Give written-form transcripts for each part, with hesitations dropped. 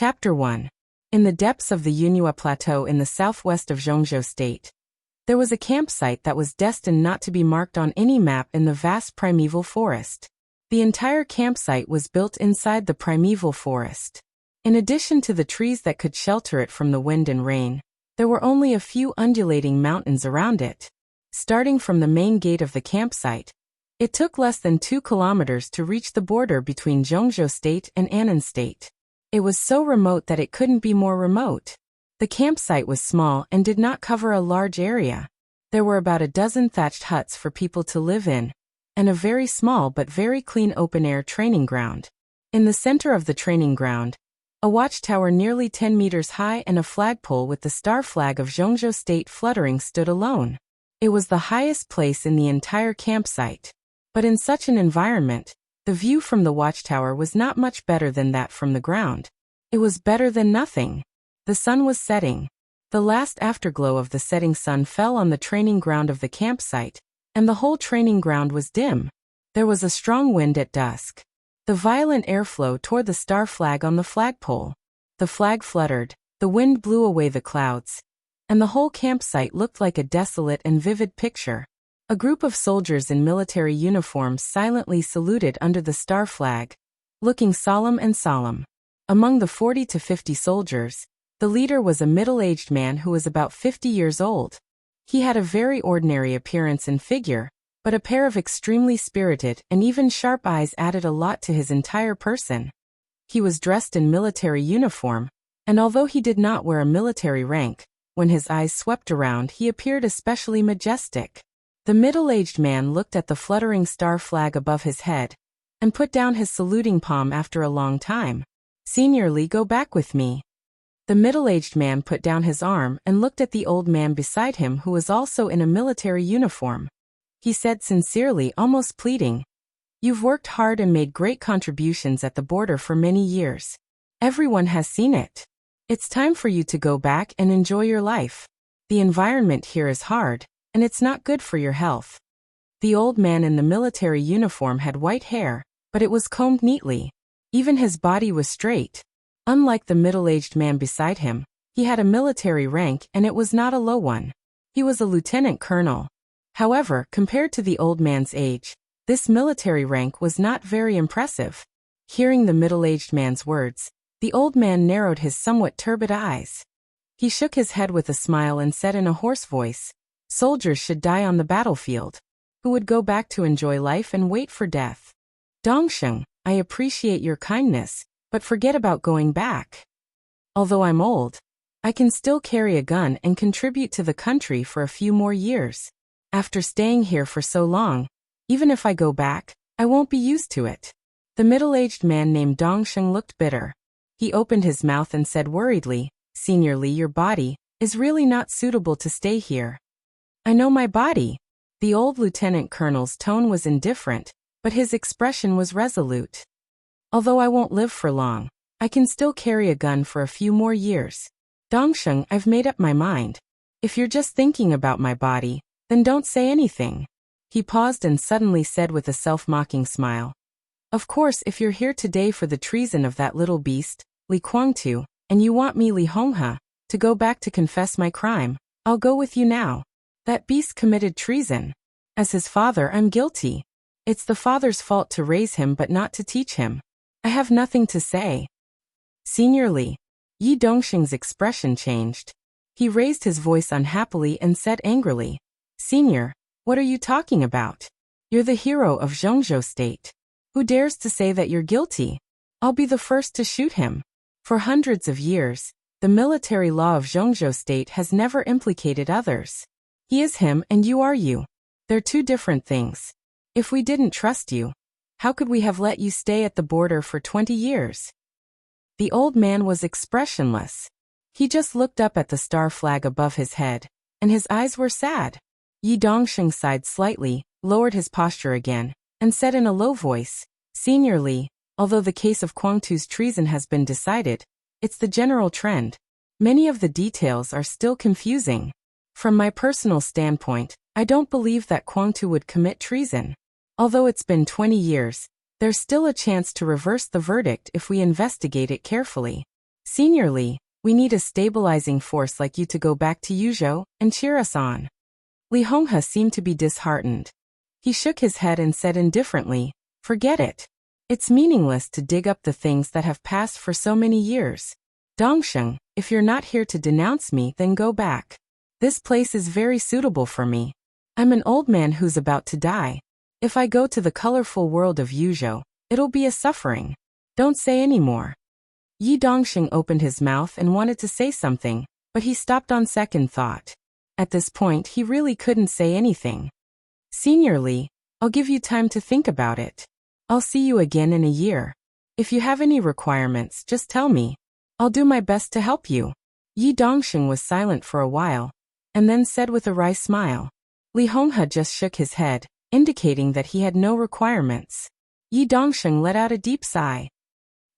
Chapter 1. In the depths of the Yunhua Plateau in the southwest of Zhongzhou State, there was a campsite that was destined not to be marked on any map in the vast primeval forest. The entire campsite was built inside the primeval forest. In addition to the trees that could shelter it from the wind and rain, there were only a few undulating mountains around it. Starting from the main gate of the campsite, it took less than 2 kilometers to reach the border between Zhongzhou State and Annan State. It was so remote that it couldn't be more remote. The campsite was small and did not cover a large area. There were about a dozen thatched huts for people to live in, and a very small but very clean open-air training ground. In the center of the training ground, a watchtower nearly 10 meters high and a flagpole with the star flag of Zhongzhou State fluttering stood alone. It was the highest place in the entire campsite. But in such an environment, the view from the watchtower was not much better than that from the ground. It was better than nothing. The sun was setting. The last afterglow of the setting sun fell on the training ground of the campsite, and the whole training ground was dim. There was a strong wind at dusk. The violent airflow tore the star flag on the flagpole. The flag fluttered, the wind blew away the clouds, and the whole campsite looked like a desolate and vivid picture. A group of soldiers in military uniforms silently saluted under the star flag, looking solemn and solemn. Among the 40 to 50 soldiers, the leader was a middle-aged man who was about 50 years old. He had a very ordinary appearance and figure, but a pair of extremely spirited and even sharp eyes added a lot to his entire person. He was dressed in military uniform, and although he did not wear a military rank, when his eyes swept around he appeared especially majestic. The middle-aged man looked at the fluttering star flag above his head, and put down his saluting palm after a long time. "Seniorly, go back with me." The middle-aged man put down his arm and looked at the old man beside him who was also in a military uniform. He said sincerely, almost pleading, "You've worked hard and made great contributions at the border for many years. Everyone has seen it. It's time for you to go back and enjoy your life. The environment here is hard, and it's not good for your health." The old man in the military uniform had white hair, but it was combed neatly. Even his body was straight. Unlike the middle-aged man beside him, he had a military rank and it was not a low one. He was a lieutenant colonel. However, compared to the old man's age, this military rank was not very impressive. Hearing the middle-aged man's words, the old man narrowed his somewhat turbid eyes. He shook his head with a smile and said in a hoarse voice, "Soldiers should die on the battlefield. Who would go back to enjoy life and wait for death? Dongsheng, I appreciate your kindness, but forget about going back. Although I'm old, I can still carry a gun and contribute to the country for a few more years. After staying here for so long, even if I go back, I won't be used to it." The middle-aged man named Dongsheng looked bitter. He opened his mouth and said worriedly, "Seniorly, your body is really not suitable to stay here." "I know my body." The old lieutenant colonel's tone was indifferent, but his expression was resolute. "Although I won't live for long, I can still carry a gun for a few more years. Dongsheng, I've made up my mind. If you're just thinking about my body, then don't say anything." He paused and suddenly said with a self-mocking smile, "Of course, if you're here today for the treason of that little beast, Li Guangtu, and you want me, Li Honghe, to go back to confess my crime, I'll go with you now. That beast committed treason. As his father, I'm guilty. It's the father's fault to raise him but not to teach him. I have nothing to say." "Seniorly." Yi Dongsheng's expression changed. He raised his voice unhappily and said angrily, "Senior, what are you talking about? You're the hero of Zhongzhou State. Who dares to say that you're guilty? I'll be the first to shoot him. For hundreds of years, the military law of Zhongzhou State has never implicated others. He is him and you are you. They're two different things. If we didn't trust you, how could we have let you stay at the border for 20 years? The old man was expressionless. He just looked up at the star flag above his head, and his eyes were sad. Yi Dongsheng sighed slightly, lowered his posture again, and said in a low voice, "Seniorly, although the case of Guangtu's treason has been decided, it's the general trend. Many of the details are still confusing. From my personal standpoint, I don't believe that Guangtu would commit treason. Although it's been 20 years, there's still a chance to reverse the verdict if we investigate it carefully. Senior Li, we need a stabilizing force like you to go back to Yuzhou and cheer us on. Li Honghe seemed to be disheartened. He shook his head and said indifferently, forget it. It's meaningless to dig up the things that have passed for so many years. Dongsheng, if you're not here to denounce me, then go back. This place is very suitable for me. I'm an old man who's about to die. If I go to the colorful world of Yuzhou, it'll be a suffering. Don't say any more. Yi Dongsheng opened his mouth and wanted to say something, but he stopped on second thought. At this point, he really couldn't say anything. Senior Li, I'll give you time to think about it. I'll see you again in a year. If you have any requirements, just tell me. I'll do my best to help you. Yi Dongsheng was silent for a while, and then said with a wry smile. Li Honghe just shook his head, indicating that he had no requirements. Yi Dongsheng let out a deep sigh.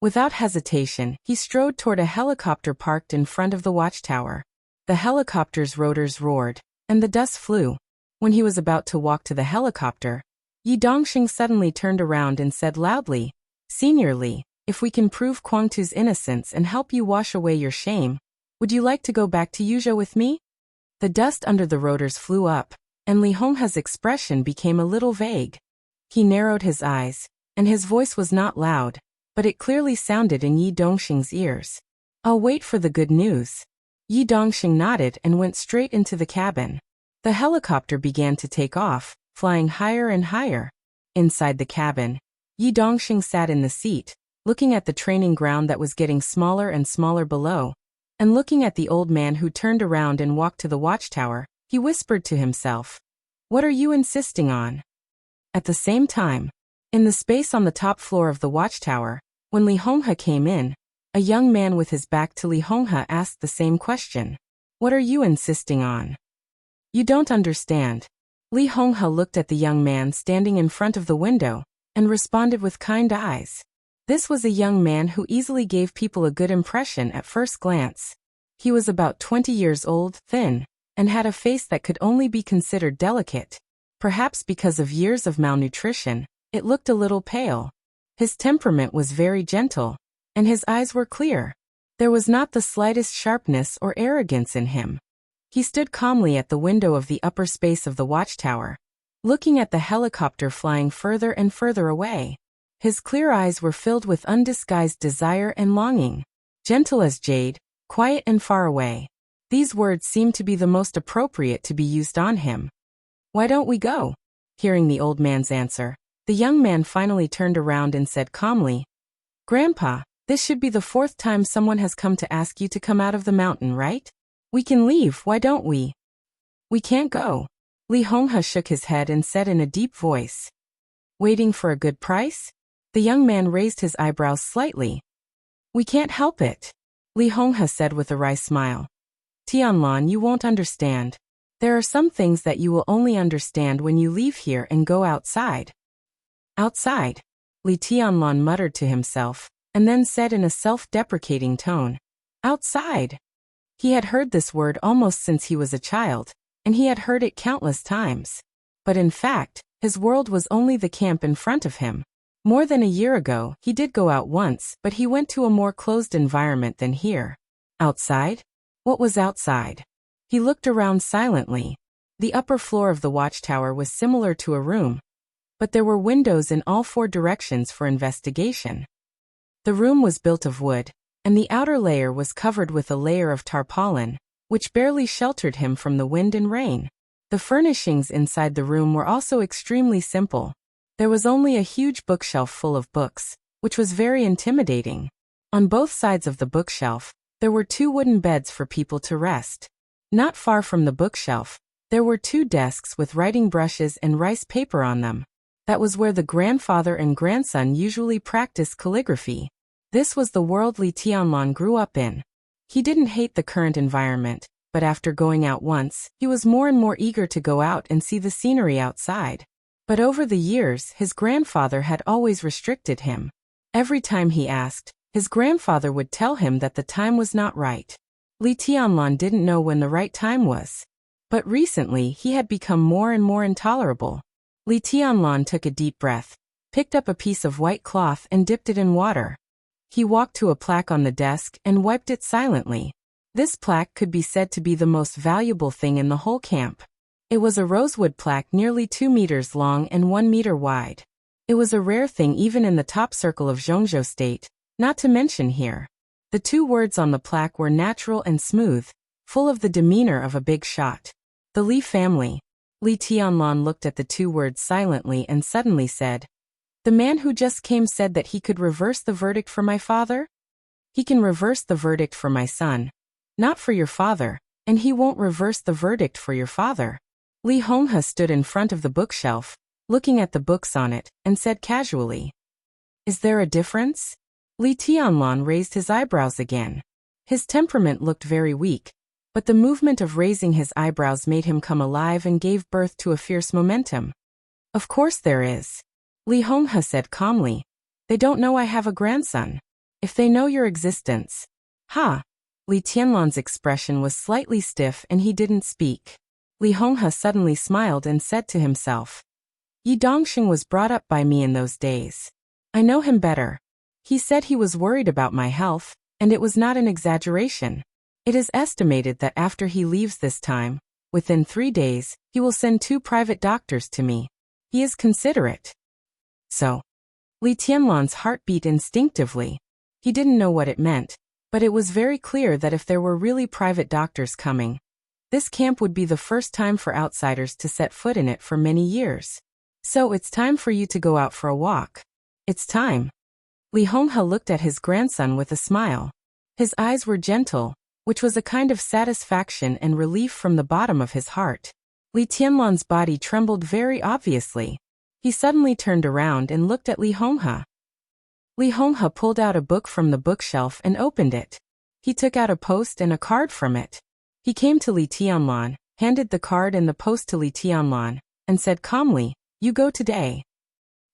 Without hesitation, he strode toward a helicopter parked in front of the watchtower. The helicopter's rotors roared, and the dust flew. When he was about to walk to the helicopter, Yi Dongsheng suddenly turned around and said loudly, Senior Li, if we can prove Guangtu's innocence and help you wash away your shame, would you like to go back to Yuzhou with me? The dust under the rotors flew up, and Li Honghe's expression became a little vague. He narrowed his eyes, and his voice was not loud, but it clearly sounded in Yi Dongsheng's ears. I'll wait for the good news. Yi Dongsheng nodded and went straight into the cabin. The helicopter began to take off, flying higher and higher. Inside the cabin, Yi Dongsheng sat in the seat, looking at the training ground that was getting smaller and smaller below, and looking at the old man who turned around and walked to the watchtower. He whispered to himself, what are you insisting on? At the same time, in the space on the top floor of the watchtower, when Li Honghe came in, a young man with his back to Li Honghe asked the same question. What are you insisting on? You don't understand. Li Honghe looked at the young man standing in front of the window, and responded with kind eyes. This was a young man who easily gave people a good impression at first glance. He was about 20 years old, thin, and had a face that could only be considered delicate. Perhaps because of years of malnutrition, it looked a little pale. His temperament was very gentle, and his eyes were clear. There was not the slightest sharpness or arrogance in him. He stood calmly at the window of the upper space of the watchtower, looking at the helicopter flying further and further away. His clear eyes were filled with undisguised desire and longing. Gentle as jade, quiet and far away. These words seemed to be the most appropriate to be used on him. Why don't we go? Hearing the old man's answer, the young man finally turned around and said calmly, Grandpa, this should be the 4th time someone has come to ask you to come out of the mountain, right? We can leave, why don't we? We can't go. Li Honghe shook his head and said in a deep voice. Waiting for a good price? The young man raised his eyebrows slightly. We can't help it. Li Honghe said with a wry smile. Tianlan, you won't understand. There are some things that you will only understand when you leave here and go outside. Outside? Li Tianlan muttered to himself, and then said in a self-deprecating tone. Outside. He had heard this word almost since he was a child, and he had heard it countless times. But in fact, his world was only the camp in front of him. More than a year ago, he did go out once, but he went to a more closed environment than here. Outside? What was outside? He looked around silently. The upper floor of the watchtower was similar to a room, but there were windows in all 4 directions for investigation. The room was built of wood, and the outer layer was covered with a layer of tarpaulin, which barely sheltered him from the wind and rain. The furnishings inside the room were also extremely simple. There was only a huge bookshelf full of books, which was very intimidating. On both sides of the bookshelf, there were 2 wooden beds for people to rest. Not far from the bookshelf, there were 2 desks with writing brushes and rice paper on them. That was where the grandfather and grandson usually practiced calligraphy. This was the world Li Tianlan grew up in. He didn't hate the current environment, but after going out once, he was more and more eager to go out and see the scenery outside. But over the years, his grandfather had always restricted him. Every time he asked, his grandfather would tell him that the time was not right. Li Tianlan didn't know when the right time was. But recently, he had become more and more intolerable. Li Tianlan took a deep breath, picked up a piece of white cloth and dipped it in water. He walked to a plaque on the desk and wiped it silently. This plaque could be said to be the most valuable thing in the whole camp. It was a rosewood plaque nearly 2 meters long and 1 meter wide. It was a rare thing even in the top circle of Zhongzhou State, not to mention here. The 2 words on the plaque were natural and smooth, full of the demeanor of a big shot. The Li family. Li Tianlan looked at the 2 words silently and suddenly said, "The man who just came said that he could reverse the verdict for my father? He can reverse the verdict for my son, not for your father, and he won't reverse the verdict for your father." Li Honghe stood in front of the bookshelf, looking at the books on it, and said casually, "Is there a difference?" Li Tianlan raised his eyebrows again. His temperament looked very weak, but the movement of raising his eyebrows made him come alive and gave birth to a fierce momentum. "Of course there is," Li Honghe said calmly. "They don't know I have a grandson. If they know your existence." "Ha!" Li Tianlan's expression was slightly stiff and he didn't speak. Li Honghe suddenly smiled and said to himself, "Yi Dongxing was brought up by me in those days. I know him better. He said he was worried about my health, and it was not an exaggeration. It is estimated that after he leaves this time, within 3 days, he will send 2 private doctors to me. He is considerate." So, Li Tianlan's heart beat instinctively. He didn't know what it meant, but it was very clear that if there were really private doctors coming, this camp would be the first time for outsiders to set foot in it for many years. "So it's time for you to go out for a walk. It's time." Li Honghe looked at his grandson with a smile. His eyes were gentle, which was a kind of satisfaction and relief from the bottom of his heart. Li Tianlan's body trembled very obviously. He suddenly turned around and looked at Li Honghe. Li Honghe pulled out a book from the bookshelf and opened it. He took out a post and a card from it. He came to Li Tianlan, handed the card and the post to Li Tianlan, and said calmly, "You go today."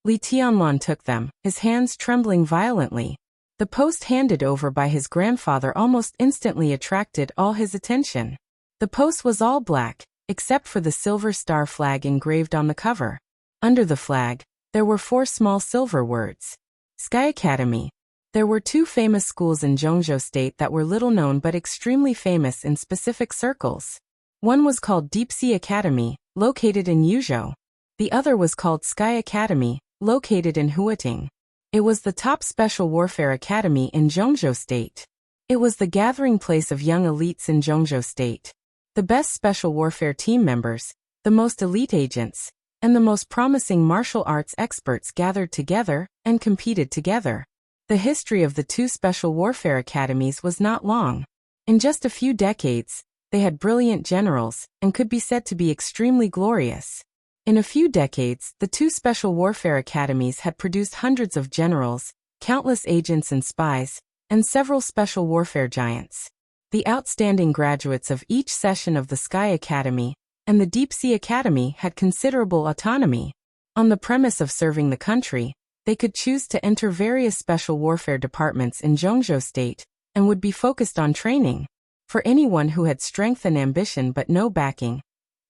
Li Tianlan took them, his hands trembling violently. The post handed over by his grandfather almost instantly attracted all his attention. The post was all black, except for the silver star flag engraved on the cover. Under the flag, there were 4 small silver words. Sky Academy. There were 2 famous schools in Zhongzhou State that were little known but extremely famous in specific circles. One was called Deep Sea Academy, located in Yuzhou. The other was called Sky Academy, located in Huating. It was the top special warfare academy in Zhongzhou State. It was the gathering place of young elites in Zhongzhou State. The best special warfare team members, the most elite agents, and the most promising martial arts experts gathered together and competed together. The history of the 2 special warfare academies was not long. In just a few decades, they had brilliant generals and could be said to be extremely glorious. In a few decades, the 2 special warfare academies had produced hundreds of generals, countless agents and spies, and several special warfare giants. The outstanding graduates of each session of the Sky Academy and the Deep Sea Academy had considerable autonomy. On the premise of serving the country, they could choose to enter various special warfare departments in Zhongzhou State and would be focused on training. For anyone who had strength and ambition but no backing,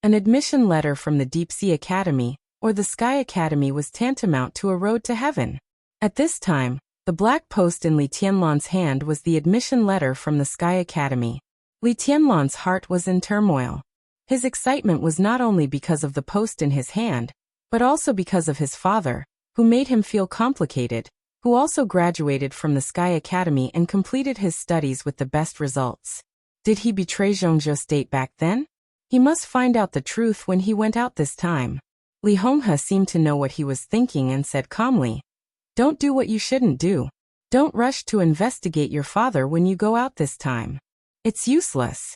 an admission letter from the Deep Sea Academy or the Sky Academy was tantamount to a road to heaven. At this time, the black post in Li Tianlan's hand was the admission letter from the Sky Academy. Li Tianlan's heart was in turmoil. His excitement was not only because of the post in his hand, but also because of his father, who made him feel complicated, who also graduated from the Sky Academy and completed his studies with the best results. Did he betray Zhongzhou State back then? He must find out the truth when he went out this time. Li Honghe seemed to know what he was thinking and said calmly, "Don't do what you shouldn't do. Don't rush to investigate your father when you go out this time. It's useless.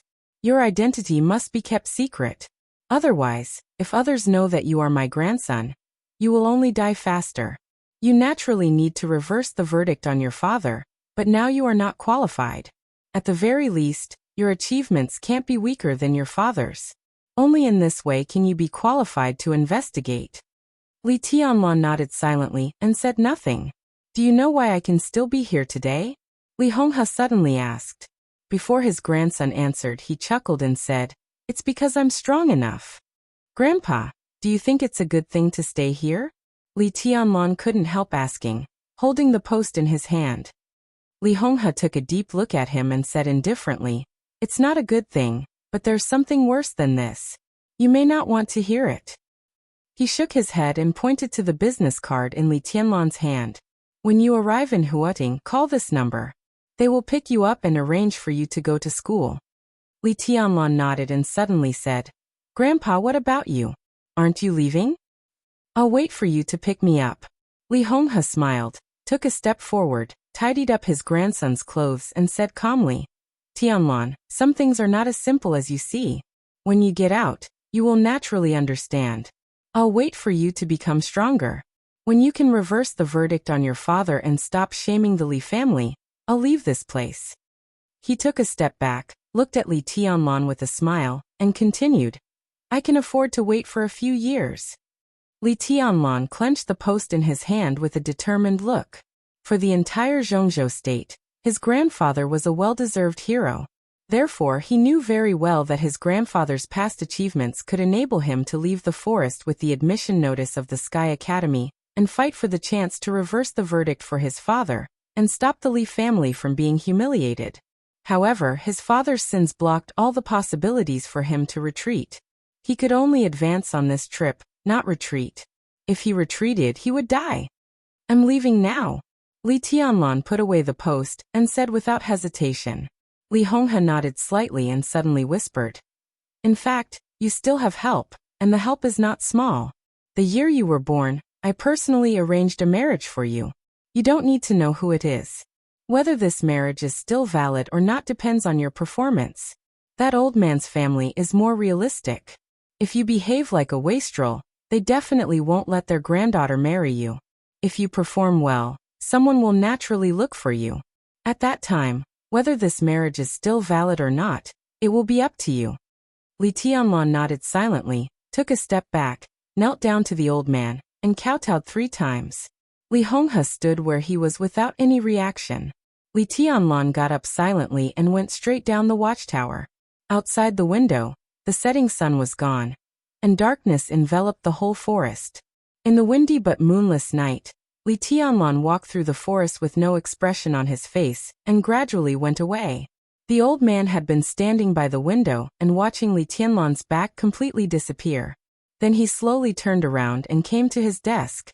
Your identity must be kept secret. Otherwise, if others know that you are my grandson, you will only die faster. You naturally need to reverse the verdict on your father, but now you are not qualified. At the very least, your achievements can't be weaker than your father's. Only in this way can you be qualified to investigate." Li Tianlan nodded silently and said nothing. "Do you know why I can still be here today?" Li Honghe suddenly asked. Before his grandson answered, he chuckled and said, "It's because I'm strong enough." "Grandpa, do you think it's a good thing to stay here?" Li Tianlan couldn't help asking, holding the post in his hand. Li Honghe took a deep look at him and said indifferently, "It's not a good thing, but there's something worse than this. You may not want to hear it." He shook his head and pointed to the business card in Li Tianlan's hand. "When you arrive in Huating, call this number. They will pick you up and arrange for you to go to school." Li Tianlan nodded and suddenly said, "Grandpa, what about you? Aren't you leaving?" "I'll wait for you to pick me up." Li Honghe smiled, took a step forward, tidied up his grandson's clothes and said calmly, "Tianlan, some things are not as simple as you see. When you get out, you will naturally understand. I'll wait for you to become stronger. When you can reverse the verdict on your father and stop shaming the Li family, I'll leave this place." He took a step back, looked at Li Tianlan with a smile, and continued, "I can afford to wait for a few years." Li Tianlan clenched the post in his hand with a determined look. For the entire Zhongzhou state, his grandfather was a well-deserved hero. Therefore, he knew very well that his grandfather's past achievements could enable him to leave the forest with the admission notice of the Sky Academy and fight for the chance to reverse the verdict for his father and stop the Li family from being humiliated. However, his father's sins blocked all the possibilities for him to retreat. He could only advance on this trip, not retreat. If he retreated, he would die. "I'm leaving now." Li Tianlan put away the post and said without hesitation. Li Honghe nodded slightly and suddenly whispered, "In fact, you still have help, and the help is not small. The year you were born, I personally arranged a marriage for you. You don't need to know who it is. Whether this marriage is still valid or not depends on your performance. That old man's family is more realistic. If you behave like a wastrel, they definitely won't let their granddaughter marry you. If you perform well, someone will naturally look for you. At that time, whether this marriage is still valid or not, it will be up to you." Li Tianlan nodded silently, took a step back, knelt down to the old man, and kowtowed 3 times. Li Honghe stood where he was without any reaction. Li Tianlan got up silently and went straight down the watchtower. Outside the window, the setting sun was gone, and darkness enveloped the whole forest. In the windy but moonless night, Li Tianlan walked through the forest with no expression on his face and gradually went away. The old man had been standing by the window and watching Li Tianlan's back completely disappear. Then he slowly turned around and came to his desk.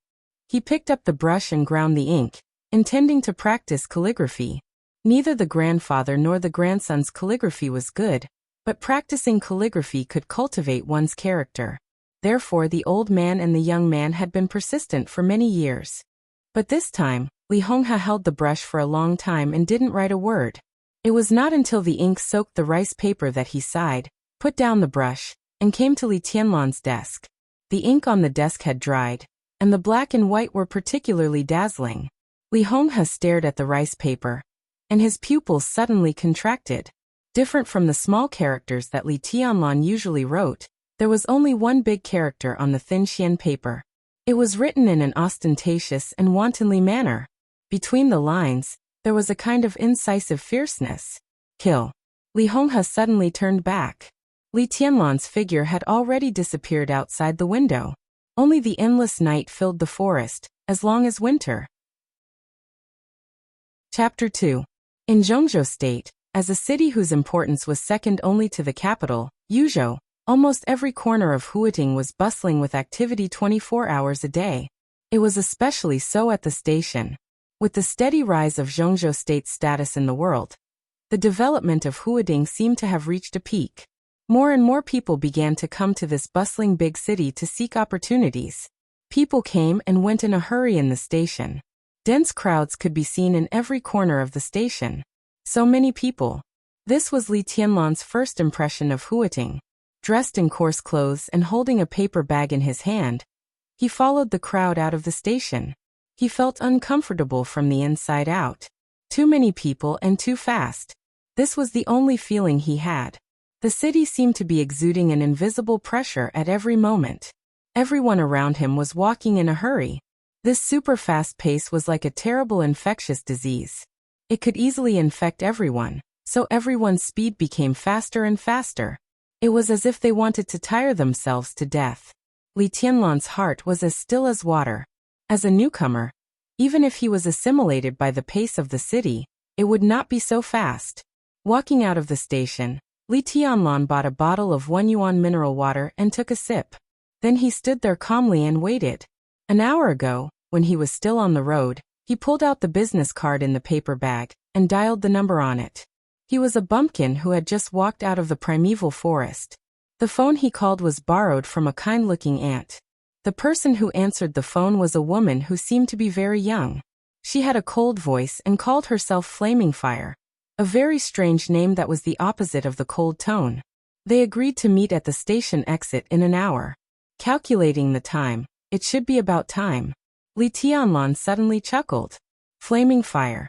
He picked up the brush and ground the ink, intending to practice calligraphy. Neither the grandfather nor the grandson's calligraphy was good, but practicing calligraphy could cultivate one's character. Therefore, the old man and the young man had been persistent for many years. But this time, Li Honghe held the brush for a long time and didn't write a word. It was not until the ink soaked the rice paper that he sighed, put down the brush, and came to Li Tianlan's desk. The ink on the desk had dried, and the black and white were particularly dazzling. Li Honghe stared at the rice paper, and his pupils suddenly contracted. Different from the small characters that Li Tianlan usually wrote, there was only one big character on the thin xian paper. It was written in an ostentatious and wantonly manner. Between the lines, there was a kind of incisive fierceness. "Kill." Li Honghe suddenly turned back. Li Tianlan's figure had already disappeared outside the window. Only the endless night filled the forest, as long as winter. Chapter 2. In Zhongzhou State, as a city whose importance was second only to the capital, Yuzhou, almost every corner of Huating was bustling with activity 24 hours a day. It was especially so at the station. With the steady rise of Zhongzhou State's status in the world, the development of Huating seemed to have reached a peak. More and more people began to come to this bustling big city to seek opportunities. People came and went in a hurry in the station. Dense crowds could be seen in every corner of the station. So many people. This was Li Tianlan's first impression of Huating. Dressed in coarse clothes and holding a paper bag in his hand, he followed the crowd out of the station. He felt uncomfortable from the inside out. Too many people and too fast. This was the only feeling he had. The city seemed to be exuding an invisible pressure at every moment. Everyone around him was walking in a hurry. This super-fast pace was like a terrible infectious disease. It could easily infect everyone, so everyone's speed became faster and faster. It was as if they wanted to tire themselves to death. Li Tianlan's heart was as still as water. As a newcomer, even if he was assimilated by the pace of the city, it would not be so fast. Walking out of the station, Li Tianlan bought a bottle of 1 yuan mineral water and took a sip. Then he stood there calmly and waited. An hour ago, when he was still on the road, he pulled out the business card in the paper bag and dialed the number on it. He was a bumpkin who had just walked out of the primeval forest. The phone he called was borrowed from a kind-looking ant. The person who answered the phone was a woman who seemed to be very young. She had a cold voice and called herself Flaming Fire, a very strange name that was the opposite of the cold tone. They agreed to meet at the station exit in an hour. Calculating the time, it should be about time. Li Tianlan suddenly chuckled. Flaming Fire.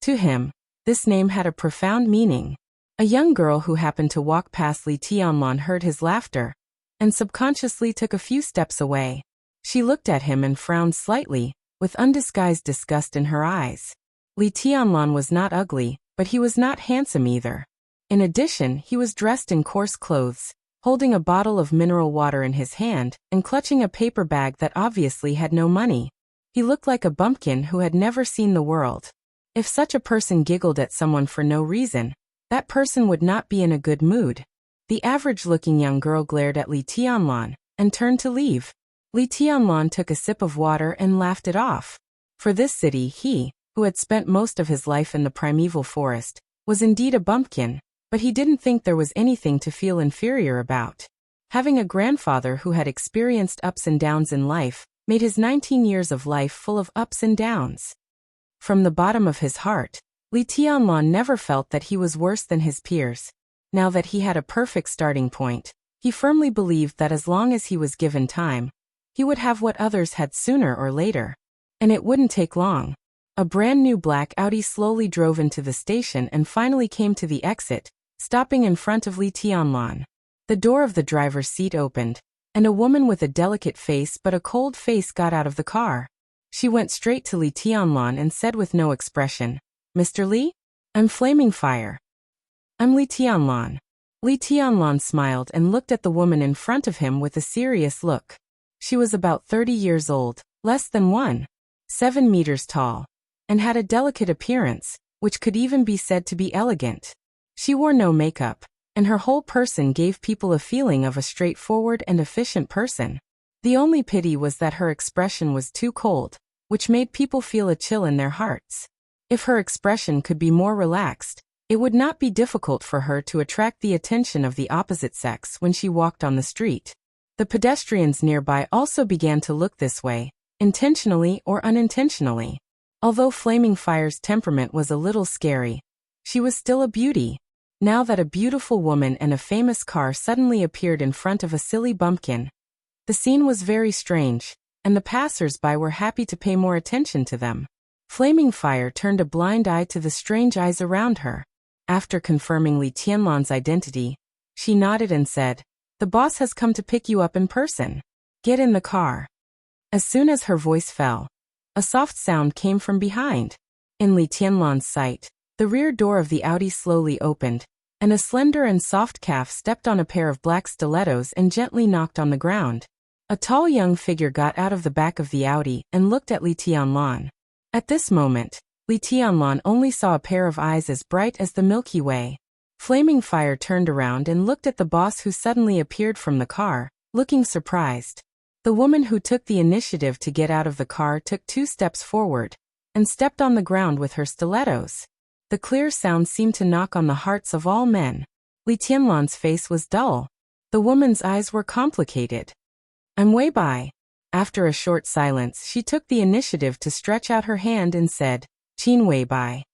To him, this name had a profound meaning. A young girl who happened to walk past Li Tianlan heard his laughter and subconsciously took a few steps away. She looked at him and frowned slightly, with undisguised disgust in her eyes. Li Tianlan was not ugly, but he was not handsome either. In addition, he was dressed in coarse clothes, holding a bottle of mineral water in his hand and clutching a paper bag that obviously had no money. He looked like a bumpkin who had never seen the world. If such a person giggled at someone for no reason, that person would not be in a good mood. The average-looking young girl glared at Li Tianlan and turned to leave. Li Tianlan took a sip of water and laughed it off. For this city, he, who had spent most of his life in the primeval forest, was indeed a bumpkin, but he didn't think there was anything to feel inferior about. Having a grandfather who had experienced ups and downs in life made his 19 years of life full of ups and downs. From the bottom of his heart, Li Tianlan never felt that he was worse than his peers. Now that he had a perfect starting point, he firmly believed that as long as he was given time, he would have what others had sooner or later. And it wouldn't take long. A brand new black Audi slowly drove into the station and finally came to the exit, stopping in front of Li Tianlan. The door of the driver's seat opened, and a woman with a delicate face but a cold face got out of the car. She went straight to Li Tianlan and said with no expression, "Mr. Li? I'm Flaming Fire." "I'm Li Tianlan." Li Tianlan smiled and looked at the woman in front of him with a serious look. She was about 30 years old, less than 1.7 meters tall, and had a delicate appearance, which could even be said to be elegant. She wore no makeup, and her whole person gave people a feeling of a straightforward and efficient person. The only pity was that her expression was too cold, which made people feel a chill in their hearts. If her expression could be more relaxed, it would not be difficult for her to attract the attention of the opposite sex when she walked on the street. The pedestrians nearby also began to look this way, intentionally or unintentionally. Although Flaming Fire's temperament was a little scary, she was still a beauty. Now that a beautiful woman and a famous car suddenly appeared in front of a silly bumpkin, the scene was very strange, and the passers-by were happy to pay more attention to them. Flaming Fire turned a blind eye to the strange eyes around her. After confirming Li Tianlan's identity, she nodded and said, "The boss has come to pick you up in person. Get in the car." As soon as her voice fell, a soft sound came from behind. In Li Tianlan's sight, the rear door of the Audi slowly opened, and a slender and soft calf stepped on a pair of black stilettos and gently knocked on the ground. A tall young figure got out of the back of the Audi and looked at Li Tianlan. At this moment, Li Tianlan only saw a pair of eyes as bright as the Milky Way. Flaming Fire turned around and looked at the boss who suddenly appeared from the car, looking surprised. The woman who took the initiative to get out of the car took 2 steps forward and stepped on the ground with her stilettos. The clear sound seemed to knock on the hearts of all men. Li Tianlan's face was dull. The woman's eyes were complicated. "I'm Wei Bai." After a short silence, she took the initiative to stretch out her hand and said, "Qin Wei Bai."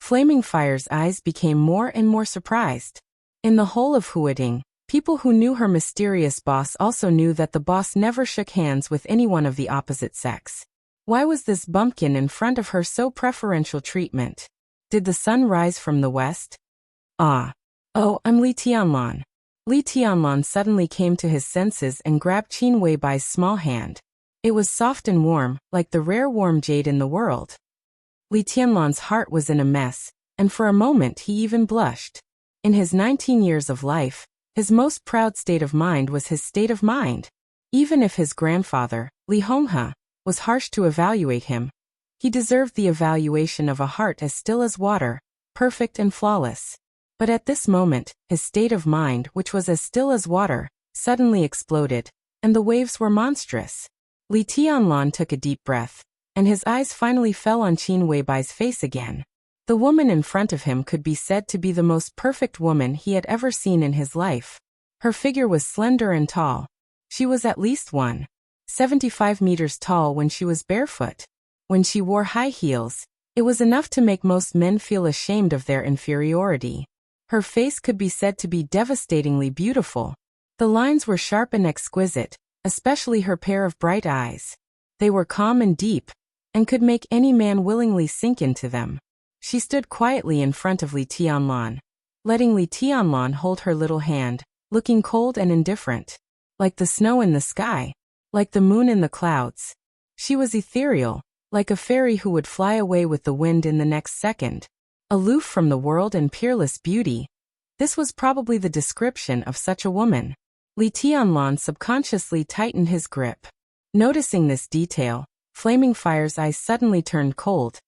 Flaming Fire's eyes became more and more surprised. In the whole of Huading, people who knew her mysterious boss also knew that the boss never shook hands with anyone of the opposite sex. Why was this bumpkin in front of her so preferential treatment? Did the sun rise from the west? "Ah. Oh, I'm Li Tianlan." Li Tianlan suddenly came to his senses and grabbed Qin Weibai's small hand. It was soft and warm, like the rare warm jade in the world. Li Tianlan's heart was in a mess, and for a moment he even blushed. In his 19 years of life, his most proud state of mind was his state of mind. Even if his grandfather, Li Honghe, was harsh to evaluate him, He deserved the evaluation of a heart as still as water, perfect and flawless. But at this moment, his state of mind, which was as still as water, suddenly exploded, and the waves were monstrous. Li Tianlan took a deep breath, and his eyes finally fell on Qin Weibai's face again. The woman in front of him could be said to be the most perfect woman he had ever seen in his life. Her figure was slender and tall. She was at least 1.75 meters tall when she was barefoot. When she wore high heels, it was enough to make most men feel ashamed of their inferiority. Her face could be said to be devastatingly beautiful. The lines were sharp and exquisite, especially her pair of bright eyes. They were calm and deep, and could make any man willingly sink into them. She stood quietly in front of Li Tianlan, letting Li Tianlan hold her little hand, looking cold and indifferent. Like the snow in the sky, like the moon in the clouds. She was ethereal, like a fairy who would fly away with the wind in the next second. Aloof from the world and peerless beauty. This was probably the description of such a woman. Li Tianlan subconsciously tightened his grip. Noticing this detail, Flaming Fire's eyes suddenly turned cold,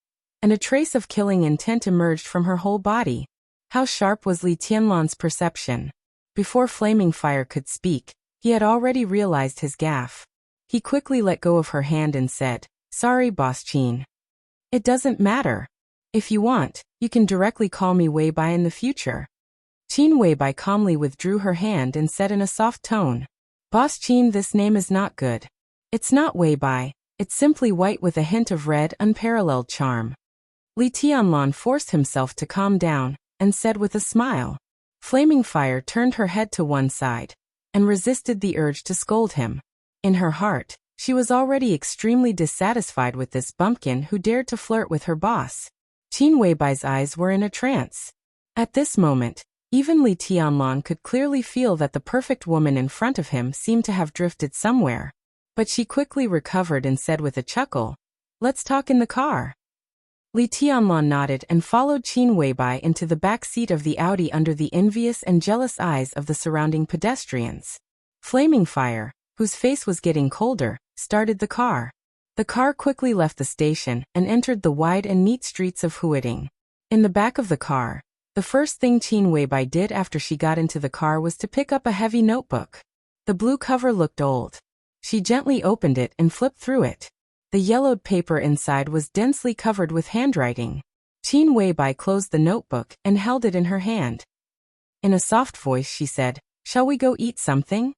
and a trace of killing intent emerged from her whole body. How sharp was Li Tianlan's perception? Before Flaming Fire could speak, he had already realized his gaffe. He quickly let go of her hand and said, "Sorry, Boss Qin. It doesn't matter. If you want, you can directly call me Weibai in the future." Qin Weibai calmly withdrew her hand and said in a soft tone, "Boss Qin, this name is not good. It's not Weibai, it's simply white with a hint of red, unparalleled charm." Li Tianlan forced himself to calm down, and said with a smile. Flaming Fire turned her head to one side, and resisted the urge to scold him. In her heart, she was already extremely dissatisfied with this bumpkin who dared to flirt with her boss. Qin Weibai's eyes were in a trance. At this moment, even Li Tianlan could clearly feel that the perfect woman in front of him seemed to have drifted somewhere. But she quickly recovered and said with a chuckle, "Let's talk in the car." Li Tianlan nodded and followed Qin Weibai into the back seat of the Audi under the envious and jealous eyes of the surrounding pedestrians. Flaming Fire, whose face was getting colder, started the car. The car quickly left the station and entered the wide and neat streets of Huading. In the back of the car, the first thing Qin Weibai did after she got into the car was to pick up a heavy notebook. The blue cover looked old. She gently opened it and flipped through it. The yellowed paper inside was densely covered with handwriting. Qin Weibai closed the notebook and held it in her hand. In a soft voice she said, "Shall we go eat something?"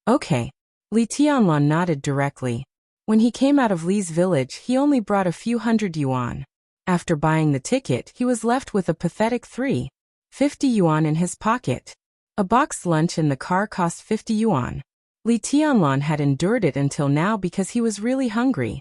"Okay." Li Tianlan nodded directly. When he came out of Li's village he only brought a few hundred yuan. After buying the ticket he was left with a pathetic 350 yuan in his pocket. A boxed lunch in the car cost 50 yuan. Li Tianlan had endured it until now because he was really hungry.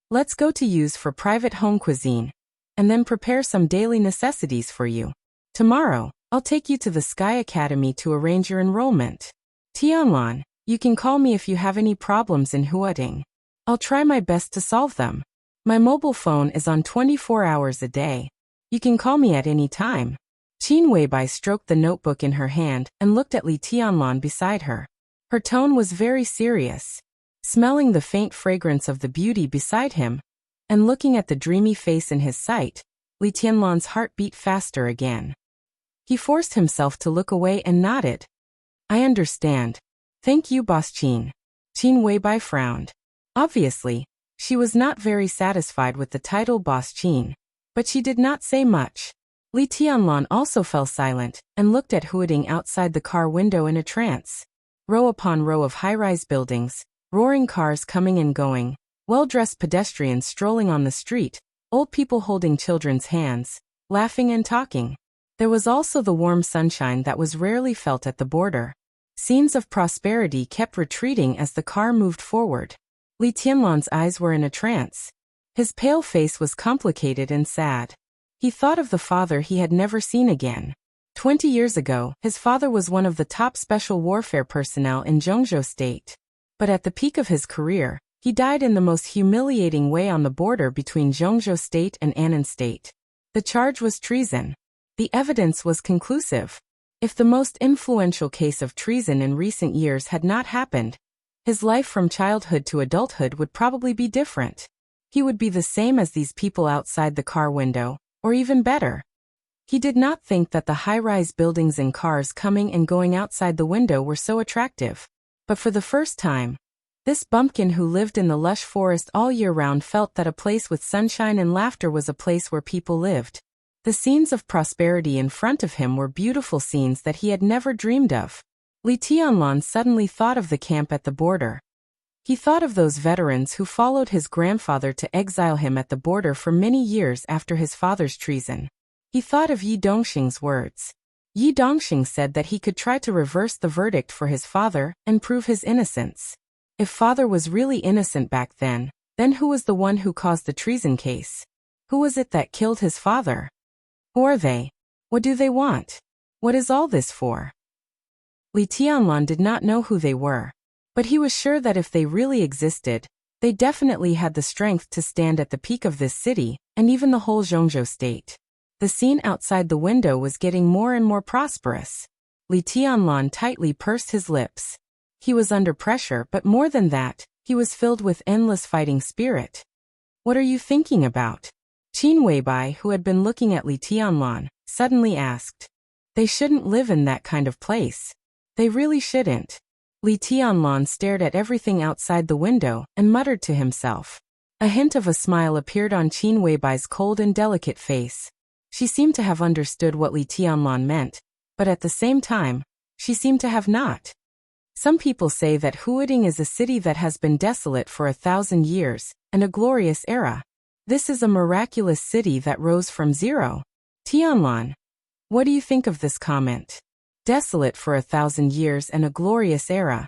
"Let's go to use for private home cuisine, and then prepare some daily necessities for you. Tomorrow, I'll take you to the Sky Academy to arrange your enrollment. Tianlan, you can call me if you have any problems in Huading. I'll try my best to solve them. My mobile phone is on 24 hours a day. You can call me at any time." Qin Weibai stroked the notebook in her hand and looked at Li Tianlan beside her. Her tone was very serious. Smelling the faint fragrance of the beauty beside him, and looking at the dreamy face in his sight, Li Tianlan's heart beat faster again. He forced himself to look away and nodded. "I understand. Thank you, Boss Qin." Qin Weibai frowned. Obviously, she was not very satisfied with the title Boss Qin, but she did not say much. Li Tianlan also fell silent and looked at Huading outside the car window in a trance. Row upon row of high-rise buildings, roaring cars coming and going, well-dressed pedestrians strolling on the street, old people holding children's hands, laughing and talking. There was also the warm sunshine that was rarely felt at the border. Scenes of prosperity kept retreating as the car moved forward. Li Tianlan's eyes were in a trance. His pale face was complicated and sad. He thought of the father he had never seen again. 20 years ago, his father was one of the top special warfare personnel in Zhongzhou State. But at the peak of his career, he died in the most humiliating way on the border between Zhongzhou State and Annan State. The charge was treason. The evidence was conclusive. If the most influential case of treason in recent years had not happened, his life from childhood to adulthood would probably be different. He would be the same as these people outside the car window, or even better. He did not think that the high-rise buildings and cars coming and going outside the window were so attractive. But for the first time, this bumpkin who lived in the lush forest all year round felt that a place with sunshine and laughter was a place where people lived. The scenes of prosperity in front of him were beautiful scenes that he had never dreamed of. Li Tianlan suddenly thought of the camp at the border. He thought of those veterans who followed his grandfather to exile him at the border for many years after his father's treason. He thought of Yi Dongxing's words. Yi Dongxing said that he could try to reverse the verdict for his father and prove his innocence. If father was really innocent back then who was the one who caused the treason case? Who was it that killed his father? Who are they? What do they want? What is all this for? Li Tianlan did not know who they were, but he was sure that if they really existed, they definitely had the strength to stand at the peak of this city, and even the whole Zhongzhou state. The scene outside the window was getting more and more prosperous. Li Tianlan tightly pursed his lips. He was under pressure, but more than that, he was filled with endless fighting spirit. What are you thinking about? Qin Weibai, who had been looking at Li Tianlan, suddenly asked. They shouldn't live in that kind of place. They really shouldn't. Li Tianlan stared at everything outside the window and muttered to himself. A hint of a smile appeared on Qin Weibai's cold and delicate face. She seemed to have understood what Li Tianlan meant, but at the same time, she seemed to have not. Some people say that Huading is a city that has been desolate for 1,000 years, and a glorious era. This is a miraculous city that rose from zero. Tianlan, what do you think of this comment? Desolate for 1,000 years and a glorious era.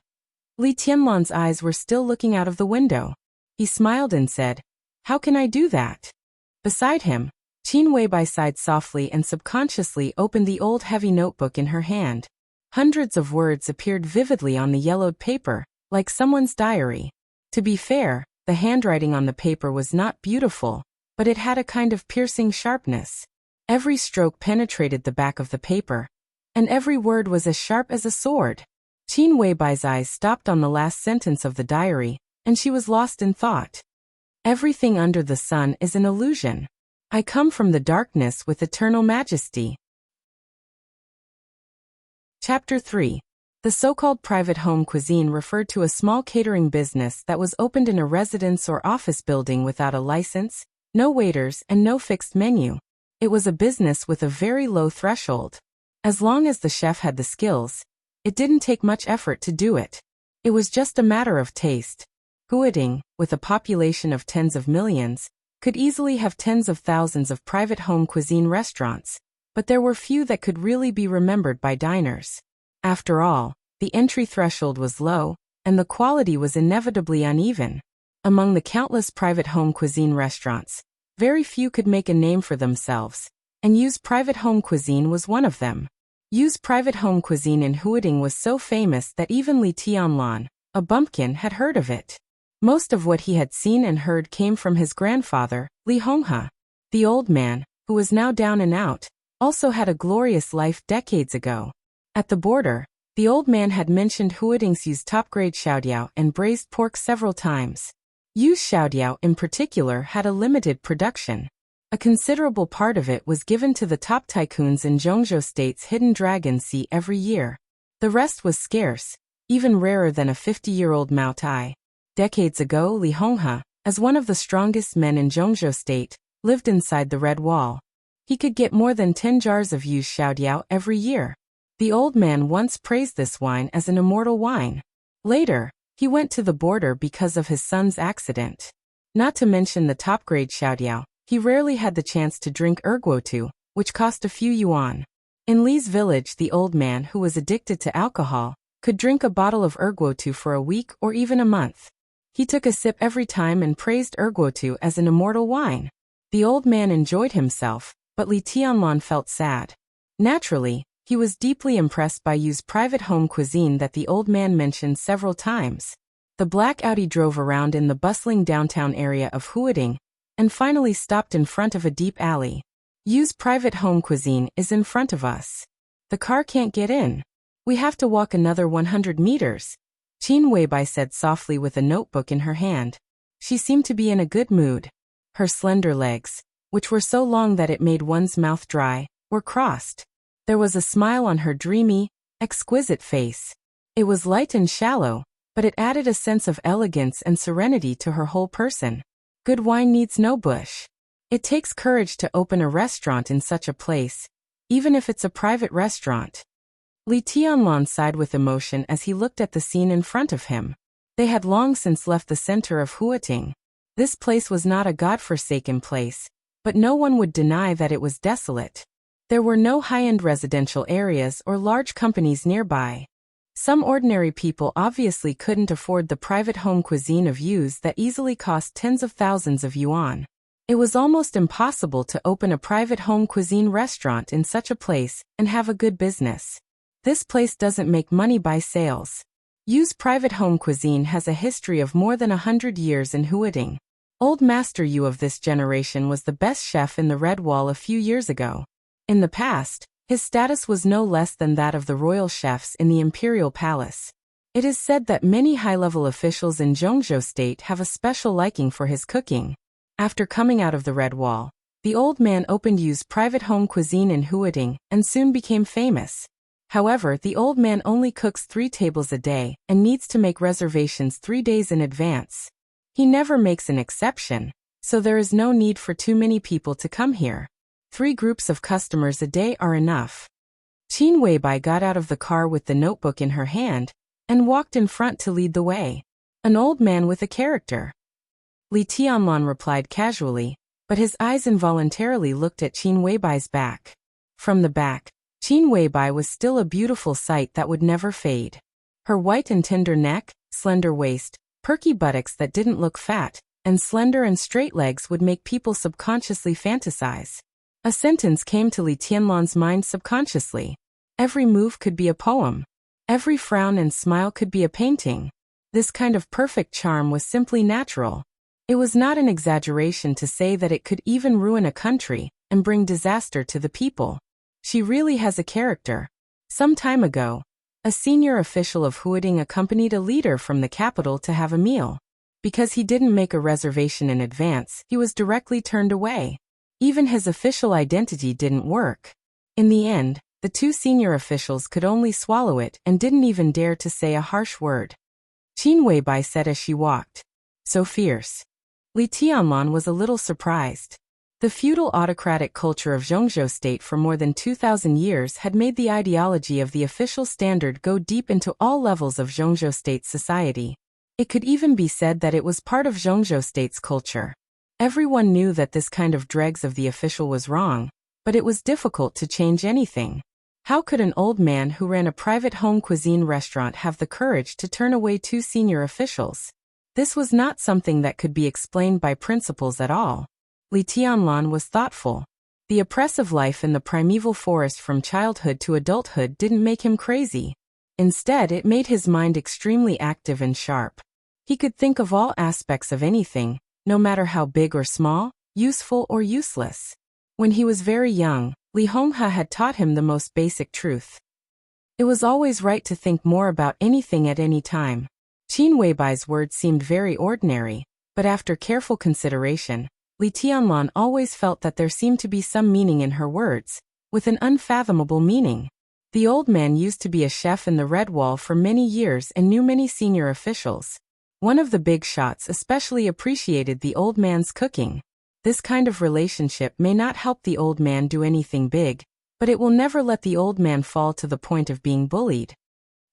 Li Tianlan's eyes were still looking out of the window. He smiled and said, how can I do that? Beside him, Qin Weibai sighed softly and subconsciously opened the old heavy notebook in her hand. Hundreds of words appeared vividly on the yellowed paper, like someone's diary. To be fair, the handwriting on the paper was not beautiful, but it had a kind of piercing sharpness. Every stroke penetrated the back of the paper, and every word was as sharp as a sword. Qin Weibai's eyes stopped on the last sentence of the diary, and she was lost in thought. Everything under the sun is an illusion. I come from the darkness with eternal majesty. Chapter 3. The so-called private home cuisine referred to a small catering business that was opened in a residence or office building without a license, no waiters, and no fixed menu. It was a business with a very low threshold. As long as the chef had the skills, it didn't take much effort to do it. It was just a matter of taste. Huading, with a population of tens of millions, could easily have tens of thousands of private home cuisine restaurants, but there were few that could really be remembered by diners. After all, the entry threshold was low, and the quality was inevitably uneven. Among the countless private home cuisine restaurants, very few could make a name for themselves, and Yu's private home cuisine was one of them. Yu's private home cuisine in Huading was so famous that even Li Tianlan, a bumpkin, had heard of it. Most of what he had seen and heard came from his grandfather, Li Honghe. The old man, who was now down and out, also had a glorious life decades ago. At the border, the old man had mentioned Huading's Yu's top-grade xiaodiao and braised pork several times. Yu's xiaodiao in particular had a limited production. A considerable part of it was given to the top tycoons in Zhongzhou State's Hidden Dragon Sea every year. The rest was scarce, even rarer than a 50-year-old Mao Tai. Decades ago, Li Honghe, as one of the strongest men in Zhongzhou State, lived inside the Red Wall. He could get more than 10 jars of Yu's xiaodiao every year. The old man once praised this wine as an immortal wine. Later, he went to the border because of his son's accident. Not to mention the top-grade xiaodiao, he rarely had the chance to drink erguotu, which cost a few yuan. In Li's village, the old man, who was addicted to alcohol, could drink a bottle of erguotu for a week or even a month. He took a sip every time and praised erguotu as an immortal wine. The old man enjoyed himself, but Li Tianlan felt sad. Naturally, he was deeply impressed by Yu's private home cuisine that the old man mentioned several times. The black Audi drove around in the bustling downtown area of Huading, and finally stopped in front of a deep alley. Yu's private home cuisine is in front of us. The car can't get in. We have to walk another 100 meters. Qin Weibai said softly with a notebook in her hand. She seemed to be in a good mood. Her slender legs, which were so long that it made one's mouth dry, were crossed. There was a smile on her dreamy, exquisite face. It was light and shallow, but it added a sense of elegance and serenity to her whole person. Good wine needs no bush. It takes courage to open a restaurant in such a place, even if it's a private restaurant. Li Tianlan sighed with emotion as he looked at the scene in front of him. They had long since left the center of Huating. This place was not a godforsaken place, but no one would deny that it was desolate. There were no high-end residential areas or large companies nearby. Some ordinary people obviously couldn't afford the private home cuisine of Yu's that easily cost tens of thousands of yuan. It was almost impossible to open a private home cuisine restaurant in such a place and have a good business. This place doesn't make money by sales. Yu's private home cuisine has a history of more than 100 years in Huating. Old Master Yu of this generation was the best chef in the Red Wall a few years ago. In the past, his status was no less than that of the royal chefs in the imperial palace. It is said that many high-level officials in Zhongzhou State have a special liking for his cooking. After coming out of the Red Wall, the old man opened Yu's private home cuisine in Huating and soon became famous. However, the old man only cooks 3 tables a day and needs to make reservations 3 days in advance. He never makes an exception, so there is no need for too many people to come here. 3 groups of customers a day are enough. Qin Weibai got out of the car with the notebook in her hand and walked in front to lead the way. An old man with a character. Li Tianlan replied casually, but his eyes involuntarily looked at Qin Weibai's back. From the back, Qin Weibai was still a beautiful sight that would never fade. Her white and tender neck, slender waist, perky buttocks that didn't look fat, and slender and straight legs would make people subconsciously fantasize. A sentence came to Li Tianlan's mind subconsciously. Every move could be a poem. Every frown and smile could be a painting. This kind of perfect charm was simply natural. It was not an exaggeration to say that it could even ruin a country and bring disaster to the people. She really has a character. Some time ago, a senior official of Huating accompanied a leader from the capital to have a meal. Because he didn't make a reservation in advance, he was directly turned away. Even his official identity didn't work. In the end, the 2 senior officials could only swallow it and didn't even dare to say a harsh word. Qin Weibai said as she walked. So fierce. Li Tianlan was a little surprised. The feudal autocratic culture of Zhongzhou State for more than 2,000 years had made the ideology of the official standard go deep into all levels of Zhongzhou State society. It could even be said that it was part of Zhongzhou State's culture. Everyone knew that this kind of dregs of the official was wrong, but it was difficult to change anything. How could an old man who ran a private home cuisine restaurant have the courage to turn away 2 senior officials? This was not something that could be explained by principles at all. Li Tianlan was thoughtful. The oppressive life in the primeval forest from childhood to adulthood didn't make him crazy. Instead, it made his mind extremely active and sharp. He could think of all aspects of anything, no matter how big or small, useful or useless. When he was very young, Li Honghe had taught him the most basic truth. It was always right to think more about anything at any time. Qin Weibai's words seemed very ordinary, but after careful consideration, Li Tianlan always felt that there seemed to be some meaning in her words, with an unfathomable meaning. The old man used to be a chef in the Red Wall for many years and knew many senior officials. One of the big shots especially appreciated the old man's cooking. This kind of relationship may not help the old man do anything big, but it will never let the old man fall to the point of being bullied.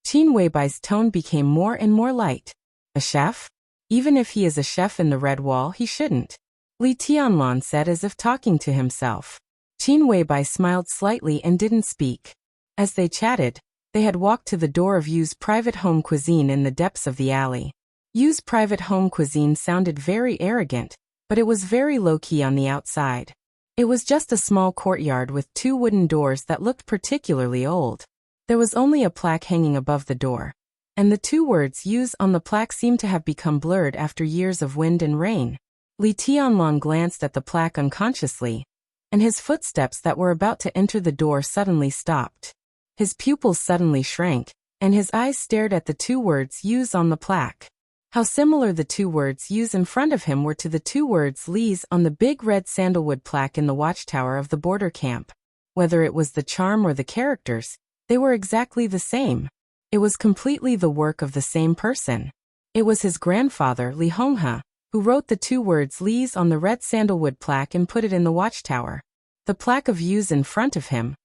Qin Weibai's tone became more and more light. A chef? Even if he is a chef in the Red Wall, he shouldn't. Li Tianlan said as if talking to himself. Qin Weibai smiled slightly and didn't speak. As they chatted, they had walked to the door of Yu's private home cuisine in the depths of the alley. Yu's private home cuisine sounded very arrogant, but it was very low-key on the outside. It was just a small courtyard with 2 wooden doors that looked particularly old. There was only a plaque hanging above the door, and the 2 words Yu's on the plaque seemed to have become blurred after years of wind and rain. Li Tianlan glanced at the plaque unconsciously, and his footsteps that were about to enter the door suddenly stopped. His pupils suddenly shrank, and his eyes stared at the 2 words Yu's on the plaque. How similar the two words used in front of him were to the two words Li's on the big red sandalwood plaque in the watchtower of the border camp. Whether it was the charm or the characters, they were exactly the same. It was completely the work of the same person. It was his grandfather, Li Honghe, who wrote the two words Li's on the red sandalwood plaque and put it in the watchtower. The plaque of views in front of him.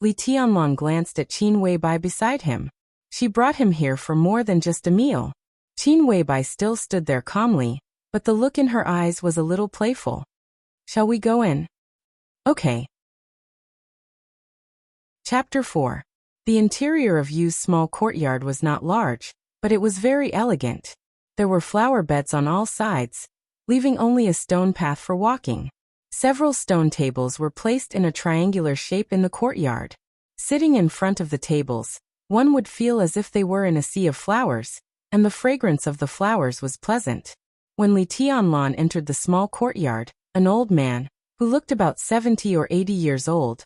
Li Tianlan glanced at Qin Weibai beside him. She brought him here for more than just a meal. Qin Weibai still stood there calmly, but the look in her eyes was a little playful. Shall we go in? Okay. Chapter 4. The interior of Yu's small courtyard was not large, but it was very elegant. There were flower beds on all sides, leaving only a stone path for walking. Several stone tables were placed in a triangular shape in the courtyard. Sitting in front of the tables, one would feel as if they were in a sea of flowers, and the fragrance of the flowers was pleasant. When Li Tianlan entered the small courtyard, an old man, who looked about 70 or 80 years old,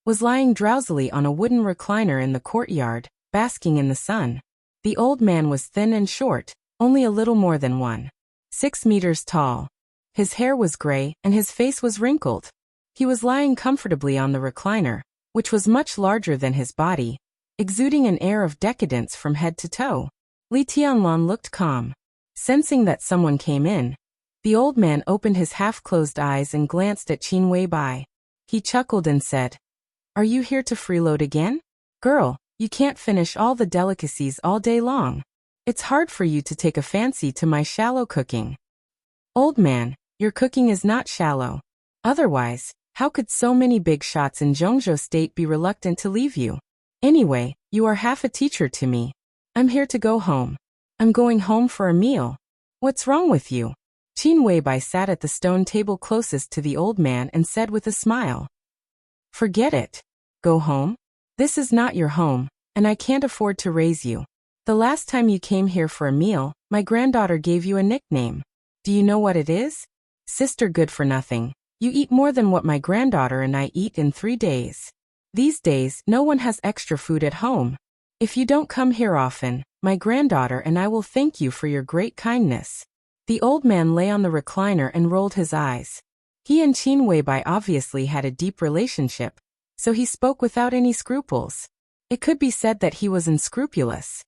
was lying drowsily on a wooden recliner in the courtyard, basking in the sun. The old man was thin and short, only a little more than 1.6 meters tall. His hair was gray and his face was wrinkled. He was lying comfortably on the recliner, which was much larger than his body, exuding an air of decadence from head to toe. Li Tianlan looked calm. Sensing that someone came in, the old man opened his half-closed eyes and glanced at Qin Weibai. He chuckled and said, "Are you here to freeload again? Girl, you can't finish all the delicacies all day long. It's hard for you to take a fancy to my shallow cooking." "Old man, your cooking is not shallow. Otherwise, how could so many big shots in Zhongzhou State be reluctant to leave you? Anyway, you are half a teacher to me. I'm here to go home. I'm going home for a meal. What's wrong with you?" Qin Weibai sat at the stone table closest to the old man and said with a smile, "Forget it. Go home? This is not your home, and I can't afford to raise you. The last time you came here for a meal, my granddaughter gave you a nickname. Do you know what it is? Sister Good for Nothing. You eat more than what my granddaughter and I eat in 3 days. These days, no one has extra food at home. If you don't come here often, my granddaughter and I will thank you for your great kindness." The old man lay on the recliner and rolled his eyes. He and Qin Weibai obviously had a deep relationship, so he spoke without any scruples. It could be said that he was unscrupulous.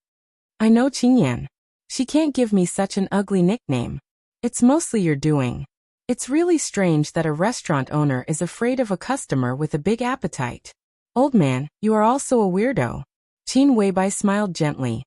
"I know Qingyan. She can't give me such an ugly nickname. It's mostly your doing. It's really strange that a restaurant owner is afraid of a customer with a big appetite. Old man, you are also a weirdo." Qin Weibai smiled gently.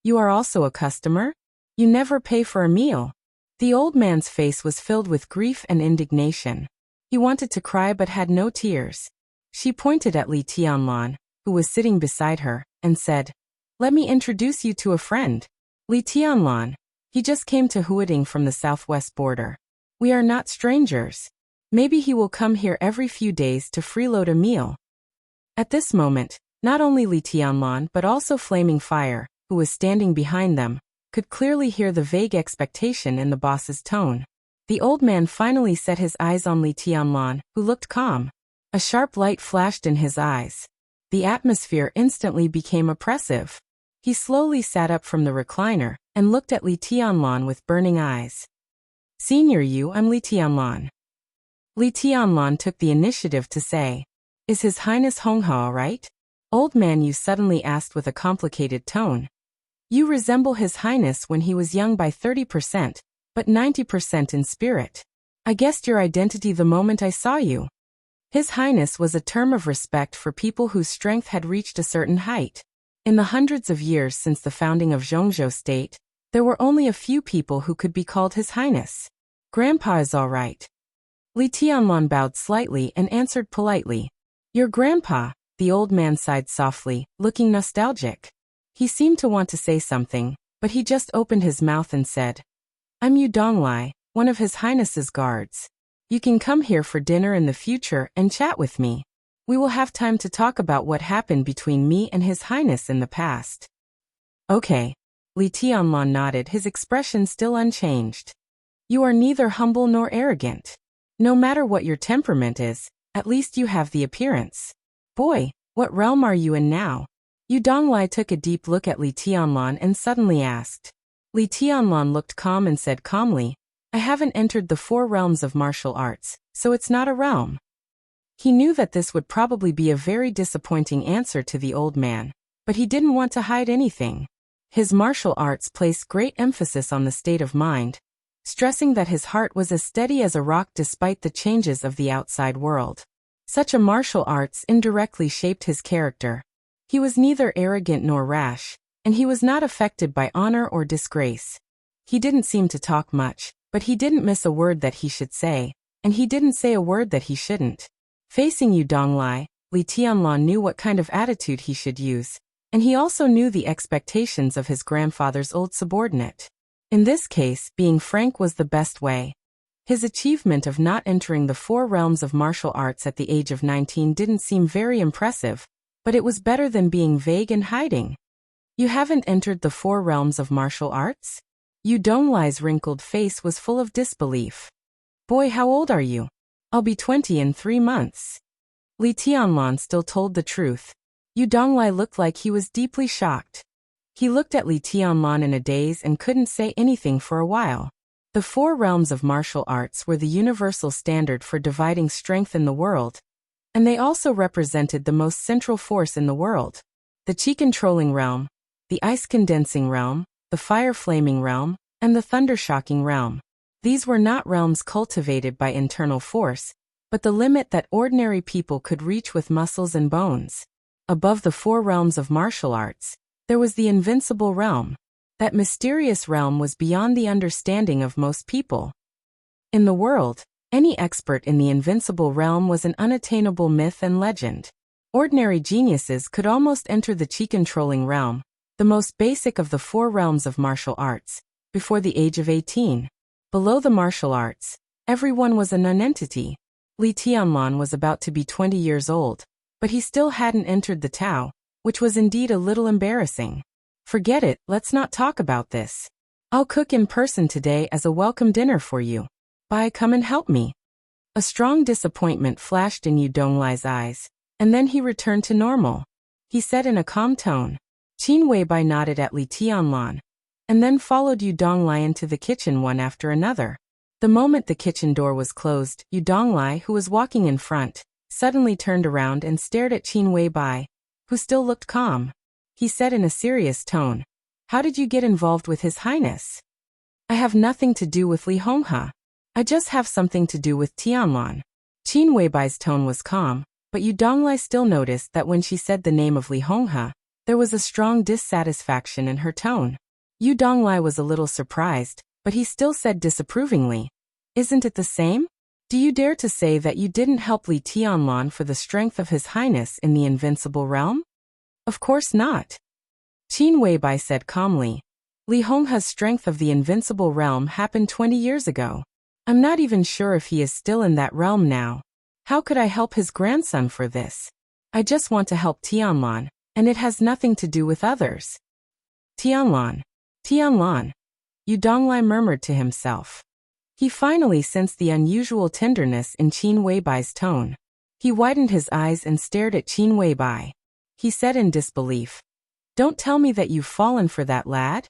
"You are also a customer? You never pay for a meal." The old man's face was filled with grief and indignation. He wanted to cry but had no tears. She pointed at Li Tianlan, who was sitting beside her, and said, "Let me introduce you to a friend. Li Tianlan. He just came to Huading from the southwest border. We are not strangers. Maybe he will come here every few days to freeload a meal." At this moment, not only Li Tianlan but also Flaming Fire, who was standing behind them, could clearly hear the vague expectation in the boss's tone. The old man finally set his eyes on Li Tianlan, who looked calm. A sharp light flashed in his eyes. The atmosphere instantly became oppressive. He slowly sat up from the recliner and looked at Li Tianlan with burning eyes. "Senior Yu, I'm Li Tianlan." Li Tianlan took the initiative to say, "Is His Highness Honghe all right?" Old man Yu suddenly asked with a complicated tone. "You resemble His Highness when he was young by 30%, but 90% in spirit. I guessed your identity the moment I saw you." His Highness was a term of respect for people whose strength had reached a certain height. In the hundreds of years since the founding of Zhongzhou State, there were only a few people who could be called His Highness. "Grandpa is all right." Li Tianlan bowed slightly and answered politely. "Your grandpa," the old man sighed softly, looking nostalgic. He seemed to want to say something, but he just opened his mouth and said, "I'm Yu Donglai, one of His Highness's guards. You can come here for dinner in the future and chat with me. We will have time to talk about what happened between me and His Highness in the past." "Okay." Li Tianlan nodded, his expression still unchanged. "You are neither humble nor arrogant. No matter what your temperament is, at least you have the appearance. Boy, what realm are you in now?" Yu Donglai took a deep look at Li Tianlan and suddenly asked, Li Tianlan looked calm and said calmly, I haven't entered the 4 realms of martial arts, so it's not a realm. He knew that this would probably be a very disappointing answer to the old man, but he didn't want to hide anything. His martial arts placed great emphasis on the state of mind, stressing that his heart was as steady as a rock despite the changes of the outside world. Such a martial arts indirectly shaped his character. He was neither arrogant nor rash, and he was not affected by honor or disgrace. He didn't seem to talk much, but he didn't miss a word that he should say, and he didn't say a word that he shouldn't. Facing Yu Donglai, Li Tianlan knew what kind of attitude he should use, and he also knew the expectations of his grandfather's old subordinate. In this case, being frank was the best way. His achievement of not entering the 4 realms of martial arts at the age of 19 didn't seem very impressive, but it was better than being vague and hiding. You haven't entered the 4 realms of martial arts? Yu Donglai's wrinkled face was full of disbelief. Boy, how old are you? I'll be 20 in 3 months. Li Tianlan still told the truth. Yu Donglai looked like he was deeply shocked. He looked at Li Tianlan in a daze and couldn't say anything for a while. The 4 realms of martial arts were the universal standard for dividing strength in the world, and they also represented the most central force in the world. The Qi-controlling realm, the ice-condensing realm, the fire-flaming realm, and the thunder-shocking realm. These were not realms cultivated by internal force, but the limit that ordinary people could reach with muscles and bones. Above the 4 realms of martial arts, there was the invincible realm. That mysterious realm was beyond the understanding of most people. In the world, any expert in the invincible realm was an unattainable myth and legend. Ordinary geniuses could almost enter the Qi-controlling realm, the most basic of the 4 realms of martial arts, before the age of 18. Below the martial arts, everyone was a nonentity. Li Tianlan was about to be 20 years old, but he still hadn't entered the Tao, which was indeed a little embarrassing. Forget it, let's not talk about this. I'll cook in person today as a welcome dinner for you. Bye, come and help me. A strong disappointment flashed in Yu Donglai's eyes, and then he returned to normal. He said in a calm tone. Qin Weibai nodded at Li Tianlan, and then followed Yu Donglai into the kitchen one after another. The moment the kitchen door was closed, Yu Donglai, who was walking in front, suddenly turned around and stared at Qin Weibai, who still looked calm. He said in a serious tone, How did you get involved with His Highness? I have nothing to do with Li Honghe. I just have something to do with Tianlan. Qin Weibai's tone was calm, but Yu Donglai still noticed that when she said the name of Li Honghe, there was a strong dissatisfaction in her tone. Yu Donglai was a little surprised, but he still said disapprovingly, Isn't it the same? Do you dare to say that you didn't help Li Tianlan for the strength of His Highness in the invincible realm? Of course not. Qin Weibai said calmly. Li Honghe's strength of the invincible realm happened 20 years ago. I'm not even sure if he is still in that realm now. How could I help his grandson for this? I just want to help Tianlan, and it has nothing to do with others. Tianlan. Tianlan. Yu Donglai murmured to himself. He finally sensed the unusual tenderness in Qin Weibai's tone. He widened his eyes and stared at Qin Weibai. He said in disbelief, Don't tell me that you've fallen for that lad?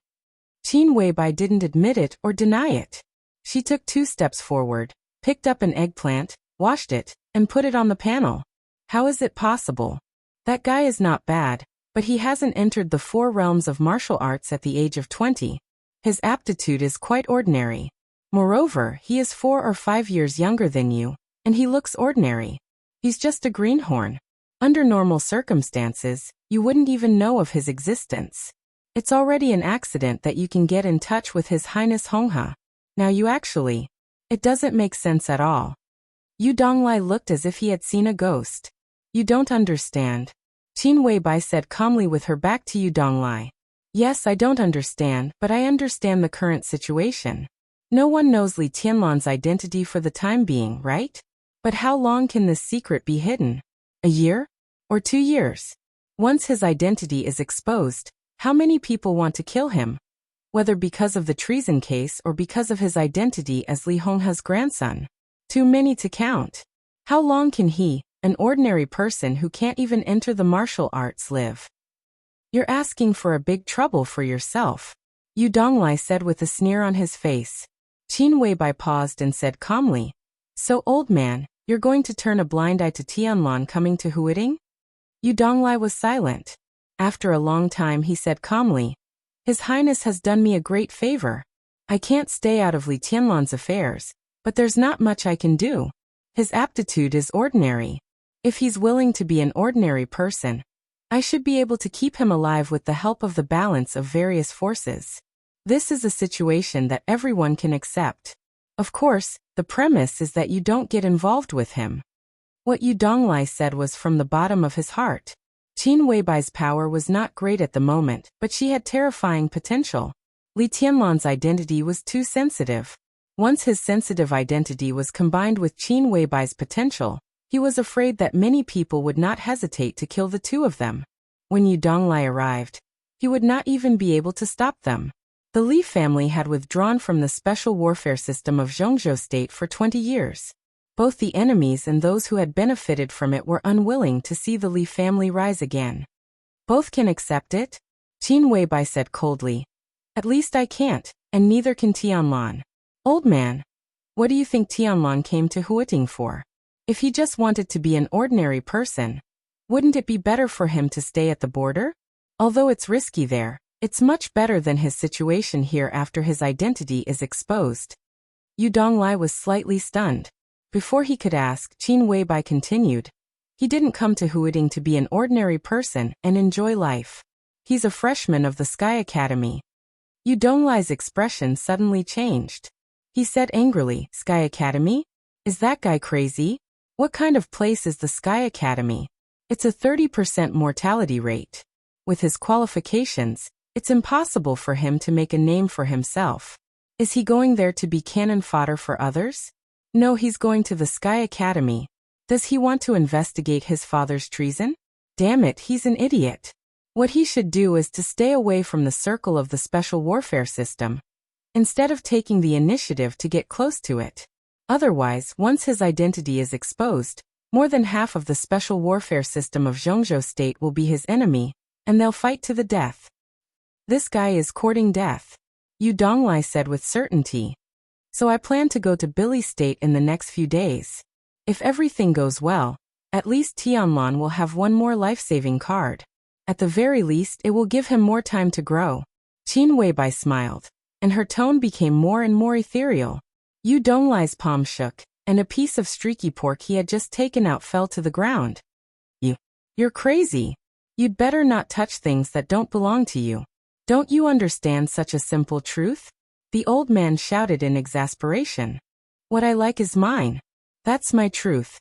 Qin Weibai didn't admit it or deny it. She took 2 steps forward, picked up an eggplant, washed it, and put it on the panel. How is it possible? That guy is not bad, but he hasn't entered the 4 realms of martial arts at the age of 20. His aptitude is quite ordinary. Moreover, he is 4 or 5 years younger than you, and he looks ordinary. He's just a greenhorn. Under normal circumstances, you wouldn't even know of his existence. It's already an accident that you can get in touch with His Highness Honghe. Now you actually. It doesn't make sense at all. Yu Donglai looked as if he had seen a ghost. You don't understand. Qin Weibai said calmly with her back to Yu Donglai. Yes, I don't understand, but I understand the current situation. No one knows Li Tianlan's identity for the time being, right? But how long can this secret be hidden? A year? Or 2 years? Once his identity is exposed, how many people want to kill him? Whether because of the treason case or because of his identity as Li Honghe's grandson. Too many to count. How long can he, an ordinary person who can't even enter the martial arts, live? You're asking for a big trouble for yourself. Yu Donglai said with a sneer on his face. Qin Weibai paused and said calmly, "So, old man, you're going to turn a blind eye to Tianlan coming to Huiting?" Yu Donglai was silent. After a long time he said calmly, "His Highness has done me a great favor. I can't stay out of Li Tianlan's affairs, but there's not much I can do. His aptitude is ordinary. If he's willing to be an ordinary person, I should be able to keep him alive with the help of the balance of various forces. This is a situation that everyone can accept. Of course, the premise is that you don't get involved with him." What Yu Donglai said was from the bottom of his heart. Qin Weibai's power was not great at the moment, but she had terrifying potential. Li Tianlan's identity was too sensitive. Once his sensitive identity was combined with Qin Weibai's potential, he was afraid that many people would not hesitate to kill the two of them. When Yu Donglai arrived, he would not even be able to stop them. The Li family had withdrawn from the special warfare system of Zhongzhou State for 20 years. Both the enemies and those who had benefited from it were unwilling to see the Li family rise again. "Both can accept it?" Qin Weibai said coldly. "At least I can't, and neither can Tianlan." "Old man, what do you think Tianlan came to Huiting for? If he just wanted to be an ordinary person, wouldn't it be better for him to stay at the border? Although it's risky there, it's much better than his situation here after his identity is exposed." Yu Donglai was slightly stunned. Before he could ask, Qin Weibai continued, "He didn't come to Huiting to be an ordinary person and enjoy life. He's a freshman of the Sky Academy." Yu Donglai's expression suddenly changed. He said angrily, "Sky Academy? Is that guy crazy? What kind of place is the Sky Academy? It's a 30% mortality rate. With his qualifications, it's impossible for him to make a name for himself. Is he going there to be cannon fodder for others? No, he's going to the Sky Academy. Does he want to investigate his father's treason? Damn it, he's an idiot. What he should do is to stay away from the circle of the special warfare system, instead of taking the initiative to get close to it. Otherwise, once his identity is exposed, more than half of the special warfare system of Zhongzhou State will be his enemy, and they'll fight to the death." "This guy is courting death," Yu Donglai said with certainty. "So I plan to go to Billy State in the next few days. If everything goes well, at least Tianlan will have one more life-saving card. At the very least, it will give him more time to grow." Qin Weibai smiled, and her tone became more and more ethereal. Yu Donglai's palm shook, and a piece of streaky pork he had just taken out fell to the ground. You're crazy. You'd better not touch things that don't belong to you. Don't you understand such a simple truth?" The old man shouted in exasperation. "What I like is mine. That's my truth."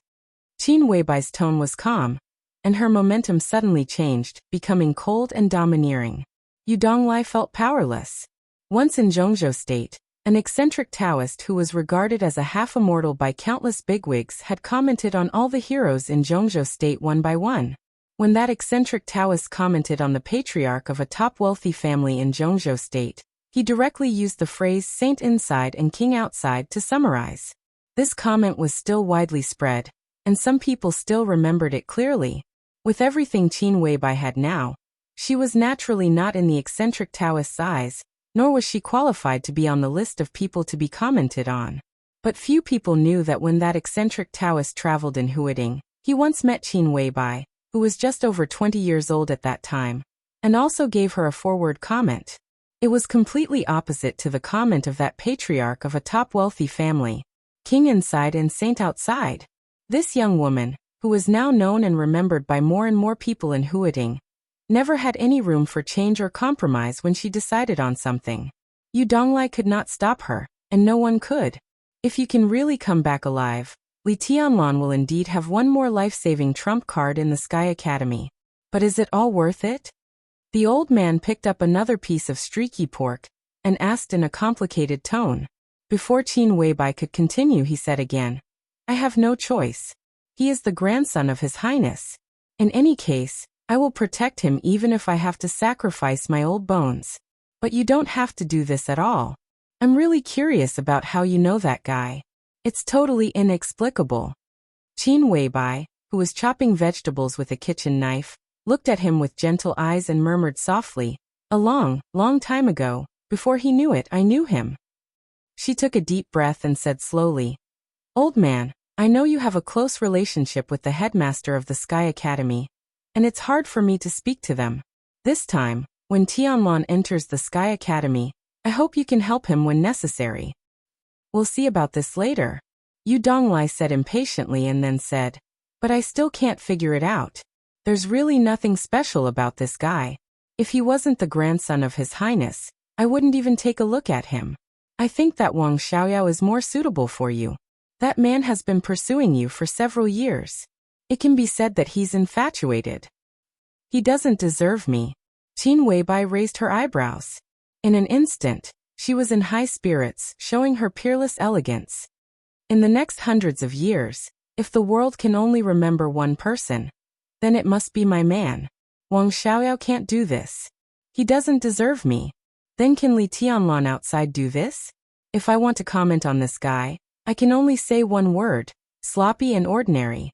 Qin Weibai's tone was calm, and her momentum suddenly changed, becoming cold and domineering. Yu Donglai felt powerless. Once in Zhongzhou State, an eccentric Taoist who was regarded as a half-immortal by countless bigwigs had commented on all the heroes in Zhongzhou State one by one. When that eccentric Taoist commented on the patriarch of a top wealthy family in Zhongzhou State, he directly used the phrase saint inside and king outside to summarize. This comment was still widely spread, and some people still remembered it clearly. With everything Qin Weibai had now, she was naturally not in the eccentric Taoist's eyes, nor was she qualified to be on the list of people to be commented on. But few people knew that when that eccentric Taoist traveled in Huiting, he once met Qin Weibai, who was just over 20 years old at that time, and also gave her a forward comment. It was completely opposite to the comment of that patriarch of a top wealthy family, king inside and saint outside. This young woman, who was now known and remembered by more and more people in Huiting, never had any room for change or compromise when she decided on something. Yu Donglai could not stop her, and no one could. If you can really come back alive, Li Tianlan will indeed have one more life-saving trump card in the Sky Academy. But is it all worth it? The old man picked up another piece of streaky pork, and asked in a complicated tone. Before Qin Weibai could continue, he said again, "I have no choice. He is the grandson of His Highness. In any case, I will protect him even if I have to sacrifice my old bones. But you don't have to do this at all. I'm really curious about how you know that guy. It's totally inexplicable." Qin Weibai, who was chopping vegetables with a kitchen knife, looked at him with gentle eyes and murmured softly, "A long, long time ago, Before he knew it, I knew him. She took a deep breath and said slowly, "Old man, I know you have a close relationship with the headmaster of the Sky Academy, and it's hard for me to speak to them. This time, when Tianlon enters the Sky Academy, I hope you can help him when necessary." "We'll see about this later," Yu Donglai said impatiently and then said, "But I still can't figure it out. There's really nothing special about this guy. If he wasn't the grandson of His Highness, I wouldn't even take a look at him. I think that Wang Xiaoyao is more suitable for you. That man has been pursuing you for several years. It can be said that he's infatuated." "He doesn't deserve me." Qin Weibai raised her eyebrows. In an instant, she was in high spirits, showing her peerless elegance. "In the next hundreds of years, if the world can only remember one person, then it must be my man. Wang Xiaoyao can't do this. He doesn't deserve me. Then can Li Tianlon outside do this? If I want to comment on this guy, I can only say one word: sloppy and ordinary."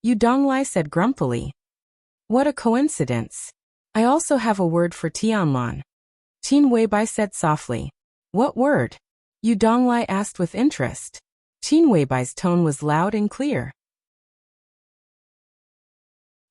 Yu Donglai said grumpily. "What a coincidence. I also have a word for Tianlon." Qin Weibai said softly. "What word?" Yu Donglai asked with interest. Qin Weibai's tone was loud and clear.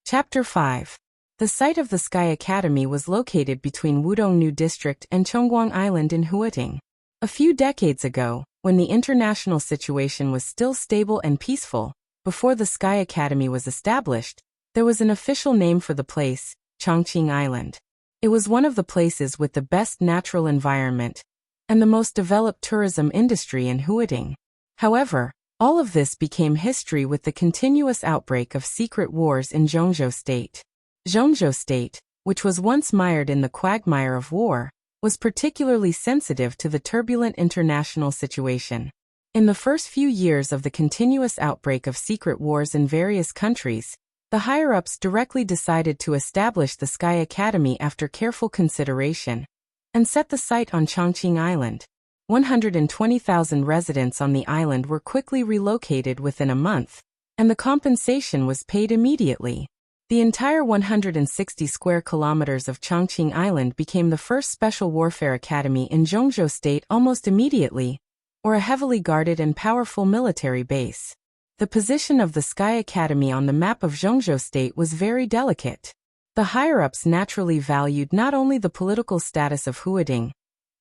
Chapter 5. The site of the Sky Academy was located between Wudongnu District and Chongguang Island in Huating. A few decades ago, when the international situation was still stable and peaceful, before the Sky Academy was established, there was an official name for the place: Chongqing Island. It was one of the places with the best natural environment and the most developed tourism industry in Huating. However, all of this became history with the continuous outbreak of secret wars in Zhongzhou State. Zhongzhou State, which was once mired in the quagmire of war, was particularly sensitive to the turbulent international situation. In the first few years of the continuous outbreak of secret wars in various countries, the higher-ups directly decided to establish the Sky Academy after careful consideration, and set the site on Chongqing Island. 120,000 residents on the island were quickly relocated within a month, and the compensation was paid immediately. The entire 160 square kilometers of Chongqing Island became the first special warfare academy in Zhongzhou State almost immediately, or a heavily guarded and powerful military base. The position of the Sky Academy on the map of Zhongzhou State was very delicate. The higher-ups naturally valued not only the political status of Huating,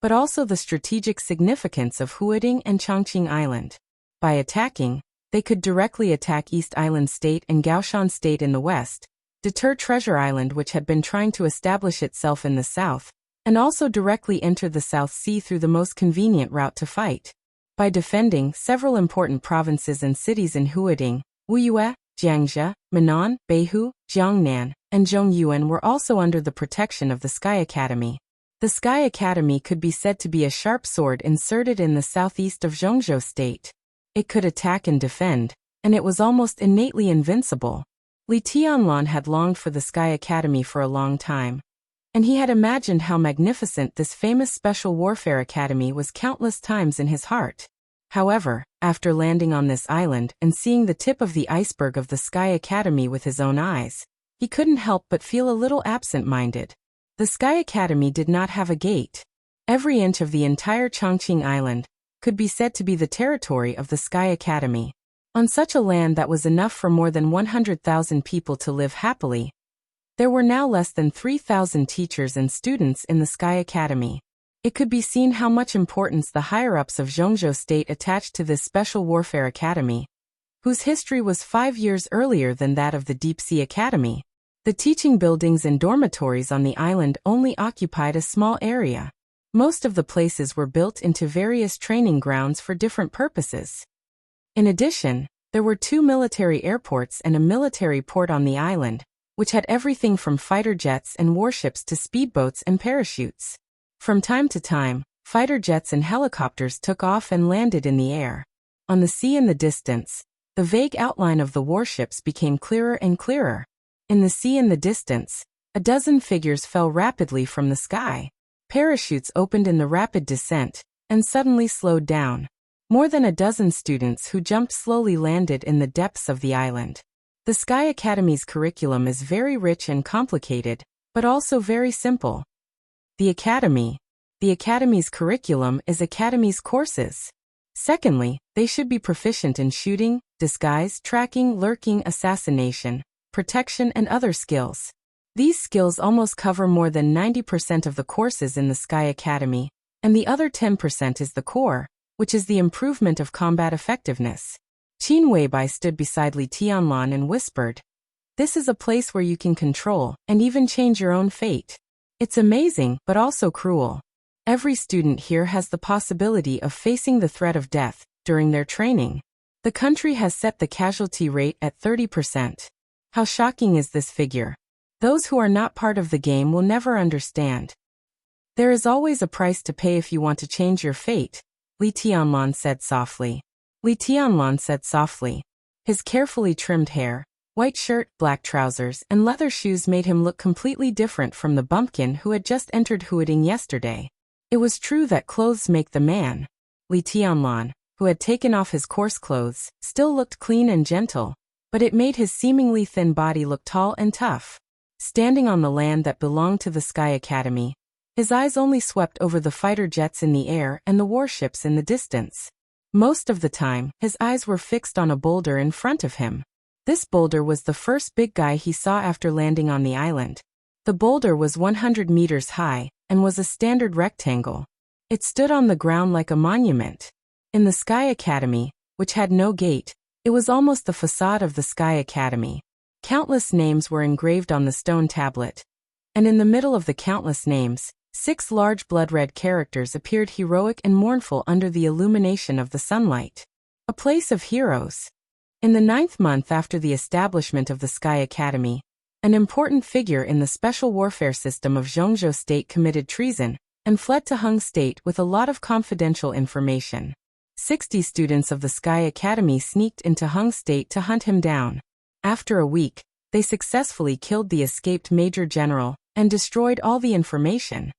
but also the strategic significance of Huating and Chongqing Island. By attacking, they could directly attack East Island State and Gaoshan State in the west, deter Treasure Island, which had been trying to establish itself in the south, and also directly enter the South Sea through the most convenient route to fight. By defending several important provinces and cities in Huating, Wuyue, Jiangzhe, Minnan, Beihu, Jiangnan, and Zhongyuan were also under the protection of the Sky Academy. The Sky Academy could be said to be a sharp sword inserted in the southeast of Zhongzhou State. It could attack and defend, and it was almost innately invincible. Li Tianlon had longed for the Sky Academy for a long time, and he had imagined how magnificent this famous special warfare academy was countless times in his heart. However, after landing on this island and seeing the tip of the iceberg of the Sky Academy with his own eyes, he couldn't help but feel a little absent-minded. The Sky Academy did not have a gate. Every inch of the entire Chongqing Island could be said to be the territory of the Sky Academy. On such a land that was enough for more than 100,000 people to live happily, there were now less than 3,000 teachers and students in the Sky Academy. It could be seen how much importance the higher-ups of Zhongzhou State attached to this special warfare academy, whose history was 5 years earlier than that of the Deep Sea Academy. The teaching buildings and dormitories on the island only occupied a small area. Most of the places were built into various training grounds for different purposes. In addition, there were 2 military airports and a military port on the island, which had everything from fighter jets and warships to speedboats and parachutes. From time to time, fighter jets and helicopters took off and landed in the air. On the sea in the distance, the vague outline of the warships became clearer and clearer. In the sea in the distance, a dozen figures fell rapidly from the sky. Parachutes opened in the rapid descent, and suddenly slowed down. More than a dozen students who jumped slowly landed in the depths of the island. The Sky Academy's curriculum is very rich and complicated, but also very simple. The academy, The academy's curriculum is academy's courses. Secondly, they should be proficient in shooting, disguise, tracking, lurking, assassination, protection, and other skills. These skills almost cover more than 90% of the courses in the Sky Academy, and the other 10% is the core, which is the improvement of combat effectiveness. Qin Weibai stood beside Li Tianlan and whispered, "This is a place where you can control and even change your own fate. It's amazing, but also cruel. Every student here has the possibility of facing the threat of death during their training. The country has set the casualty rate at 30%. How shocking is this figure? Those who are not part of the game will never understand. There is always a price to pay if you want to change your fate," Li Tianlan said softly. Li Tianlan said softly. His carefully trimmed hair, white shirt, black trousers, and leather shoes made him look completely different from the bumpkin who had just entered Huading yesterday. It was true that clothes make the man. Li Tianlan, who had taken off his coarse clothes, still looked clean and gentle, but it made his seemingly thin body look tall and tough. Standing on the land that belonged to the Sky Academy, his eyes only swept over the fighter jets in the air and the warships in the distance. Most of the time, his eyes were fixed on a boulder in front of him. This boulder was the first big guy he saw after landing on the island. The boulder was 100 meters high and was a standard rectangle. It stood on the ground like a monument. In the Sky Academy, which had no gate, it was almost the facade of the Sky Academy. Countless names were engraved on the stone tablet. And in the middle of the countless names, 6 large blood-red characters appeared heroic and mournful under the illumination of the sunlight. A place of heroes. In the 9th month after the establishment of the Sky Academy, an important figure in the special warfare system of Zhongzhou State committed treason and fled to Hung State with a lot of confidential information. 60 students of the Sky Academy sneaked into Hung State to hunt him down. After a week, they successfully killed the escaped Major General and destroyed all the information.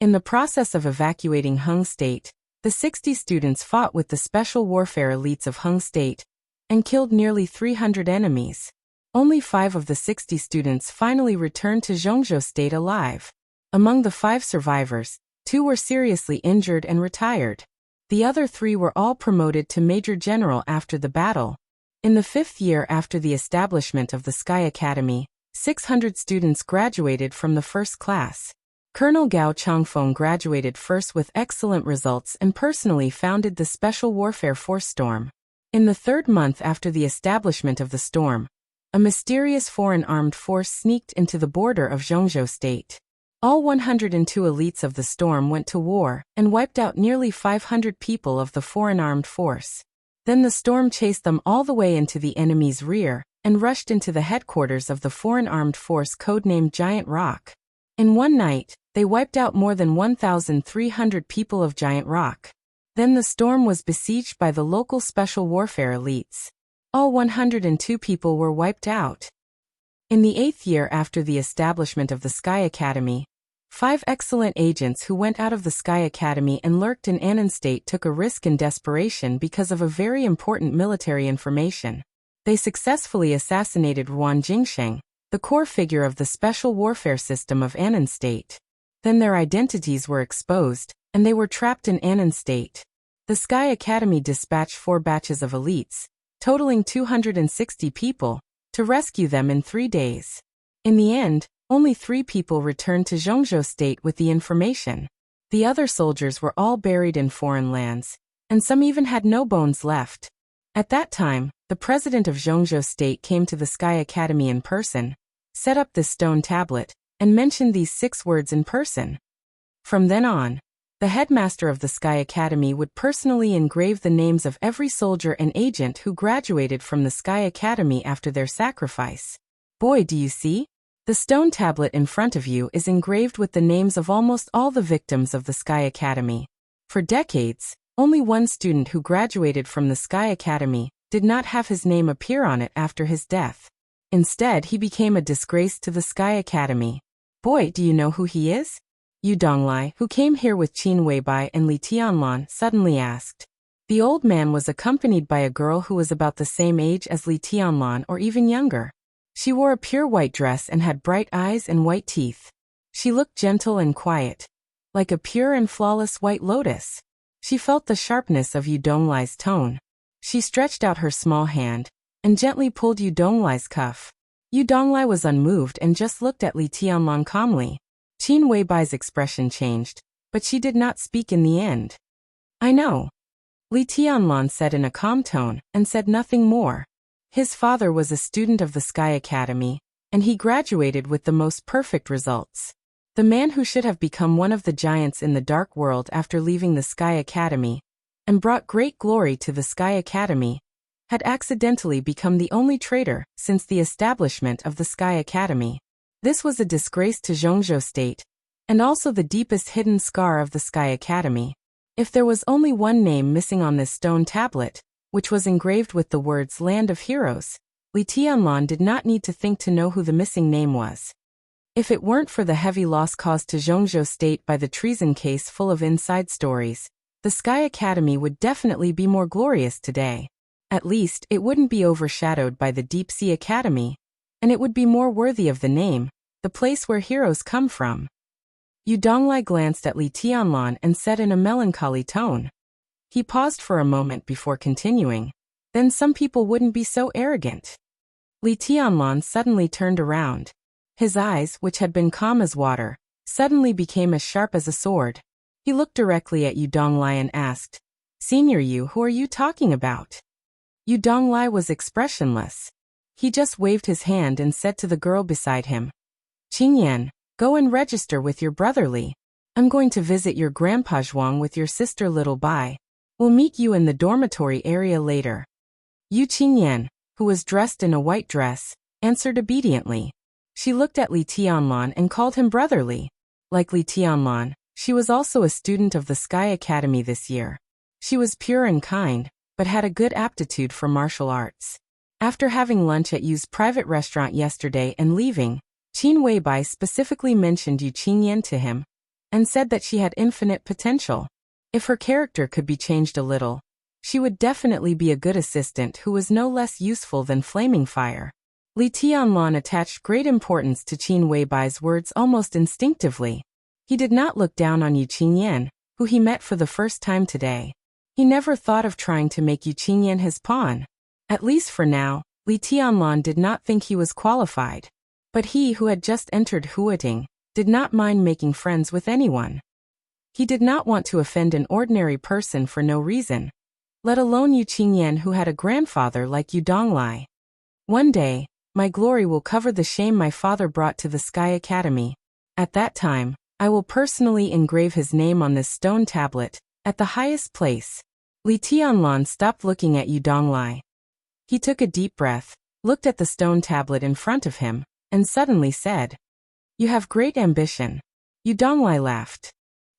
In the process of evacuating Hung State, the 60 students fought with the special warfare elites of Hung State and killed nearly 300 enemies. Only 5 of the 60 students finally returned to Zhongzhou State alive. Among the 5 survivors, 2 were seriously injured and retired. The other 3 were all promoted to Major General after the battle. In the 5th year after the establishment of the Sky Academy, 600 students graduated from the first class. Colonel Gao Changfeng graduated first with excellent results and personally founded the Special Warfare Force Storm. In the 3rd month after the establishment of the Storm, a mysterious foreign armed force sneaked into the border of Zhongzhou State. All 102 elites of the Storm went to war and wiped out nearly 500 people of the foreign armed force. Then the Storm chased them all the way into the enemy's rear and rushed into the headquarters of the foreign armed force codenamed Giant Rock. In one night, they wiped out more than 1,300 people of Giant Rock. Then the Storm was besieged by the local special warfare elites. All 102 people were wiped out. In the 8th year after the establishment of the Sky Academy, 5 excellent agents who went out of the Sky Academy and lurked in Annan State took a risk in desperation because of a very important military information. They successfully assassinated Ruan Jingsheng, the core figure of the special warfare system of Annan State. Then their identities were exposed, and they were trapped in Annan State. The Sky Academy dispatched 4 batches of elites, totaling 260 people, to rescue them in 3 days. In the end, only 3 people returned to Zhongzhou State with the information. The other soldiers were all buried in foreign lands, and some even had no bones left. At that time, the president of Zhongzhou State came to the Sky Academy in person, set up this stone tablet, and mentioned these 6 words in person. From then on, the headmaster of the Sky Academy would personally engrave the names of every soldier and agent who graduated from the Sky Academy after their sacrifice. Boy, do you see? The stone tablet in front of you is engraved with the names of almost all the victims of the Sky Academy. For decades, only one student who graduated from the Sky Academy did not have his name appear on it after his death. Instead, he became a disgrace to the Sky Academy. Boy, do you know who he is? Yu Donglai, who came here with Qin Weibai and Li Tianlan, suddenly asked. The old man was accompanied by a girl who was about the same age as Li Tianlan or even younger. She wore a pure white dress and had bright eyes and white teeth. She looked gentle and quiet. like a pure and flawless white lotus. She felt the sharpness of Yu Donglai's tone. She stretched out her small hand and gently pulled Yu Donglai's cuff. Yu Donglai was unmoved and just looked at Li Tianlan calmly. Qin Weibai's expression changed, but she did not speak in the end. I know, Li Tianlan said in a calm tone, and said nothing more. His father was a student of the Sky Academy, and he graduated with the most perfect results. The man who should have become one of the giants in the dark world after leaving the Sky Academy, and brought great glory to the Sky Academy, had accidentally become the only traitor since the establishment of the Sky Academy. This was a disgrace to Zhongzhou State, and also the deepest hidden scar of the Sky Academy. If there was only one name missing on this stone tablet, which was engraved with the words Land of Heroes, Li Tianlan did not need to think to know who the missing name was. If it weren't for the heavy loss caused to Zhongzhou State by the treason case full of inside stories, the Sky Academy would definitely be more glorious today. At least, it wouldn't be overshadowed by the Deep Sea Academy, and it would be more worthy of the name, the place where heroes come from. Yu Donglai glanced at Li Tianlan and said in a melancholy tone. He paused for a moment before continuing. Then some people wouldn't be so arrogant. Li Tianlan suddenly turned around. His eyes, which had been calm as water, suddenly became as sharp as a sword. He looked directly at Yu Donglai and asked, Senior Yu, who are you talking about? Yu Donglai was expressionless. He just waved his hand and said to the girl beside him, Qingyan, go and register with your brother Li. I'm going to visit your grandpa Zhuang with your sister Little Bai. We'll meet you in the dormitory area later. Yu Qingyan, who was dressed in a white dress, answered obediently. She looked at Li Tianlan and called him Brother Li. Like Li Tianlan, she was also a student of the Sky Academy this year. She was pure and kind, but had a good aptitude for martial arts. After having lunch at Yu's private restaurant yesterday and leaving, Qin Weibai specifically mentioned Yu Qingyan to him, and said that she had infinite potential. If her character could be changed a little, she would definitely be a good assistant who was no less useful than Flaming Fire. Li Tianlan attached great importance to Qin Weibai's words almost instinctively. He did not look down on Yu Qingyan, who he met for the first time today. He never thought of trying to make Yu Qingyan his pawn. At least for now, Li Tianlan did not think he was qualified. But he who had just entered Huating did not mind making friends with anyone. He did not want to offend an ordinary person for no reason, let alone Yu Qingyan who had a grandfather like Yu Donglai. One day, my glory will cover the shame my father brought to the Sky Academy. At that time, I will personally engrave his name on this stone tablet, at the highest place. Li Tianlan stopped looking at Yu Donglai. He took a deep breath, looked at the stone tablet in front of him, and suddenly said, You have great ambition. Yu Donglai laughed.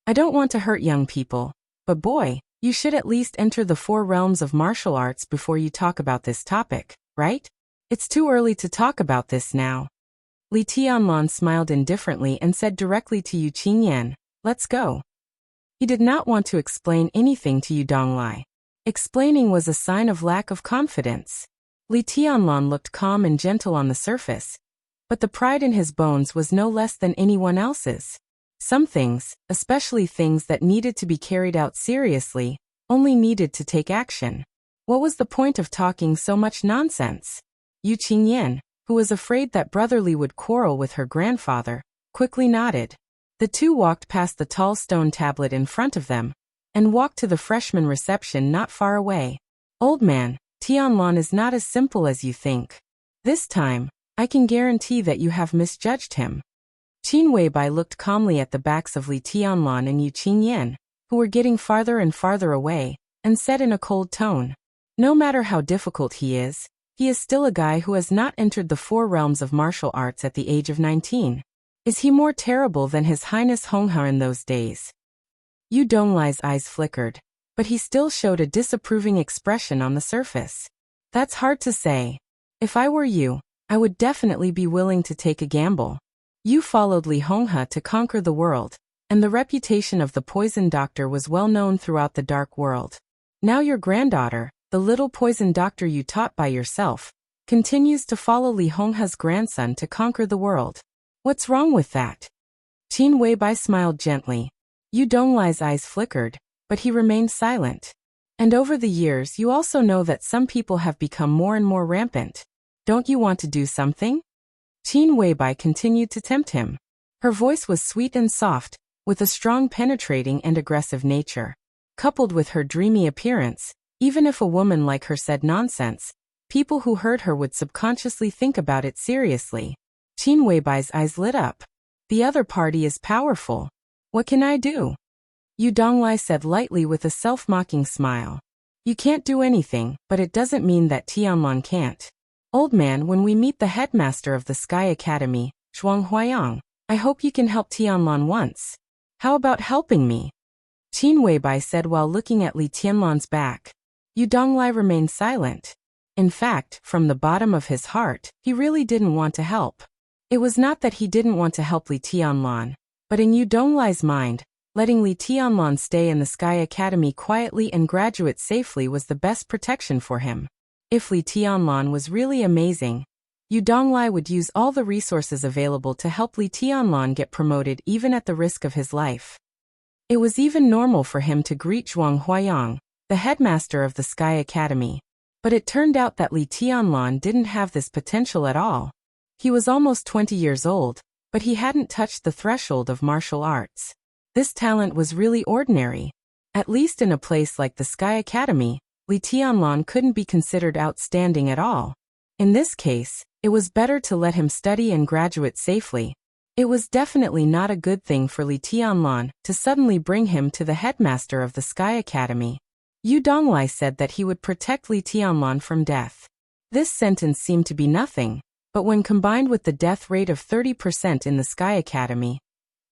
I don't want to hurt young people, but boy, you should at least enter the 4 realms of martial arts before you talk about this topic, right? It's too early to talk about this now. Li Tianlan smiled indifferently and said directly to Yu Qingyan, Let's go. He did not want to explain anything to Yu Donglai. Explaining was a sign of lack of confidence. Li Tianlan looked calm and gentle on the surface, but the pride in his bones was no less than anyone else's. Some things, especially things that needed to be carried out seriously, only needed to take action. What was the point of talking so much nonsense? Yu Qingyan, who was afraid that Brother Li would quarrel with her grandfather, quickly nodded. The two walked past the tall stone tablet in front of them, and walked to the freshman reception not far away. Old man, Tianlan is not as simple as you think. This time, I can guarantee that you have misjudged him. Qin Weibai looked calmly at the backs of Li Tianlan and Yu Qingyan, who were getting farther and farther away, and said in a cold tone, No matter how difficult he is still a guy who has not entered the 4 realms of martial arts at the age of 19. Is he more terrible than His Highness Hongha in those days? Yu Donglai's eyes flickered, but he still showed a disapproving expression on the surface. That's hard to say. If I were you, I would definitely be willing to take a gamble. You followed Li Hongha to conquer the world, and the reputation of the poison doctor was well known throughout the dark world. Now your granddaughter, the little poison doctor you taught by yourself, continues to follow Li Hongha's grandson to conquer the world. What's wrong with that? Qin Weibai smiled gently. Yu Donglai's eyes flickered, but he remained silent. And over the years you also know that some people have become more and more rampant. Don't you want to do something? Qin Weibai continued to tempt him. Her voice was sweet and soft, with a strong penetrating and aggressive nature. Coupled with her dreamy appearance, even if a woman like her said nonsense, people who heard her would subconsciously think about it seriously. Qin Weibai's eyes lit up. The other party is powerful. What can I do? Yu Donglai said lightly with a self-mocking smile. You can't do anything, but it doesn't mean that Tianlan can't. Old man, when we meet the headmaster of the Sky Academy, Zhuang Huayang, I hope you can help Tianlan once. How about helping me? Qin Weibai said while looking at Li Tianlan's back. Yu Donglai remained silent. In fact, from the bottom of his heart, he really didn't want to help. It was not that he didn't want to help Li Tianlan, but in Yu Donglai's mind, letting Li Tianlan stay in the Sky Academy quietly and graduate safely was the best protection for him. If Li Tianlan was really amazing, Yu Donglai would use all the resources available to help Li Tianlan get promoted even at the risk of his life. It was even normal for him to greet Zhuang Huayang, the headmaster of the Sky Academy. But it turned out that Li Tianlan didn't have this potential at all. He was almost 20 years old, but he hadn't touched the threshold of martial arts. This talent was really ordinary. At least in a place like the Sky Academy, Li Tianlan couldn't be considered outstanding at all. In this case, it was better to let him study and graduate safely. It was definitely not a good thing for Li Tianlan to suddenly bring him to the headmaster of the Sky Academy. Yu Donglai said that he would protect Li Tianlan from death. This sentence seemed to be nothing, but when combined with the death rate of 30% in the Sky Academy,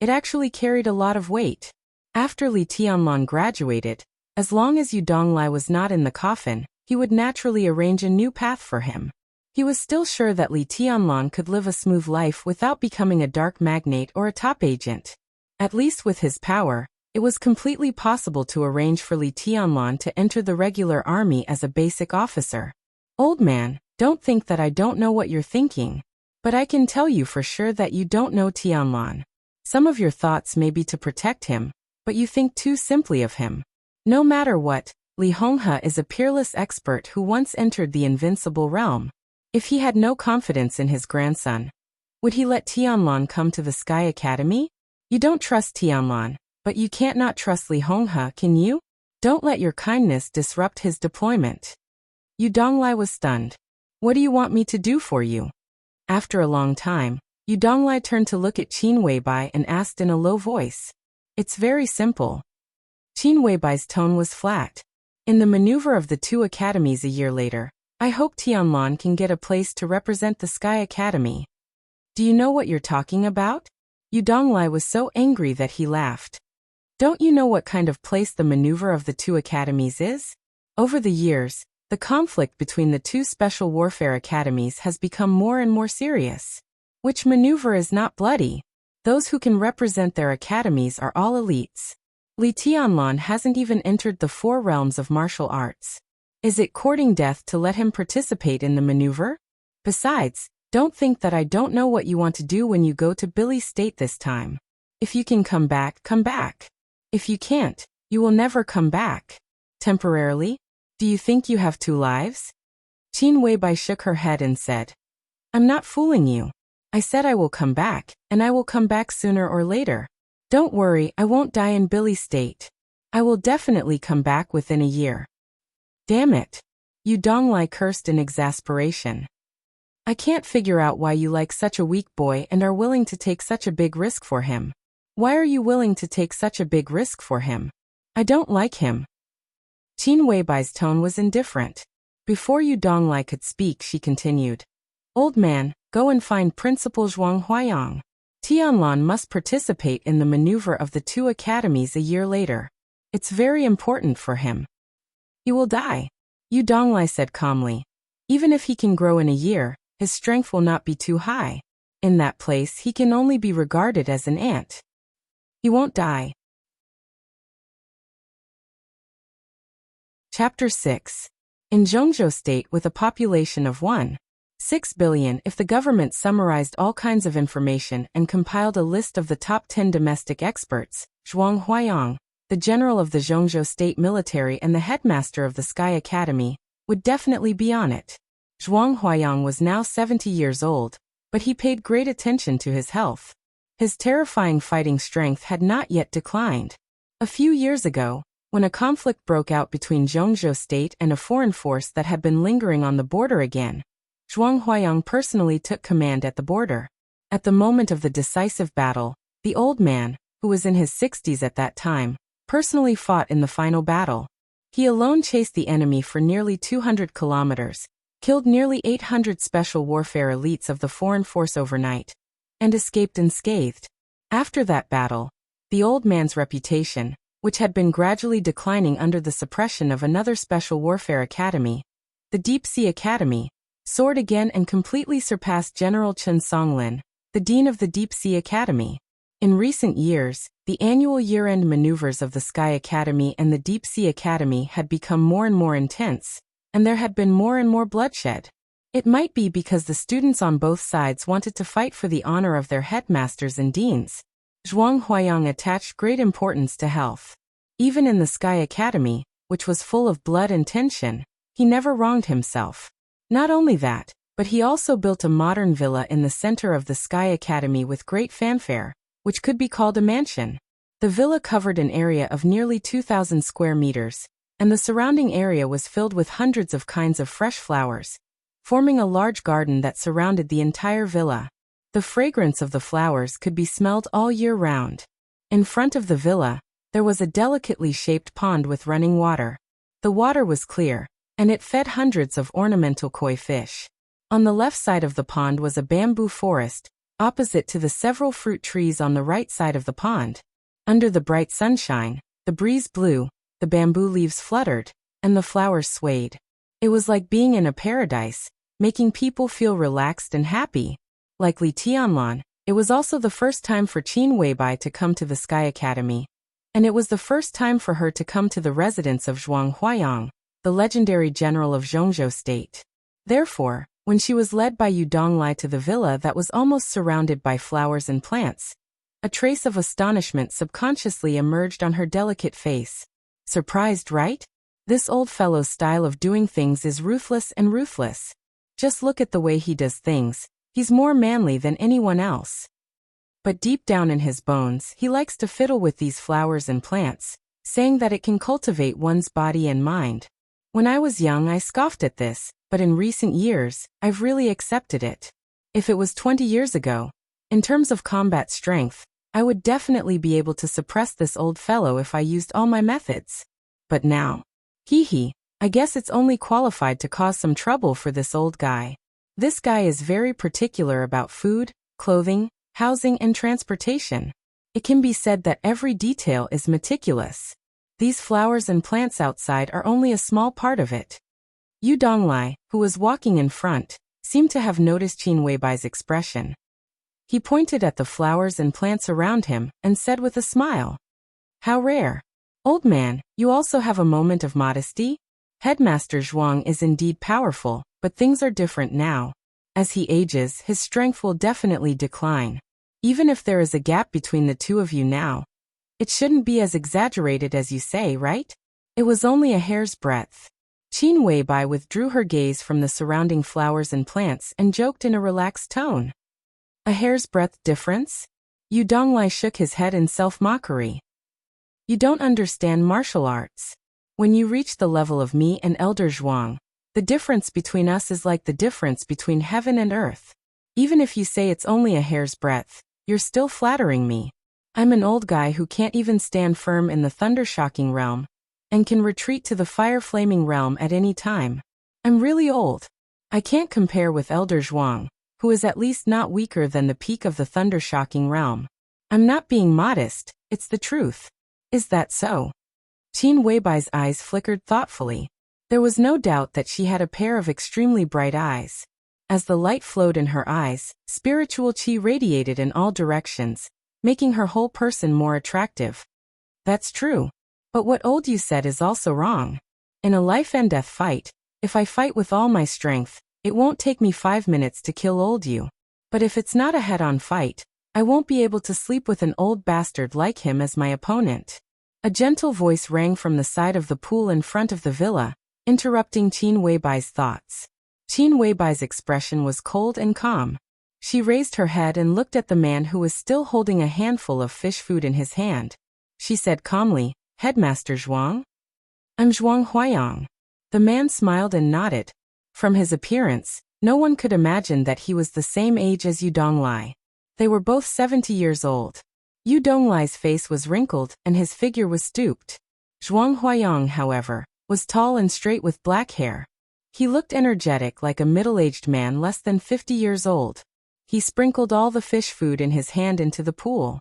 it actually carried a lot of weight. After Li Tianlan graduated, as long as Yu Donglai was not in the coffin, he would naturally arrange a new path for him. He was still sure that Li Tianlan could live a smooth life without becoming a dark magnate or a top agent. At least with his power, it was completely possible to arrange for Li Tianlan to enter the regular army as a basic officer. Old man, don't think that I don't know what you're thinking. But I can tell you for sure that you don't know Tianlan. Some of your thoughts may be to protect him, but you think too simply of him. No matter what, Li Honghe is a peerless expert who once entered the invincible realm. If he had no confidence in his grandson, would he let Tianlan come to the Sky Academy? You don't trust Tianlan, but you can't not trust Li Honghe, can you? Don't let your kindness disrupt his deployment. Yu Donglai was stunned. What do you want me to do for you? After a long time, Yu Donglai turned to look at Qin Weibai and asked in a low voice. It's very simple. Qin Weibai's tone was flat. In the maneuver of the two academies a year later, I hope Tianlan can get a place to represent the Sky Academy. Do you know what you're talking about? Yu Donglai was so angry that he laughed. Don't you know what kind of place the maneuver of the two academies is? Over the years, the conflict between the two special warfare academies has become more and more serious. Which maneuver is not bloody? Those who can represent their academies are all elites. Li Tianlan hasn't even entered the 4 realms of martial arts. Is it courting death to let him participate in the maneuver? Besides, don't think that I don't know what you want to do when you go to Billy State this time. If you can come back, come back. If you can't, you will never come back. Temporarily? Do you think you have 2 lives? Qin Weibai shook her head and said, I'm not fooling you. I said I will come back, and I will come back sooner or later. Don't worry, I won't die in Billy State. I will definitely come back within a year. Damn it. Yu Donglai cursed in exasperation. I can't figure out why you like such a weak boy and are willing to take such a big risk for him. Why are you willing to take such a big risk for him? I don't like him. Qin Weibai's tone was indifferent. Before Yu Donglai could speak, she continued. Old man, go and find Principal Zhuang Huayang. Tianlan must participate in the maneuver of the 2 academies a year later. It's very important for him. He will die, Yu Donglai said calmly. Even if he can grow in a year, his strength will not be too high. In that place, he can only be regarded as an ant. He won't die. Chapter 6. In Zhongzhou State, with a population of 1.6 billion, if the government summarized all kinds of information and compiled a list of the top 10 domestic experts, Zhuang Huayang, the general of the Zhongzhou State Military and the headmaster of the Sky Academy, would definitely be on it. Zhuang Huayang was now 70 years old, but he paid great attention to his health. His terrifying fighting strength had not yet declined. A few years ago, when a conflict broke out between Zhongzhou State and a foreign force that had been lingering on the border again, Zhuang Huayang personally took command at the border. At the moment of the decisive battle, the old man, who was in his 60s at that time, personally fought in the final battle. He alone chased the enemy for nearly 200 kilometers, killed nearly 800 special warfare elites of the foreign force overnight, and escaped unscathed. After that battle, the old man's reputation, which had been gradually declining under the suppression of another special warfare academy, the Deep Sea Academy, soared again and completely surpassed General Chen Songlin, the dean of the Deep Sea Academy. In recent years, the annual year-end maneuvers of the Sky Academy and the Deep Sea Academy had become more and more intense, and there had been more and more bloodshed. It might be because the students on both sides wanted to fight for the honor of their headmasters and deans. Zhuang Huayang attached great importance to health. Even in the Sky Academy, which was full of blood and tension, he never wronged himself. Not only that, but he also built a modern villa in the center of the Sky Academy with great fanfare, which could be called a mansion. The villa covered an area of nearly 2,000 square meters, and the surrounding area was filled with hundreds of kinds of fresh flowers, forming a large garden that surrounded the entire villa. The fragrance of the flowers could be smelled all year round. In front of the villa, there was a delicately shaped pond with running water. The water was clear, and it fed hundreds of ornamental koi fish. On the left side of the pond was a bamboo forest, opposite to the several fruit trees on the right side of the pond. Under the bright sunshine, the breeze blew, the bamboo leaves fluttered, and the flowers swayed. It was like being in a paradise, making people feel relaxed and happy. Like Li Tianlan, it was also the first time for Qin Weibai to come to the Sky Academy. And it was the first time for her to come to the residence of Zhuang Huayang, the legendary general of Zhongzhou State. Therefore, when she was led by Yu Donglai to the villa that was almost surrounded by flowers and plants, a trace of astonishment subconsciously emerged on her delicate face. Surprised, right? This old fellow's style of doing things is ruthless and ruthless. Just look at the way he does things. He's more manly than anyone else. But deep down in his bones, he likes to fiddle with these flowers and plants, saying that it can cultivate one's body and mind. When I was young, I scoffed at this, but in recent years, I've really accepted it. If it was 20 years ago, in terms of combat strength, I would definitely be able to suppress this old fellow if I used all my methods. But now, I guess it's only qualified to cause some trouble for this old guy. This guy is very particular about food, clothing, housing, and transportation. It can be said that every detail is meticulous. These flowers and plants outside are only a small part of it. Yu Donglai, who was walking in front, seemed to have noticed Qin Weibai's expression. He pointed at the flowers and plants around him and said with a smile, "How rare. Old man, you also have a moment of modesty?" Headmaster Zhuang is indeed powerful, but things are different now. As he ages, his strength will definitely decline. Even if there is a gap between the two of you now, it shouldn't be as exaggerated as you say, right? It was only a hair's breadth. Qin Weibai withdrew her gaze from the surrounding flowers and plants and joked in a relaxed tone. A hair's breadth difference? Yu Donglai shook his head in self-mockery. You don't understand martial arts. When you reach the level of me and Elder Zhuang, the difference between us is like the difference between heaven and earth. Even if you say it's only a hair's breadth, you're still flattering me. I'm an old guy who can't even stand firm in the thunder-shocking realm, and can retreat to the fire-flaming realm at any time. I'm really old. I can't compare with Elder Zhuang, who is at least not weaker than the peak of the thunder-shocking realm. I'm not being modest, it's the truth. Is that so? Qin Weibai's eyes flickered thoughtfully. There was no doubt that she had a pair of extremely bright eyes. As the light flowed in her eyes, spiritual qi radiated in all directions, making her whole person more attractive. That's true. But what old you said is also wrong. In a life-and-death fight, if I fight with all my strength, it won't take me 5 minutes to kill old you. But if it's not a head-on fight, I won't be able to sleep with an old bastard like him as my opponent. A gentle voice rang from the side of the pool in front of the villa, interrupting Qin Weibai's thoughts. Qin Weibai's expression was cold and calm. She raised her head and looked at the man who was still holding a handful of fish food in his hand. She said calmly, "Headmaster Zhuang?" "I'm Zhuang Huayang." The man smiled and nodded. From his appearance, no one could imagine that he was the same age as Yu Donglai. They were both 70 years old. Yu Donglai's face was wrinkled and his figure was stooped. Zhuang Huayang, however, was tall and straight with black hair. He looked energetic like a middle-aged man less than 50 years old. He sprinkled all the fish food in his hand into the pool.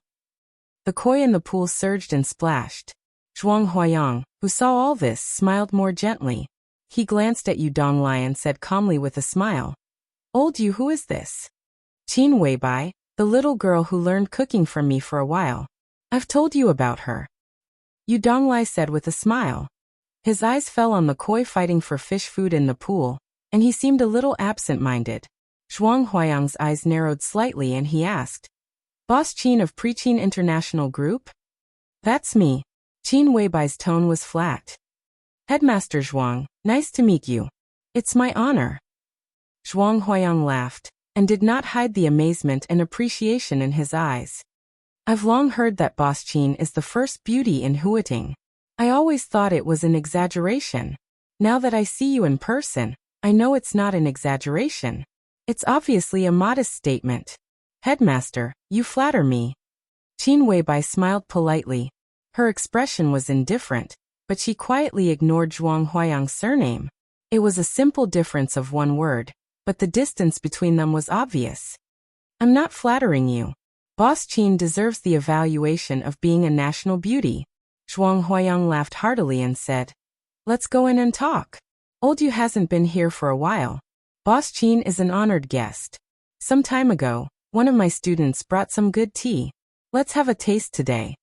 The koi in the pool surged and splashed. Zhuang Huayang, who saw all this, smiled more gently. He glanced at Yu Donglai and said calmly with a smile, "Old Yu, who is this?" "Qin Weibai, the little girl who learned cooking from me for a while. I've told you about her," Yu Donglai said with a smile. His eyes fell on the koi fighting for fish food in the pool, and he seemed a little absent-minded. Zhuang Huayang's eyes narrowed slightly and he asked, "Boss Qin of Pre-Qin International Group?" "That's me." Qin Weibai's tone was flat. "Headmaster Zhuang, nice to meet you. It's my honor." Zhuang Huayang laughed, and did not hide the amazement and appreciation in his eyes. "I've long heard that Boss Qin is the first beauty in Huating. I always thought it was an exaggeration. Now that I see you in person, I know it's not an exaggeration. It's obviously a modest statement. Headmaster, you flatter me." Qin Weibai smiled politely. Her expression was indifferent, but she quietly ignored Zhuang Huayang's surname. It was a simple difference of one word, but the distance between them was obvious. "I'm not flattering you. Boss Qin deserves the evaluation of being a national beauty." Zhuang Huayang laughed heartily and said, "Let's go in and talk. Old Yu hasn't been here for a while. Boss Qin is an honored guest. Some time ago, one of my students brought some good tea. Let's have a taste today.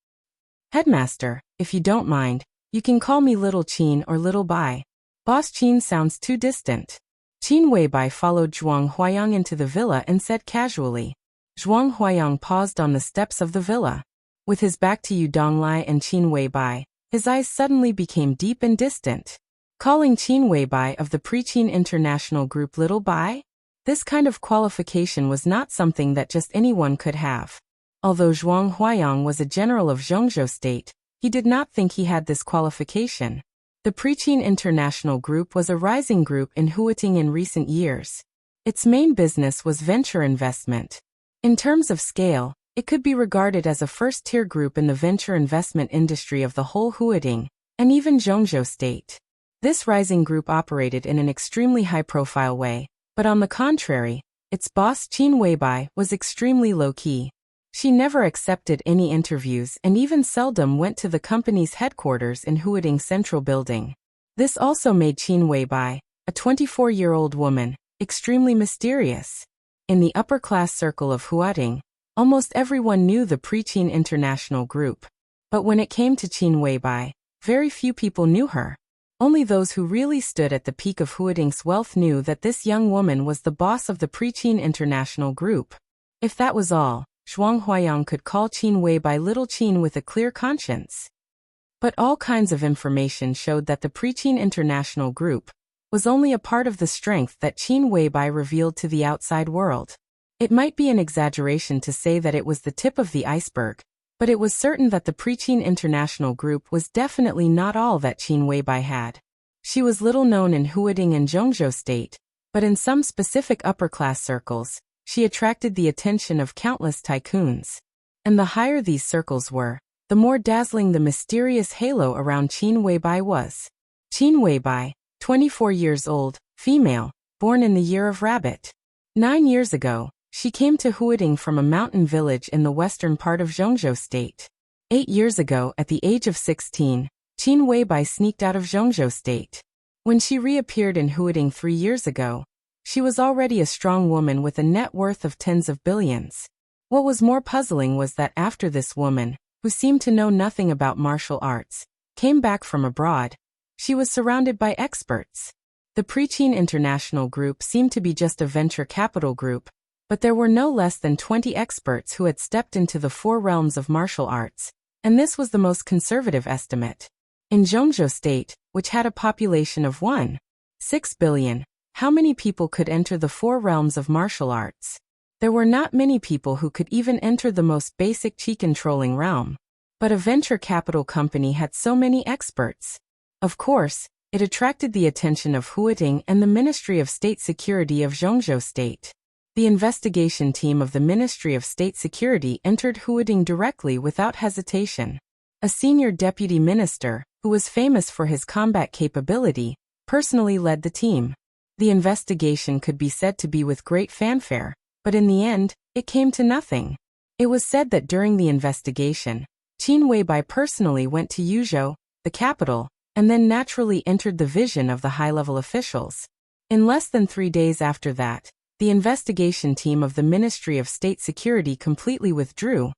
Headmaster, if you don't mind, you can call me Little Qin or Little Bai. Boss Qin sounds too distant." Qin Weibai followed Zhuang Huayang into the villa and said casually. Zhuang Huayang paused on the steps of the villa. With his back to Yu Donglai and Qin Weibai, his eyes suddenly became deep and distant. Calling Qin Weibai of the Pre-Qin International Group Little Bai? This kind of qualification was not something that just anyone could have. Although Zhuang Huayang was a general of Zhongzhou State, he did not think he had this qualification. The Pre-Qin International Group was a rising group in Huating in recent years. Its main business was venture investment. In terms of scale, it could be regarded as a first-tier group in the venture investment industry of the whole Huating, and even Zhongzhou State. This rising group operated in an extremely high-profile way, but on the contrary, its boss Qin Weibai was extremely low-key. She never accepted any interviews and even seldom went to the company's headquarters in Huating Central Building. This also made Qin Weibai, a 24-year-old woman, extremely mysterious. In the upper-class circle of Huating, almost everyone knew the Pre-Qin International Group. But when it came to Qin Weibai, very few people knew her. Only those who really stood at the peak of Huating's wealth knew that this young woman was the boss of the Pre-Qin International Group. If that was all, Zhuang Huayang could call Qin Weibai Little Qin with a clear conscience. But all kinds of information showed that the Pre-Qin International Group was only a part of the strength that Qin Weibai revealed to the outside world. It might be an exaggeration to say that it was the tip of the iceberg, but it was certain that the Pre-Qin International Group was definitely not all that Qin Weibai had. She was little known in Huating and Zhongzhou State, but in some specific upper-class circles, she attracted the attention of countless tycoons. And the higher these circles were, the more dazzling the mysterious halo around Qin Weibai was. Qin Weibai, 24 years old, female, born in the year of rabbit. 9 years ago, she came to Huating from a mountain village in the western part of Zhongzhou State. 8 years ago, at the age of 16, Qin Weibai sneaked out of Zhongzhou State. When she reappeared in Huating 3 years ago, she was already a strong woman with a net worth of tens of billions. What was more puzzling was that after this woman, who seemed to know nothing about martial arts, came back from abroad, she was surrounded by experts. The Pre-Qin International Group seemed to be just a venture capital group, But there were no less than 20 experts who had stepped into the 4 realms of martial arts, and this was the most conservative estimate. In Zhongzhou State, which had a population of 1.6 billion, how many people could enter the 4 realms of martial arts? There were not many people who could even enter the most basic chi controlling realm. But a venture capital company had so many experts. Of course, it attracted the attention of Huiting and the Ministry of State Security of Zhongzhou State. The investigation team of the Ministry of State Security entered Huiting directly without hesitation. A senior deputy minister, who was famous for his combat capability, personally led the team. The investigation could be said to be with great fanfare, but in the end, it came to nothing. It was said that during the investigation, Qin Weibai personally went to Yuzhou, the capital, and then naturally entered the vision of the high-level officials. In less than 3 days after that, the investigation team of the Ministry of State Security completely withdrew,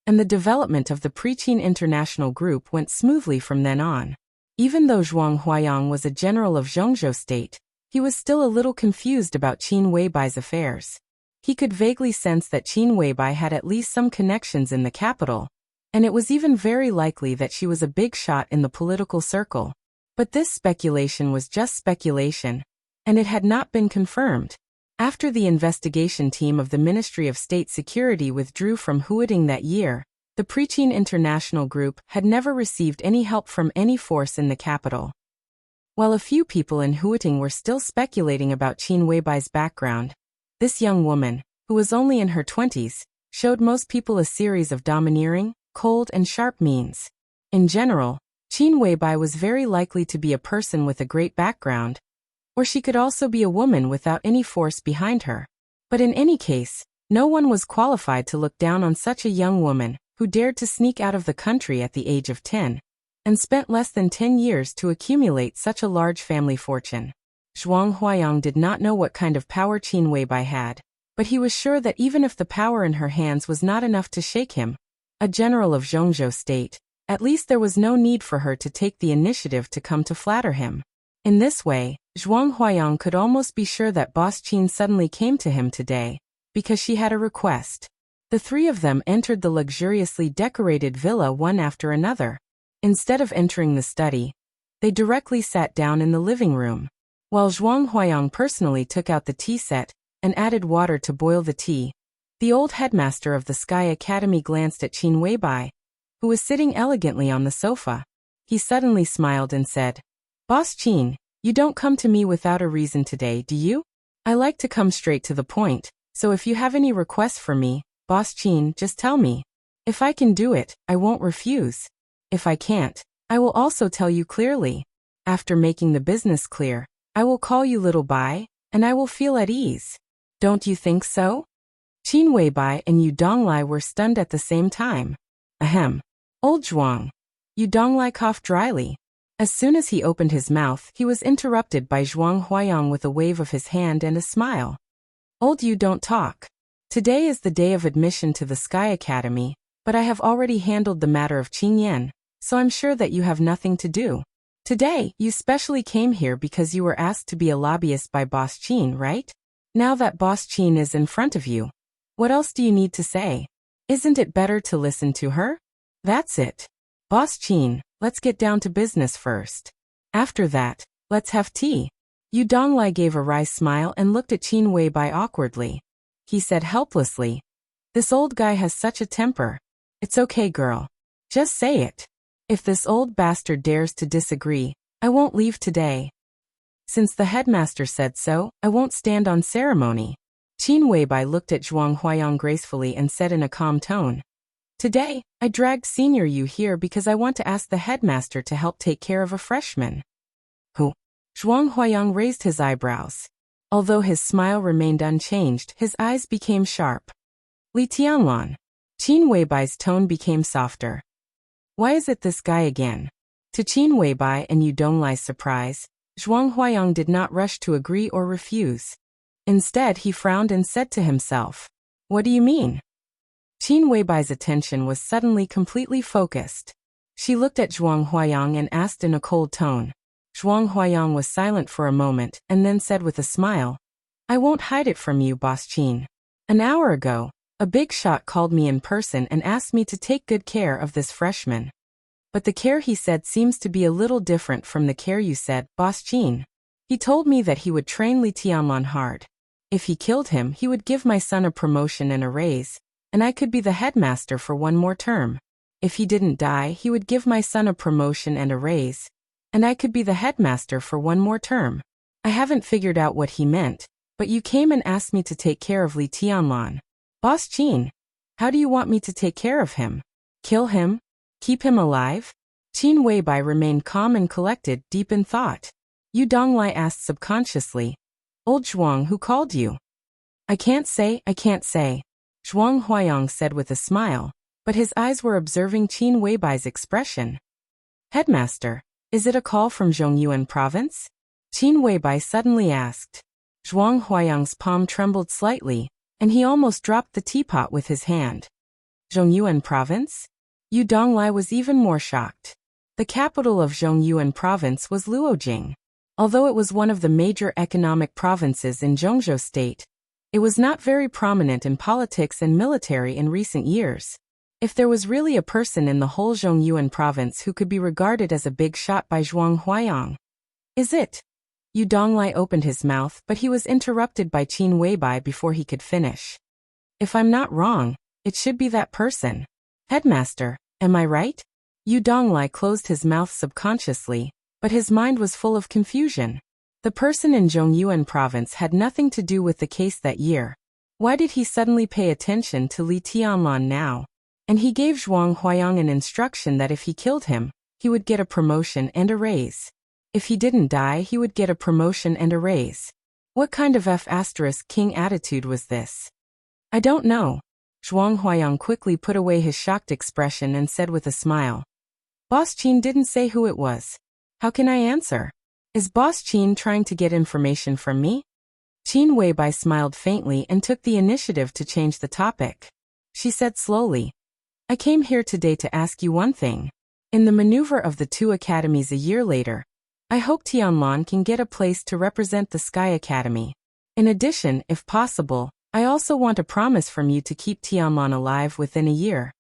and the development of the Pre-Qin International Group went smoothly from then on. Even though Zhuang Huayang was a general of Zhongzhou State, he was still a little confused about Qin Weibai's affairs. He could vaguely sense that Qin Weibai had at least some connections in the capital, and it was even very likely that she was a big shot in the political circle. But this speculation was just speculation, and it had not been confirmed. After the investigation team of the Ministry of State Security withdrew from Huiting that year, the Pre-Qin International Group had never received any help from any force in the capital. While a few people in Huiting were still speculating about Qin Weibai's background, this young woman, who was only in her 20s, showed most people a series of domineering, cold and sharp means. In general, Qin Weibai was very likely to be a person with a great background, or she could also be a woman without any force behind her. But in any case, no one was qualified to look down on such a young woman, who dared to sneak out of the country at the age of 10, and spent less than 10 years to accumulate such a large family fortune. Zhuang Huayang did not know what kind of power Qin Weibai had, but he was sure that even if the power in her hands was not enough to shake him, a general of Zhongzhou State, at least there was no need for her to take the initiative to come to flatter him. In this way, Zhuang Huayang could almost be sure that Boss Qin suddenly came to him today, because she had a request. The 3 of them entered the luxuriously decorated villa one after another. Instead of entering the study, they directly sat down in the living room. While Zhuang Huayang personally took out the tea set and added water to boil the tea, the old headmaster of the Sky Academy glanced at Qin Weibai, who was sitting elegantly on the sofa. He suddenly smiled and said, "Boss Qin, you don't come to me without a reason today, do you? I like to come straight to the point, so if you have any requests for me, Boss Qin, just tell me. If I can do it, I won't refuse. If I can't, I will also tell you clearly. After making the business clear, I will call you Little Bai, and I will feel at ease. Don't you think so?" Qin Weibai and Yu Donglai were stunned at the same time. Ahem. Old Zhuang. Yu Donglai coughed dryly. As soon as he opened his mouth, he was interrupted by Zhuang Huayang with a wave of his hand and a smile. "Old Yu, don't talk. Today is the day of admission to the Sky Academy, but I have already handled the matter of Qin Yan, so I'm sure that you have nothing to do. Today, you specially came here because you were asked to be a lobbyist by Boss Qin, right? Now that Boss Qin is in front of you, what else do you need to say? Isn't it better to listen to her? That's it. Boss Qin, let's get down to business first. After that, let's have tea." Yu Donglai gave a wry smile and looked at Qin Weibai awkwardly. He said helplessly, "This old guy has such a temper. It's okay, girl. Just say it. If this old bastard dares to disagree, I won't leave today. Since the headmaster said so, I won't stand on ceremony." Qin Weibai looked at Zhuang Huayang gracefully and said in a calm tone, "Today, I dragged Senior Yu here because I want to ask the headmaster to help take care of a freshman." "Who?" Zhuang Huayang raised his eyebrows. Although his smile remained unchanged, his eyes became sharp. "Li Tianlan." Qin Weibai's tone became softer. "Why is it this guy again?" To Qin Weibai and Yu Donglai's surprise, Zhuang Huayang did not rush to agree or refuse. Instead, he frowned and said to himself, "What do you mean?" Qin Weibai's attention was suddenly completely focused. She looked at Zhuang Huayang and asked in a cold tone. Zhuang Huayang was silent for a moment and then said with a smile, "I won't hide it from you, Boss Qin. An hour ago, a big shot called me in person and asked me to take good care of this freshman. But the care he said seems to be a little different from the care you said, Boss Jean. He told me that he would train Li Tianlan hard. If he killed him, he would give my son a promotion and a raise, and I could be the headmaster for one more term. If he didn't die, he would give my son a promotion and a raise, and I could be the headmaster for one more term. I haven't figured out what he meant, but you came and asked me to take care of Li Tianlan. Boss Jean, how do you want me to take care of him? Kill him? Keep him alive? Qin Weibai remained calm and collected, deep in thought. Yu Donglai asked subconsciously, Old Zhuang, who called you? I can't say. Zhuang Huayang said with a smile, but his eyes were observing Qin Weibai's expression. Headmaster, is it a call from Zhongyuan province? Qin Weibai suddenly asked. Zhuang Huayang's palm trembled slightly, and he almost dropped the teapot with his hand. Zhongyuan province? Yu Donglai was even more shocked. The capital of Zhongyuan province was Luojing. Although it was one of the major economic provinces in Zhongzhou state, it was not very prominent in politics and military in recent years. If there was really a person in the whole Zhongyuan province who could be regarded as a big shot by Zhuang Huayang. Is it? Yu Donglai opened his mouth, but he was interrupted by Qin Weibai before he could finish. If I'm not wrong, it should be that person. Headmaster, am I right? Yu Donglai closed his mouth subconsciously, but his mind was full of confusion. The person in Zhongyuan province had nothing to do with the case that year. Why did he suddenly pay attention to Li Tianlan now? And he gave Zhuang Huayang an instruction that if he killed him, he would get a promotion and a raise. If he didn't die, he would get a promotion and a raise. What kind of F***king attitude was this? I don't know. Zhuang Huayang quickly put away his shocked expression and said with a smile. Boss Qin didn't say who it was. How can I answer? Is Boss Qin trying to get information from me? Qin Weibai smiled faintly and took the initiative to change the topic. She said slowly, I came here today to ask you one thing. In the maneuver of the two academies a year later, I hope Tianlan can get a place to represent the Sky Academy. In addition, if possible, I also want a promise from you to keep Tianlan alive within a year.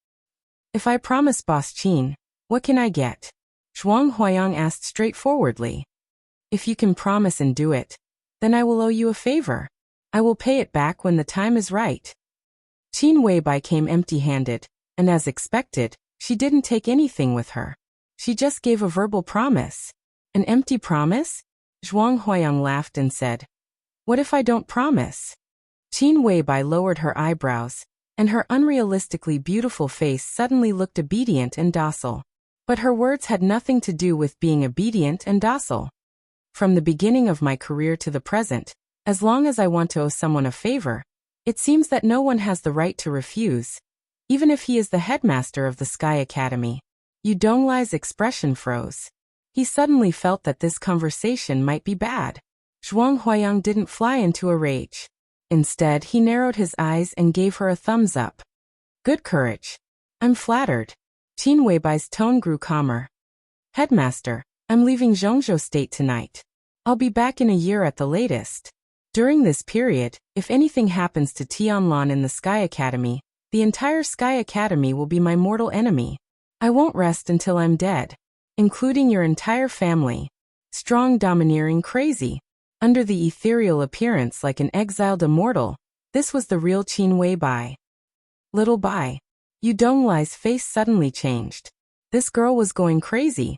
If I promise Boss Qin, what can I get? Zhuang Huayang asked straightforwardly. If you can promise and do it, then I will owe you a favor. I will pay it back when the time is right. Qin Weibai came empty-handed, and as expected, she didn't take anything with her. She just gave a verbal promise. An empty promise? Zhuang Huayang laughed and said, What if I don't promise? Qin Weibai lowered her eyebrows, and her unrealistically beautiful face suddenly looked obedient and docile. But her words had nothing to do with being obedient and docile. From the beginning of my career to the present, as long as I want to owe someone a favor, it seems that no one has the right to refuse, even if he is the headmaster of the Sky Academy. Yu Donglai's expression froze. He suddenly felt that this conversation might be bad. Zhuang Huayang didn't fly into a rage. Instead, he narrowed his eyes and gave her a thumbs up. Good courage. I'm flattered. Qin Weibai's tone grew calmer. Headmaster, I'm leaving Zhongzhou State tonight. I'll be back in a year at the latest. During this period, if anything happens to Tianlan in the Sky Academy, the entire Sky Academy will be my mortal enemy. I won't rest until I'm dead, including your entire family. Strong, domineering, crazy. Under the ethereal appearance like an exiled immortal, this was the real Qin Weibai. Little Bai. Yu Donglai's face suddenly changed. This girl was going crazy.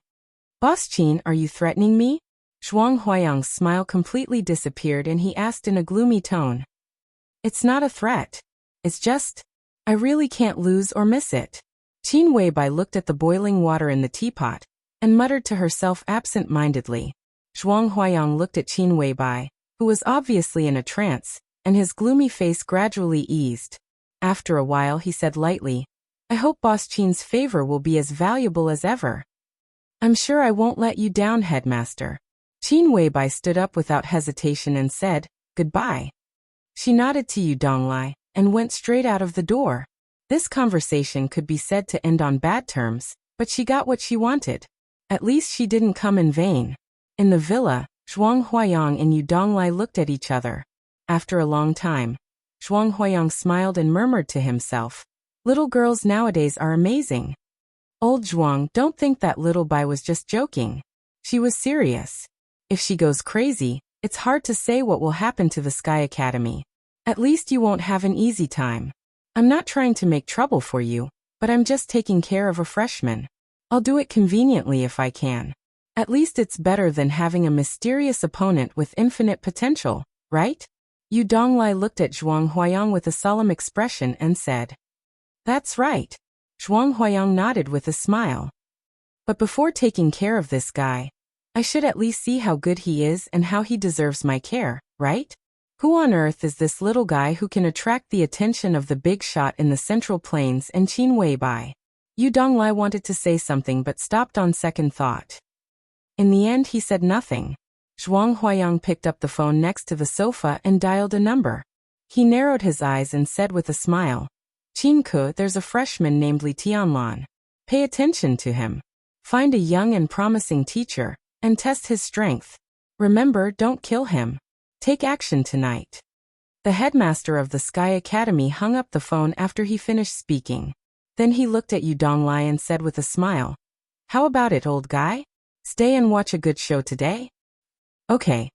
Boss Qin, are you threatening me? Zhuang Huayang's smile completely disappeared and he asked in a gloomy tone. It's not a threat. It's just, I really can't lose or miss it. Qin Weibai looked at the boiling water in the teapot and muttered to herself absent-mindedly. Zhuang Huayang looked at Qin Weibai, who was obviously in a trance, and his gloomy face gradually eased. After a while he said lightly, I hope Boss Qin's favor will be as valuable as ever. I'm sure I won't let you down, Headmaster. Qin Weibai stood up without hesitation and said, Goodbye. She nodded to Yu Donglai and went straight out of the door. This conversation could be said to end on bad terms, but she got what she wanted. At least she didn't come in vain. In the villa, Zhuang Huayang and Yu Donglai looked at each other. After a long time, Zhuang Huayang smiled and murmured to himself, "Little girls nowadays are amazing." Old Zhuang, don't think that little Bai was just joking. She was serious. If she goes crazy, it's hard to say what will happen to the Sky Academy. At least you won't have an easy time. I'm not trying to make trouble for you, but I'm just taking care of a freshman. I'll do it conveniently if I can. At least it's better than having a mysterious opponent with infinite potential, right? Yu Donglai looked at Zhuang Huayang with a solemn expression and said, "That's right." Zhuang Huayang nodded with a smile. "But before taking care of this guy, I should at least see how good he is and how he deserves my care, right? Who on earth is this little guy who can attract the attention of the big shot in the Central Plains and Qin Weibai?" Yu Donglai wanted to say something but stopped on second thought. In the end he said nothing. Zhuang Huayang picked up the phone next to the sofa and dialed a number. He narrowed his eyes and said with a smile, "Qin Ke, there's a freshman named Li Tianlan. Pay attention to him. Find a young and promising teacher, and test his strength. Remember, don't kill him. Take action tonight." The headmaster of the Sky Academy hung up the phone after he finished speaking. Then he looked at Yu Donglai and said with a smile, "How about it, old guy? Stay and watch a good show today?" Okay.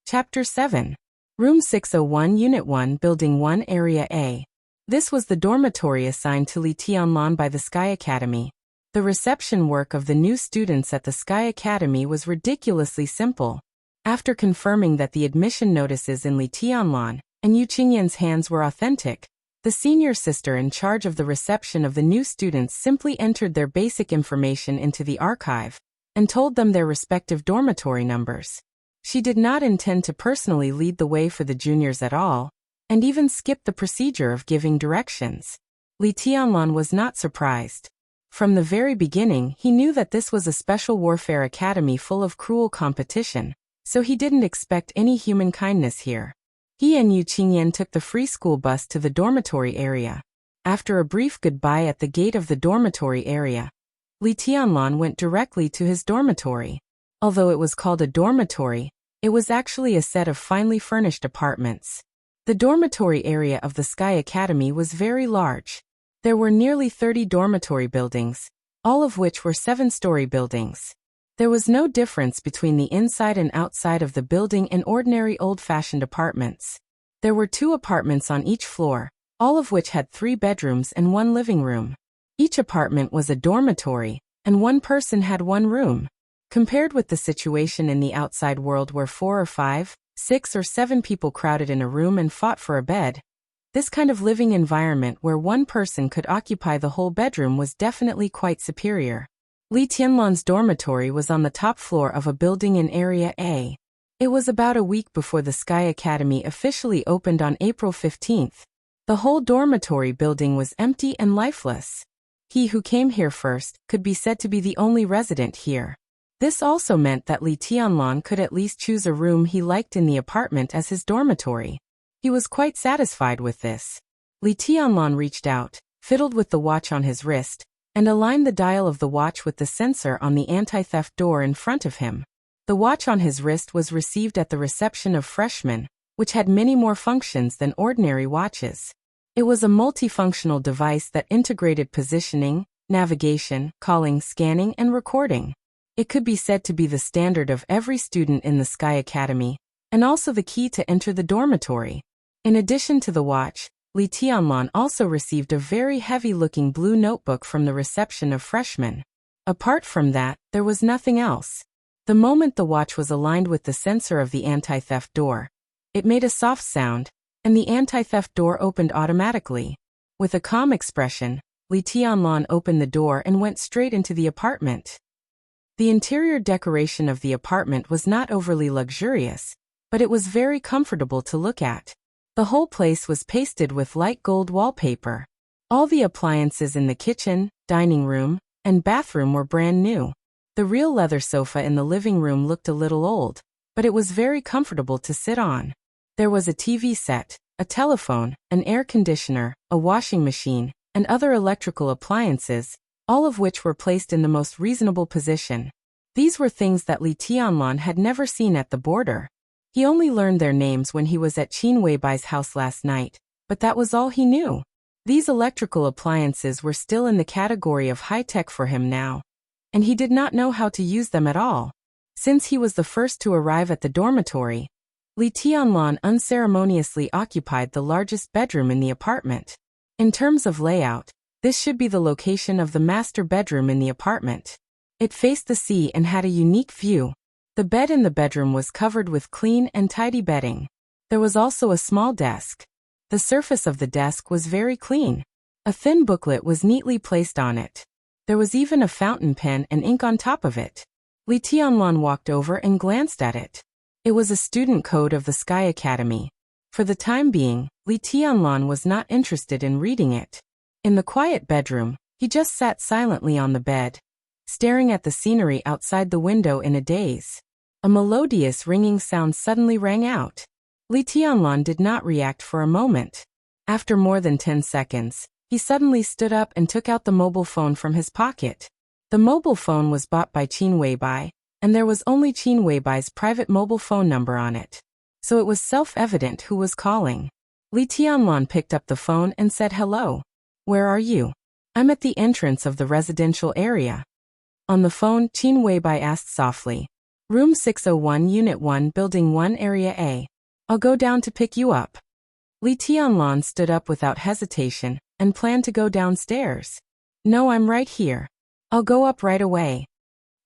Chapter 7. Room 601, Unit 1, Building 1, Area A. This was the dormitory assigned to Li Tianlan by the Sky Academy. The reception work of the new students at the Sky Academy was ridiculously simple. After confirming that the admission notices in Li Tianlan and Yu Qingyan's hands were authentic, the senior sister in charge of the reception of the new students simply entered their basic information into the archive and told them their respective dormitory numbers. She did not intend to personally lead the way for the juniors at all, and even skipped the procedure of giving directions. Li Tianlan was not surprised. From the very beginning, he knew that this was a special warfare academy full of cruel competition, so he didn't expect any human kindness here. He and Yu Qingyan took the free school bus to the dormitory area. After a brief goodbye at the gate of the dormitory area, Li Tianlan went directly to his dormitory. Although it was called a dormitory, it was actually a set of finely furnished apartments. The dormitory area of the Sky Academy was very large. There were nearly 30 dormitory buildings, all of which were 7-story buildings. There was no difference between the inside and outside of the building and ordinary old-fashioned apartments. There were 2 apartments on each floor, all of which had 3 bedrooms and 1 living room. Each apartment was a dormitory, and one person had 1 room. Compared with the situation in the outside world where 4 or 5, 6 or 7 people crowded in a room and fought for a bed, this kind of living environment where one person could occupy the whole bedroom was definitely quite superior. Li Tianlan's dormitory was on the top floor of a building in Area A. It was about a week before the Sky Academy officially opened on April 15th. The whole dormitory building was empty and lifeless. He who came here first could be said to be the only resident here. This also meant that Li Tianlan could at least choose a room he liked in the apartment as his dormitory. He was quite satisfied with this. Li Tianlan reached out, fiddled with the watch on his wrist, and aligned the dial of the watch with the sensor on the anti-theft door in front of him. The watch on his wrist was received at the reception of freshmen, which had many more functions than ordinary watches. It was a multifunctional device that integrated positioning, navigation, calling, scanning, and recording. It could be said to be the standard of every student in the Sky Academy, and also the key to enter the dormitory. In addition to the watch, Li Tianlan also received a very heavy-looking blue notebook from the reception of freshmen. Apart from that, there was nothing else. The moment the watch was aligned with the sensor of the anti-theft door, it made a soft sound, and the anti-theft door opened automatically. With a calm expression, Li Tianlan opened the door and went straight into the apartment. The interior decoration of the apartment was not overly luxurious, but it was very comfortable to look at. The whole place was pasted with light gold wallpaper. All the appliances in the kitchen, dining room, and bathroom were brand new. The real leather sofa in the living room looked a little old, but it was very comfortable to sit on. There was a TV set, a telephone, an air conditioner, a washing machine, and other electrical appliances, all of which were placed in the most reasonable position. These were things that Li Tianlan had never seen at the border. He only learned their names when he was at Qin Weibai's house last night, but that was all he knew. These electrical appliances were still in the category of high-tech for him now, and he did not know how to use them at all. Since he was the first to arrive at the dormitory, Li Tianlan unceremoniously occupied the largest bedroom in the apartment. In terms of layout, this should be the location of the master bedroom in the apartment. It faced the sea and had a unique view. The bed in the bedroom was covered with clean and tidy bedding. There was also a small desk. The surface of the desk was very clean. A thin booklet was neatly placed on it. There was even a fountain pen and ink on top of it. Li Tianlan walked over and glanced at it. It was a student code of the Sky Academy. For the time being, Li Tianlan was not interested in reading it. In the quiet bedroom, he just sat silently on the bed, staring at the scenery outside the window in a daze. A melodious ringing sound suddenly rang out. Li Tianlan did not react for a moment. After more than 10 seconds, he suddenly stood up and took out the mobile phone from his pocket. The mobile phone was bought by Qin Weibai, and there was only Qin Weibai's private mobile phone number on it. So it was self-evident who was calling. Li Tianlan picked up the phone and said hello. Where are you? I'm at the entrance of the residential area. On the phone, Qin Weibai asked softly. Room 601, Unit 1, Building 1, Area A. I'll go down to pick you up. Li Tianlan stood up without hesitation and planned to go downstairs. No, I'm right here. I'll go up right away.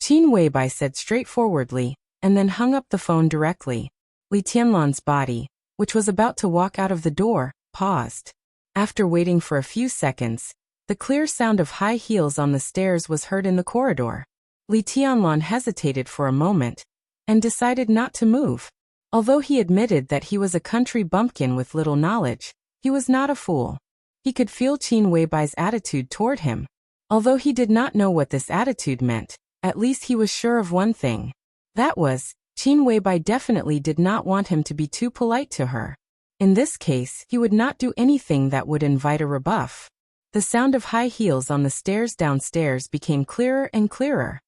Qin Weibai said straightforwardly, and then hung up the phone directly. Li Tianlan's body, which was about to walk out of the door, paused. After waiting for a few seconds, the clear sound of high heels on the stairs was heard in the corridor. Li Tianlan hesitated for a moment and decided not to move. Although he admitted that he was a country bumpkin with little knowledge, he was not a fool. He could feel Qin Weibai's attitude toward him. Although he did not know what this attitude meant, at least he was sure of one thing. That was, Qin Weibai definitely did not want him to be too polite to her. In this case, he would not do anything that would invite a rebuff. The sound of high heels on the stairs downstairs became clearer and clearer.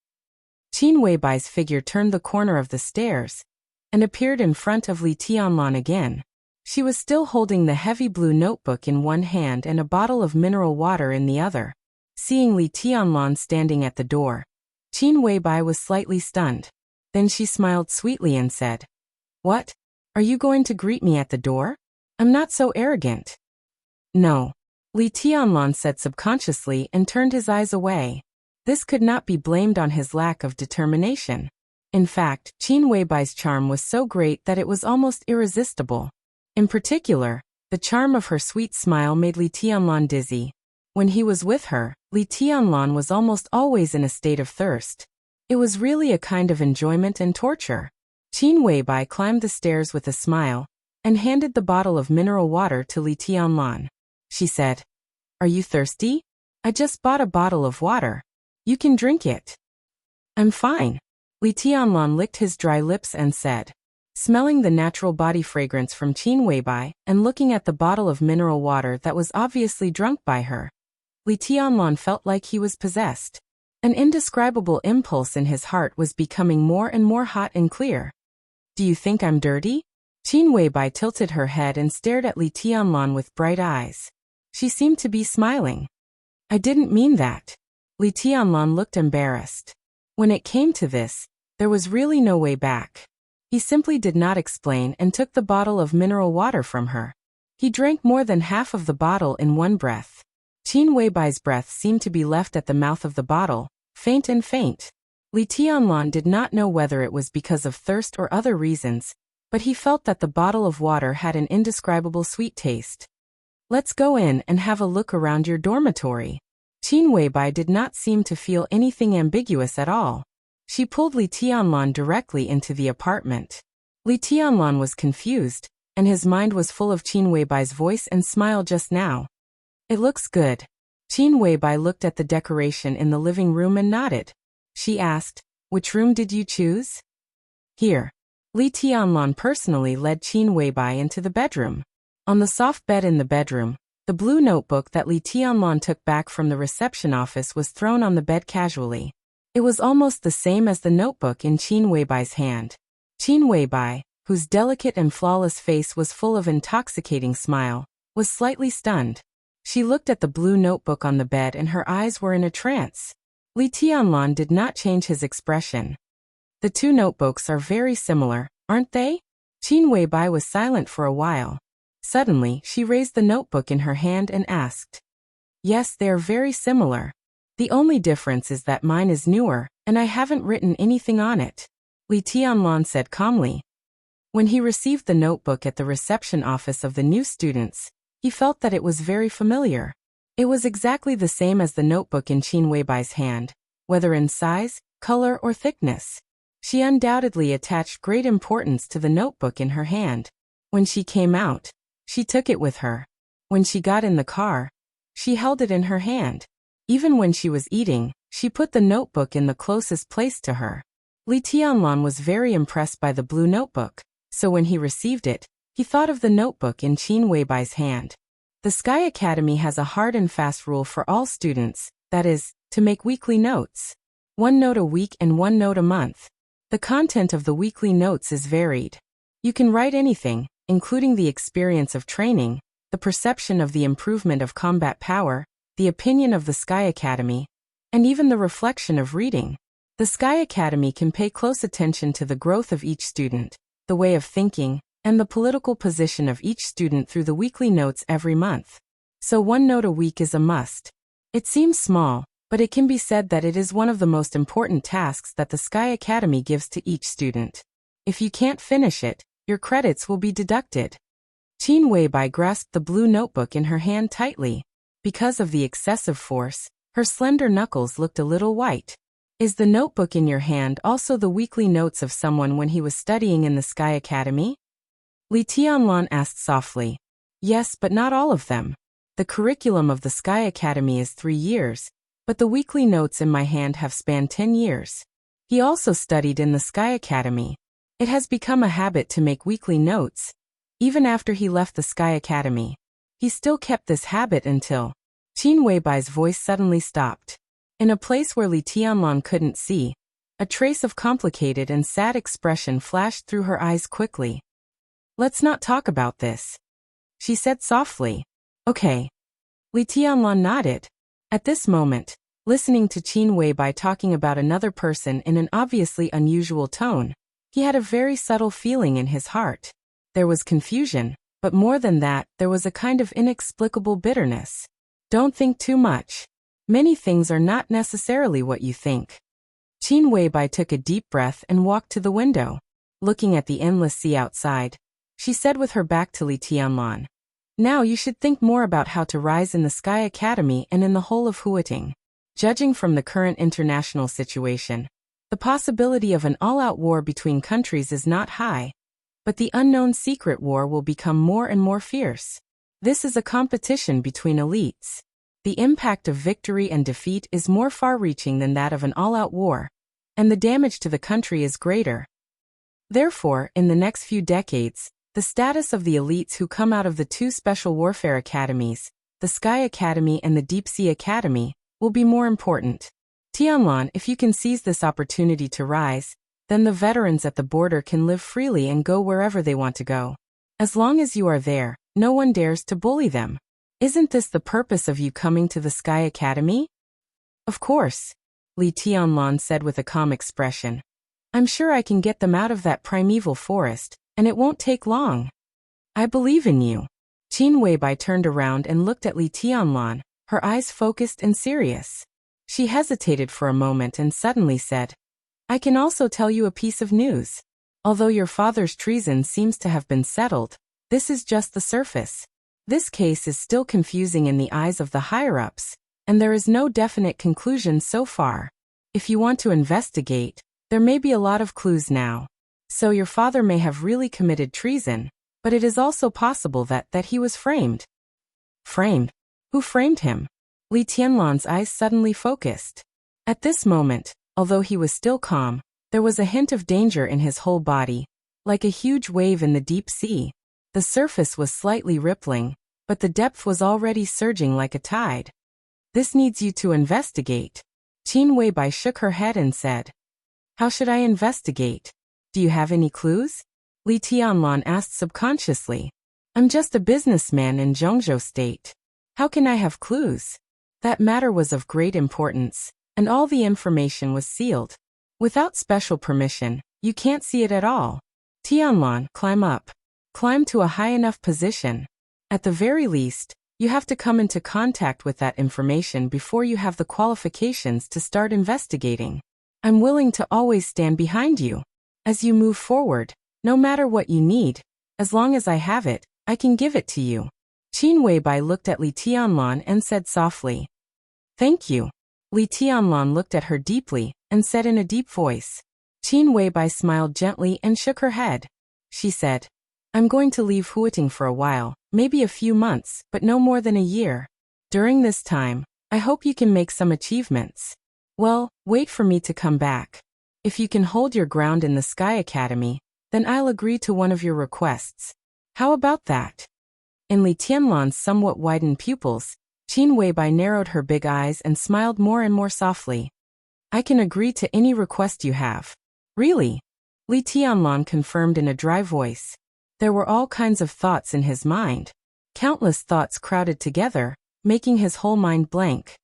Qin Weibai's figure turned the corner of the stairs and appeared in front of Li Tianlan again. She was still holding the heavy blue notebook in one hand and a bottle of mineral water in the other. Seeing Li Tianlan standing at the door, Qin Weibai was slightly stunned. Then she smiled sweetly and said, What? Are you going to greet me at the door? I'm not so arrogant. No. Li Tianlan said subconsciously and turned his eyes away. This could not be blamed on his lack of determination. In fact, Qin Weibai's charm was so great that it was almost irresistible. In particular, the charm of her sweet smile made Li Tianlan dizzy. When he was with her, Li Tianlan was almost always in a state of thirst. It was really a kind of enjoyment and torture. Qin Weibai climbed the stairs with a smile and handed the bottle of mineral water to Li Tianlan. She said, Are you thirsty? I just bought a bottle of water. You can drink it. I'm fine. Li Tianlan licked his dry lips and said, smelling the natural body fragrance from Qin Weibai and looking at the bottle of mineral water that was obviously drunk by her, Li Tianlan felt like he was possessed. An indescribable impulse in his heart was becoming more and more hot and clear. Do you think I'm dirty? Qin Weibai tilted her head and stared at Li Tianlan with bright eyes. She seemed to be smiling. I didn't mean that. Li Tianlan looked embarrassed. When it came to this, there was really no way back. He simply did not explain and took the bottle of mineral water from her. He drank more than half of the bottle in one breath. Qin Weibai's breath seemed to be left at the mouth of the bottle, faint and faint. Li Tianlan did not know whether it was because of thirst or other reasons, but he felt that the bottle of water had an indescribable sweet taste. Let's go in and have a look around your dormitory. Qin Weibai did not seem to feel anything ambiguous at all. She pulled Li Tianlan directly into the apartment. Li Tianlan was confused, and his mind was full of Qin Weibai's voice and smile just now. It looks good. Qin Weibai looked at the decoration in the living room and nodded. She asked, Which room did you choose? Here. Li Tianlan personally led Qin Weibai into the bedroom. On the soft bed in the bedroom, the blue notebook that Li Tianlan took back from the reception office was thrown on the bed casually. It was almost the same as the notebook in Qin Weibai's hand. Qin Weibai, whose delicate and flawless face was full of intoxicating smile, was slightly stunned. She looked at the blue notebook on the bed and her eyes were in a trance. Li Tianlan did not change his expression. The two notebooks are very similar, aren't they? Qin Weibai was silent for a while. Suddenly, she raised the notebook in her hand and asked. Yes, they are very similar. The only difference is that mine is newer, and I haven't written anything on it, Li Tianlan said calmly. When he received the notebook at the reception office of the new students, he felt that it was very familiar. It was exactly the same as the notebook in Qin Weibai's hand, whether in size, color, or thickness. She undoubtedly attached great importance to the notebook in her hand. When she came out, she took it with her. When she got in the car, she held it in her hand. Even when she was eating, she put the notebook in the closest place to her. Li Tianlan was very impressed by the blue notebook, so when he received it, he thought of the notebook in Qin Weibai's hand. The Sky Academy has a hard and fast rule for all students, that is, to make weekly notes. 1 note a week and 1 note a month. The content of the weekly notes is varied. You can write anything, including the experience of training, the perception of the improvement of combat power, the opinion of the Sky Academy, and even the reflection of reading. The Sky Academy can pay close attention to the growth of each student, the way of thinking, and the political position of each student through the weekly notes every month. So 1 note a week is a must. It seems small, but it can be said that it is one of the most important tasks that the Sky Academy gives to each student. If you can't finish it, your credits will be deducted. Qin Weibai grasped the blue notebook in her hand tightly. Because of the excessive force, her slender knuckles looked a little white. Is the notebook in your hand also the weekly notes of someone when he was studying in the Sky Academy? Li Tianlan asked softly. Yes, but not all of them. The curriculum of the Sky Academy is 3 years, but the weekly notes in my hand have spanned 10 years. He also studied in the Sky Academy. It has become a habit to make weekly notes. Even after he left the Sky Academy, he still kept this habit until... Qin Weibai's voice suddenly stopped. In a place where Li Tianlan couldn't see, a trace of complicated and sad expression flashed through her eyes quickly. Let's not talk about this, she said softly. Okay. Li Tianlan nodded. At this moment, listening to Qin Weibai talking about another person in an obviously unusual tone, he had a very subtle feeling in his heart. There was confusion, but more than that, there was a kind of inexplicable bitterness. Don't think too much. Many things are not necessarily what you think. Qin Weibai took a deep breath and walked to the window. Looking at the endless sea outside, she said with her back to Li Tianlan. Now you should think more about how to rise in the Sky Academy and in the whole of Huating. Judging from the current international situation, the possibility of an all-out war between countries is not high, but the unknown secret war will become more and more fierce. This is a competition between elites. The impact of victory and defeat is more far-reaching than that of an all-out war, and the damage to the country is greater. Therefore, in the next few decades, the status of the elites who come out of the 2 special warfare academies, the Sky Academy and the Deep Sea Academy, will be more important. Tianlan, if you can seize this opportunity to rise, then the veterans at the border can live freely and go wherever they want to go. As long as you are there, no one dares to bully them. Isn't this the purpose of you coming to the Sky Academy? Of course, Li Tianlan said with a calm expression. I'm sure I can get them out of that primeval forest, and it won't take long. I believe in you. Qin Weibai turned around and looked at Li Tianlan, her eyes focused and serious. She hesitated for a moment and suddenly said, I can also tell you a piece of news. Although your father's treason seems to have been settled, this is just the surface. This case is still confusing in the eyes of the higher-ups, and there is no definite conclusion so far. If you want to investigate, there may be a lot of clues now. So your father may have really committed treason, but it is also possible that he was framed. Framed? Who framed him? Li Tianlan's eyes suddenly focused. At this moment, although he was still calm, there was a hint of danger in his whole body, like a huge wave in the deep sea. The surface was slightly rippling, but the depth was already surging like a tide. This needs you to investigate. Qin Weibai shook her head and said, How should I investigate? Do you have any clues? Li Tianlan asked subconsciously. I'm just a businessman in Zhongzhou State. How can I have clues? That matter was of great importance, and all the information was sealed. Without special permission, you can't see it at all. Tianlan, climb up. Climb to a high enough position. At the very least, you have to come into contact with that information before you have the qualifications to start investigating. I'm willing to always stand behind you. As you move forward, no matter what you need, as long as I have it, I can give it to you. Qin Weibai looked at Li Tianlan and said softly. Thank you. Li Tianlan looked at her deeply and said in a deep voice. Qin Weibai smiled gently and shook her head. She said, I'm going to leave Huiting for a while, maybe a few months, but no more than a year. During this time, I hope you can make some achievements. Well, wait for me to come back. If you can hold your ground in the Sky Academy, then I'll agree to one of your requests. How about that? In Li Tianlan's somewhat widened pupils, Qin Weibai narrowed her big eyes and smiled more and more softly. I can agree to any request you have. Really? Li Tianlan confirmed in a dry voice. There were all kinds of thoughts in his mind. Countless thoughts crowded together, making his whole mind blank.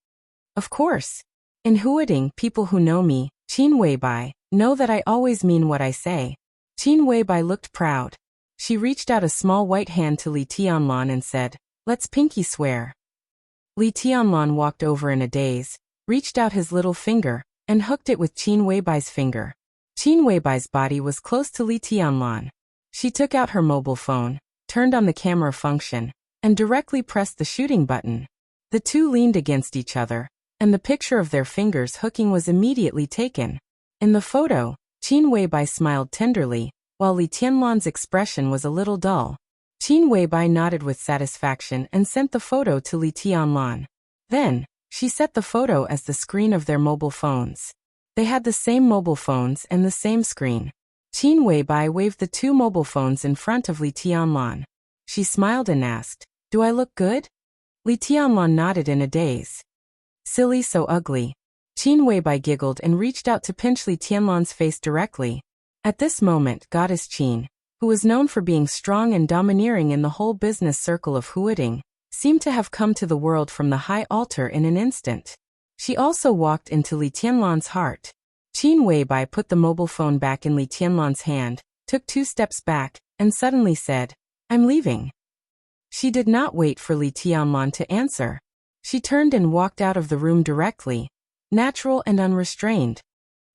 Of course. In Huiting, people who know me, Qin Weibai, know that I always mean what I say. Qin Weibai looked proud. She reached out a small white hand to Li Tianlan and said, Let's pinky swear. Li Tianlan walked over in a daze, reached out his little finger, and hooked it with Qin Weibai's finger. Qin Weibai's body was close to Li Tianlan. She took out her mobile phone, turned on the camera function, and directly pressed the shooting button. The two leaned against each other, and the picture of their fingers hooking was immediately taken. In the photo, Qin Weibai smiled tenderly, while Li Tianlan's expression was a little dull. Qin Weibai nodded with satisfaction and sent the photo to Li Tianlan. Then, she set the photo as the screen of their mobile phones. They had the same mobile phones and the same screen. Qin Weibai waved the two mobile phones in front of Li Tianlan. She smiled and asked, Do I look good? Li Tianlan nodded in a daze. Silly, so ugly. Qin Weibai giggled and reached out to pinch Li Tianlan's face directly. At this moment, Goddess Qin, who was known for being strong and domineering in the whole business circle of Huiting, seemed to have come to the world from the high altar in an instant. She also walked into Li Tianlan's heart. Qin Weibai put the mobile phone back in Li Tianlan's hand, took 2 steps back, and suddenly said, I'm leaving. She did not wait for Li Tianlan to answer. She turned and walked out of the room directly, natural and unrestrained.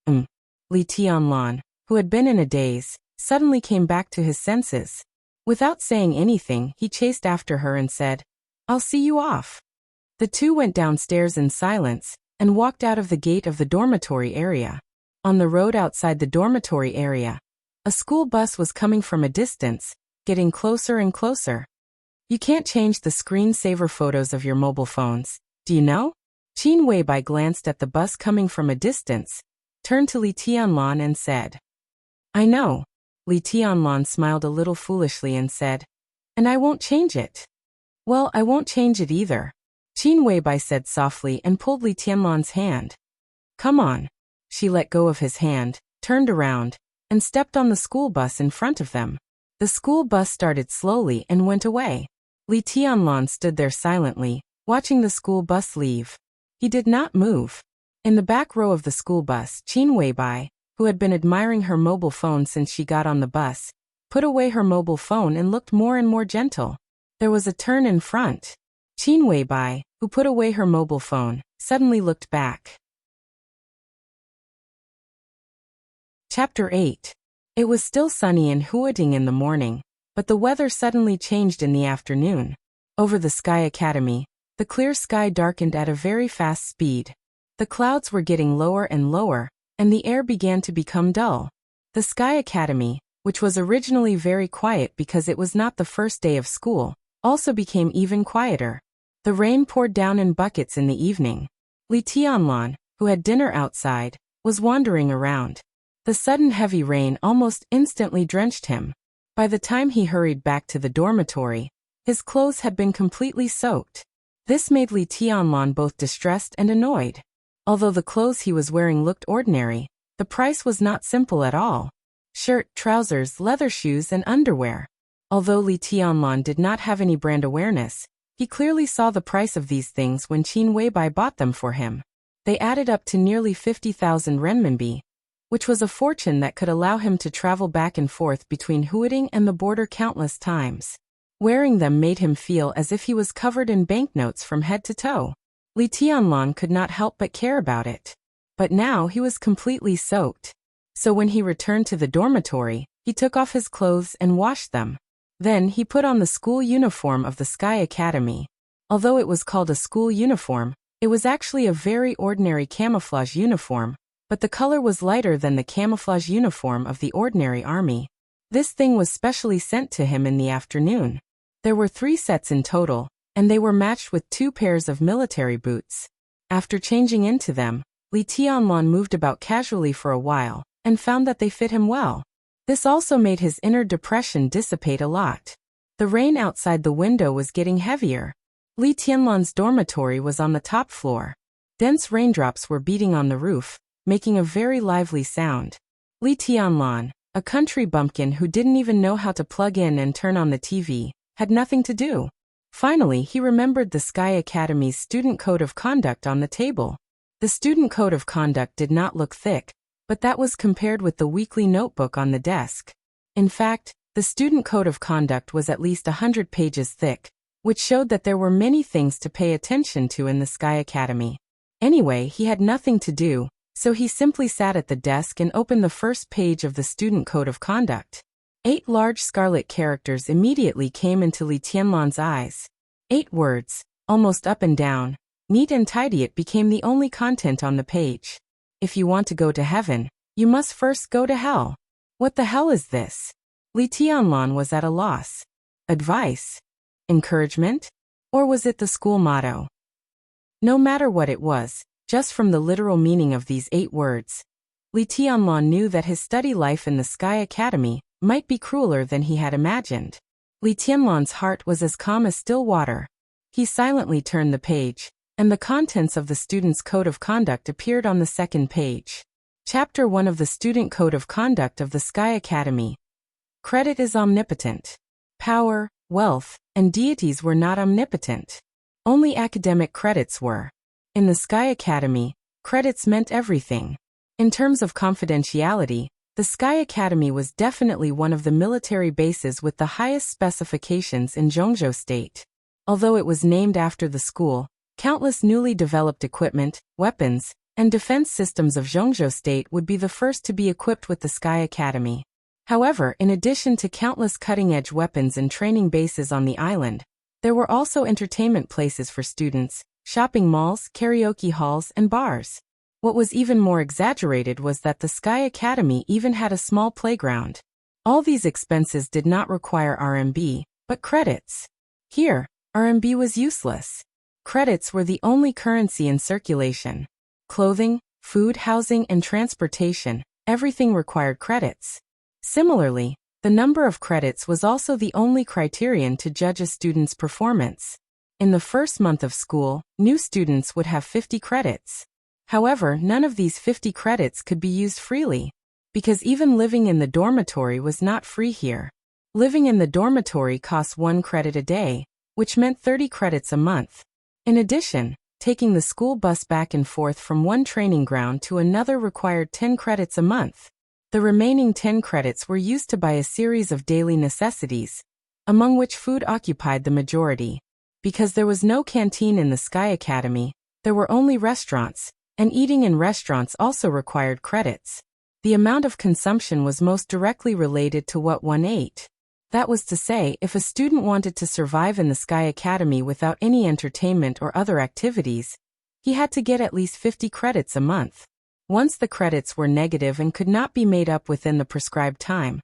Li Tianlan, who had been in a daze, suddenly came back to his senses. Without saying anything, he chased after her and said, I'll see you off. The two went downstairs in silence, and walked out of the gate of the dormitory area. On the road outside the dormitory area, a school bus was coming from a distance, getting closer and closer. You can't change the screensaver photos of your mobile phones, do you know? Qin Weibai glanced at the bus coming from a distance, turned to Li Tianlan and said, I know. Li Tianlan smiled a little foolishly and said, And I won't change it. Well, I won't change it either. Qin Weibai said softly and pulled Li Tianlan's hand. Come on. She let go of his hand, turned around, and stepped on the school bus in front of them. The school bus started slowly and went away. Li Tianlan stood there silently, watching the school bus leave. He did not move. In the back row of the school bus, Qin Weibai, who had been admiring her mobile phone since she got on the bus, put away her mobile phone and looked more and more gentle. There was a turn in front. Qin Weibai, who put away her mobile phone, suddenly looked back. Chapter 8. It was still sunny in Huiting in the morning, but the weather suddenly changed in the afternoon. Over the Sky Academy, the clear sky darkened at a very fast speed. The clouds were getting lower and lower, and the air began to become dull. The Sky Academy, which was originally very quiet because it was not the first day of school, also became even quieter. The rain poured down in buckets in the evening. Li Tianlan, who had dinner outside, was wandering around. The sudden heavy rain almost instantly drenched him. By the time he hurried back to the dormitory, his clothes had been completely soaked. This made Li Tianlan both distressed and annoyed. Although the clothes he was wearing looked ordinary, the price was not simple at all. shirt, trousers, leather shoes, and underwear. Although Li Tianlan did not have any brand awareness, he clearly saw the price of these things when Qin Weibai bought them for him. They added up to nearly 50,000 renminbi, which was a fortune that could allow him to travel back and forth between Huading and the border countless times. Wearing them made him feel as if he was covered in banknotes from head to toe. Li Tianlan could not help but care about it. But now he was completely soaked. So when he returned to the dormitory, he took off his clothes and washed them. Then he put on the school uniform of the Sky Academy. Although it was called a school uniform, it was actually a very ordinary camouflage uniform, but the color was lighter than the camouflage uniform of the ordinary army. This thing was specially sent to him in the afternoon. There were 3 sets in total, and they were matched with 2 pairs of military boots. After changing into them, Li Tianlan moved about casually for a while, and found that they fit him well. This also made his inner depression dissipate a lot. The rain outside the window was getting heavier. Li Tianlan's dormitory was on the top floor. Dense raindrops were beating on the roof, making a very lively sound. Li Tianlan, a country bumpkin who didn't even know how to plug in and turn on the TV, had nothing to do. Finally, he remembered the Sky Academy's student code of conduct on the table. The student code of conduct did not look thick, but that was compared with the weekly notebook on the desk. In fact, the student code of conduct was at least 100 pages thick, which showed that there were many things to pay attention to in the Sky Academy. Anyway, he had nothing to do, so he simply sat at the desk and opened the first page of the student code of conduct. 8 large scarlet characters immediately came into Li Tianlan's eyes. 8 words, almost up and down, neat and tidy. It became the only content on the page. If you want to go to heaven, you must first go to hell. What the hell is this? Li Tianlan was at a loss. Advice? Encouragement? Or was it the school motto? No matter what it was, just from the literal meaning of these 8 words, Li Tianlan knew that his study life in the Sky Academy might be crueler than he had imagined. Li Tianlan's heart was as calm as still water. He silently turned the page, and the contents of the student's code of conduct appeared on the second page. Chapter 1 of the Student Code of Conduct of the Sky Academy. Credit is omnipotent. Power, wealth, and deities were not omnipotent. Only academic credits were. In the Sky Academy, credits meant everything. In terms of confidentiality, the Sky Academy was definitely one of the military bases with the highest specifications in Zhongzhou State. Although it was named after the school, countless newly developed equipment, weapons, and defense systems of Zhongzhou State would be the first to be equipped with the Sky Academy. However, in addition to countless cutting-edge weapons and training bases on the island, there were also entertainment places for students, shopping malls, karaoke halls, and bars. What was even more exaggerated was that the Sky Academy even had a small playground. All these expenses did not require RMB, but credits. Here, RMB was useless. Credits were the only currency in circulation. Clothing, food, housing, and transportation, everything required credits. Similarly, the number of credits was also the only criterion to judge a student's performance. In the first month of school, new students would have 50 credits. However, none of these 50 credits could be used freely, because even living in the dormitory was not free here. Living in the dormitory cost 1 credit a day, which meant 30 credits a month. In addition, taking the school bus back and forth from one training ground to another required 10 credits a month. The remaining 10 credits were used to buy a series of daily necessities, among which food occupied the majority. Because there was no canteen in the Sky Academy, there were only restaurants, and eating in restaurants also required credits. The amount of consumption was most directly related to what one ate. That was to say, if a student wanted to survive in the Sky Academy without any entertainment or other activities, he had to get at least 50 credits a month. Once the credits were negative and could not be made up within the prescribed time,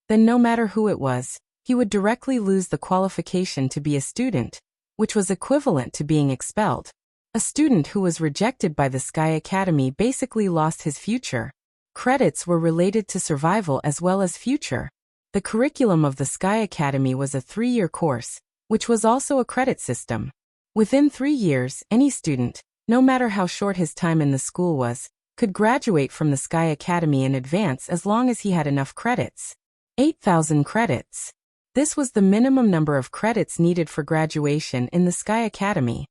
then no matter who it was, he would directly lose the qualification to be a student, which was equivalent to being expelled. A student who was rejected by the Sky Academy basically lost his future. Credits were related to survival as well as future. The curriculum of the Sky Academy was a 3-year course, which was also a credit system. Within 3 years, any student, no matter how short his time in the school was, could graduate from the Sky Academy in advance as long as he had enough credits. 8,000 credits. This was the minimum number of credits needed for graduation in the Sky Academy.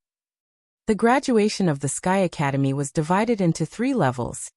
The graduation of the Sky Academy was divided into 3 levels: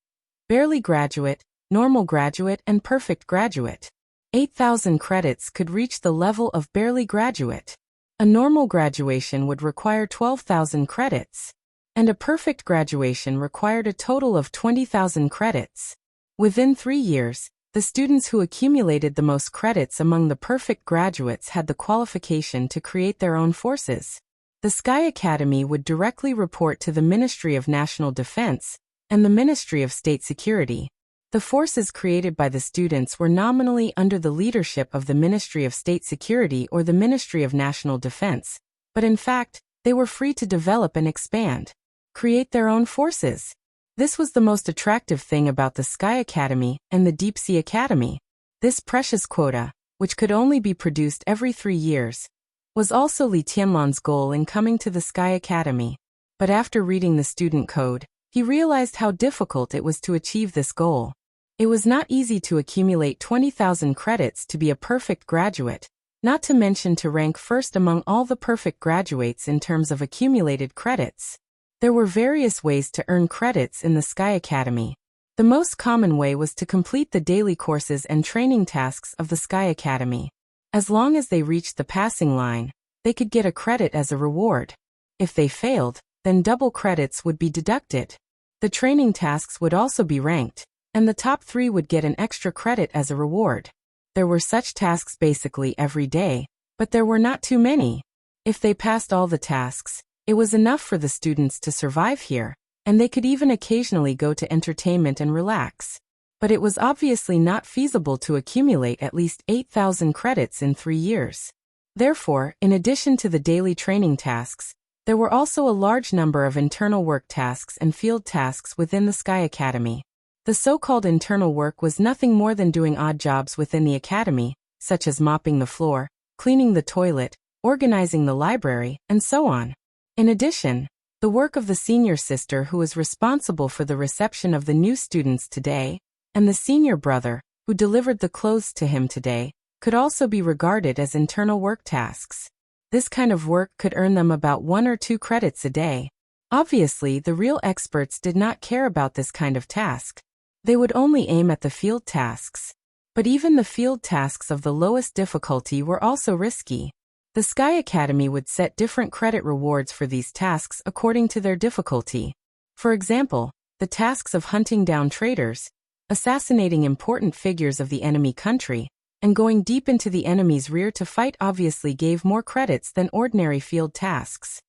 barely graduate, normal graduate, and perfect graduate. 8,000 credits could reach the level of barely graduate. A normal graduation would require 12,000 credits, and a perfect graduation required a total of 20,000 credits. Within 3 years, the students who accumulated the most credits among the perfect graduates had the qualification to create their own forces. The Sky Academy would directly report to the Ministry of National Defense and the Ministry of State Security. The forces created by the students were nominally under the leadership of the Ministry of State Security or the Ministry of National Defense, but in fact, they were free to develop and expand, create their own forces. This was the most attractive thing about the Sky Academy and the Deep Sea Academy. This precious quota, which could only be produced every 3 years, was also Li Tianlan's goal in coming to the Sky Academy. But after reading the student code, he realized how difficult it was to achieve this goal. It was not easy to accumulate 20,000 credits to be a perfect graduate, not to mention to rank first among all the perfect graduates in terms of accumulated credits. There were various ways to earn credits in the Sky Academy. The most common way was to complete the daily courses and training tasks of the Sky Academy. As long as they reached the passing line, they could get a credit as a reward. If they failed, then double credits would be deducted. The training tasks would also be ranked, and the top 3 would get an extra credit as a reward. There were such tasks basically every day, but there were not too many. If they passed all the tasks, it was enough for the students to survive here, and they could even occasionally go to entertainment and relax. But it was obviously not feasible to accumulate at least 8,000 credits in 3 years. Therefore, in addition to the daily training tasks, there were also a large number of internal work tasks and field tasks within the Sky Academy. The so-called internal work was nothing more than doing odd jobs within the academy, such as mopping the floor, cleaning the toilet, organizing the library, and so on. In addition, the work of the senior sister who was responsible for the reception of the new students today, and the senior brother, who delivered the clothes to him today, could also be regarded as internal work tasks. This kind of work could earn them about 1 or 2 credits a day. Obviously, the real experts did not care about this kind of task. They would only aim at the field tasks. But even the field tasks of the lowest difficulty were also risky. The Sky Academy would set different credit rewards for these tasks according to their difficulty. For example, the tasks of hunting down traitors, assassinating important figures of the enemy country, and going deep into the enemy's rear to fight obviously gave more credits than ordinary field tasks.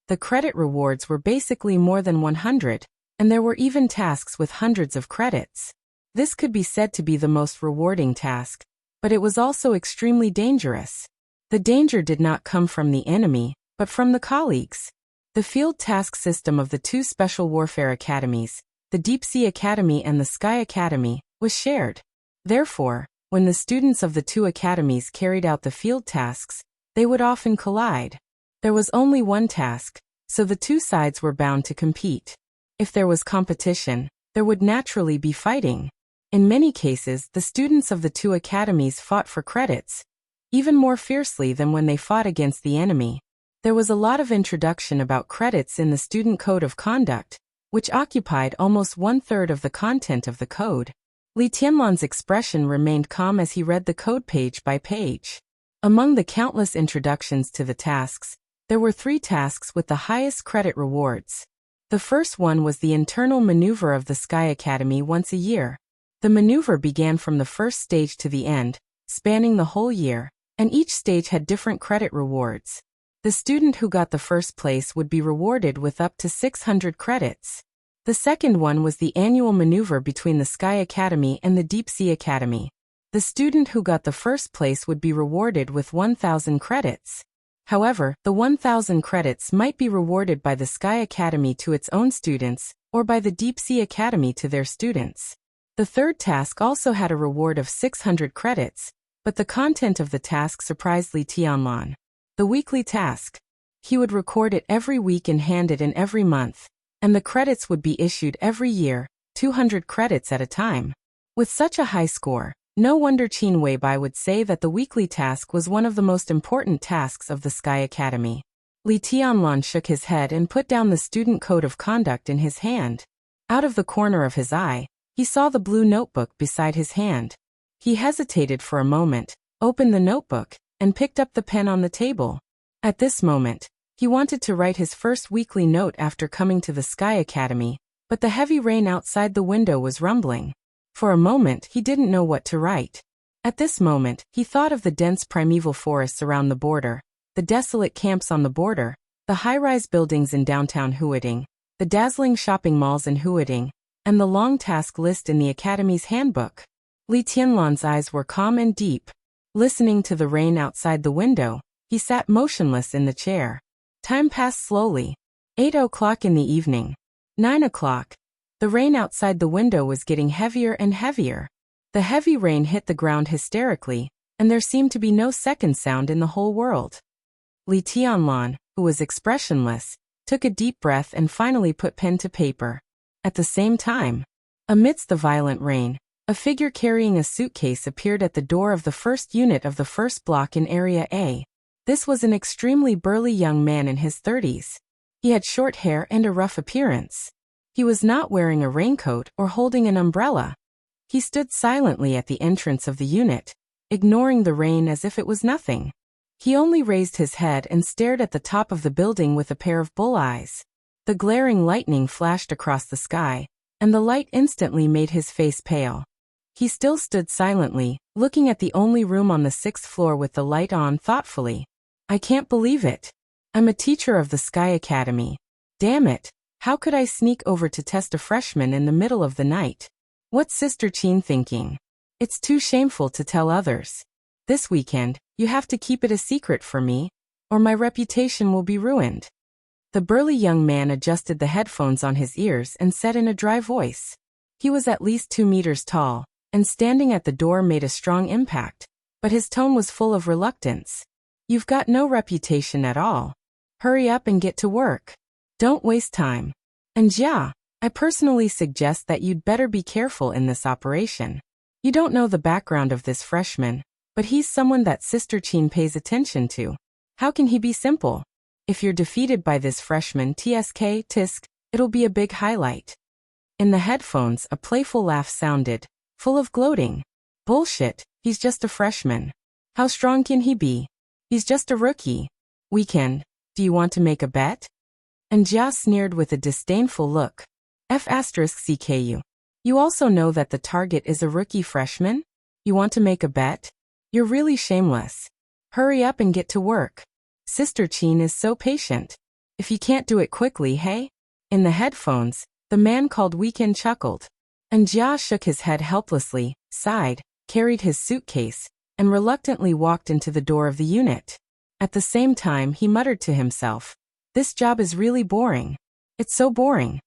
The credit rewards were basically more than 100, and there were even tasks with hundreds of credits. This could be said to be the most rewarding task, but it was also extremely dangerous. The danger did not come from the enemy, but from the colleagues. The field task system of the 2 special warfare academies, the Deep Sea Academy and the Sky Academy, was shared. Therefore, when the students of the 2 academies carried out the field tasks, they would often collide. There was only one task, so the 2 sides were bound to compete. If there was competition, there would naturally be fighting. In many cases, the students of the 2 academies fought for credits, even more fiercely than when they fought against the enemy. There was a lot of introduction about credits in the Student Code of Conduct, which occupied almost 1/3 of the content of the code. Li Tianlan's expression remained calm as he read the code page by page. Among the countless introductions to the tasks, there were 3 tasks with the highest credit rewards. The first one was the internal maneuver of the Sky Academy once a year. The maneuver began from the first stage to the end, spanning the whole year, and each stage had different credit rewards. The student who got the first place would be rewarded with up to 600 credits. The second one was the annual maneuver between the Sky Academy and the Deep Sea Academy. The student who got the first place would be rewarded with 1,000 credits. However, the 1,000 credits might be rewarded by the Sky Academy to its own students, or by the Deep Sea Academy to their students. The third task also had a reward of 600 credits, but the content of the task surprised Li Tianlan. The weekly task. He would record it every week and hand it in every month, and the credits would be issued every year, 200 credits at a time. With such a high score, no wonder Qin Weibai would say that the weekly task was one of the most important tasks of the Sky Academy. Li Tianlan shook his head and put down the student code of conduct in his hand. Out of the corner of his eye, he saw the blue notebook beside his hand. He hesitated for a moment, opened the notebook, and picked up the pen on the table. At this moment, he wanted to write his first weekly note after coming to the Sky Academy, but the heavy rain outside the window was rumbling. For a moment, he didn't know what to write. At this moment, he thought of the dense primeval forests around the border, the desolate camps on the border, the high-rise buildings in downtown Huading, the dazzling shopping malls in Huading, and the long task list in the Academy's handbook. Li Tianlan's eyes were calm and deep. Listening to the rain outside the window, he sat motionless in the chair. Time passed slowly. 8 o'clock in the evening. 9 o'clock. The rain outside the window was getting heavier and heavier. The heavy rain hit the ground hysterically, and there seemed to be no second sound in the whole world. Li Tianlan, who was expressionless, took a deep breath and finally put pen to paper. At the same time, amidst the violent rain, a figure carrying a suitcase appeared at the door of the first unit of the first block in Area A. This was an extremely burly young man in his 30s. He had short hair and a rough appearance. He was not wearing a raincoat or holding an umbrella. He stood silently at the entrance of the unit, ignoring the rain as if it was nothing. He only raised his head and stared at the top of the building with a pair of bull eyes. The glaring lightning flashed across the sky, and the light instantly made his face pale. He still stood silently, looking at the only room on the 6th floor with the light on thoughtfully. I can't believe it. I'm a teacher of the Sky Academy. Damn it. How could I sneak over to test a freshman in the middle of the night? What's Sister Qin thinking? It's too shameful to tell others. This weekend, you have to keep it a secret for me, or my reputation will be ruined. The burly young man adjusted the headphones on his ears and said in a dry voice. He was at least 2 meters tall, and standing at the door made a strong impact, but his tone was full of reluctance. You've got no reputation at all. Hurry up and get to work. Don't waste time. And yeah, I personally suggest that you'd better be careful in this operation. You don't know the background of this freshman, but he's someone that Sister Qin pays attention to. How can he be simple? If you're defeated by this freshman tisk, it'll be a big highlight. In the headphones, a playful laugh sounded, full of gloating. Bullshit, he's just a freshman. How strong can he be? He's just a rookie. Weekend, do you want to make a bet? And Jia sneered with a disdainful look. F***CKU. You also know that the target is a rookie freshman? You want to make a bet? You're really shameless. Hurry up and get to work. Sister Qin is so patient. If you can't do it quickly, hey? In the headphones, the man called Weekend chuckled. And Jia shook his head helplessly, sighed, carried his suitcase, and reluctantly walked into the door of the unit. At the same time, he muttered to himself, this job is really boring. It's so boring.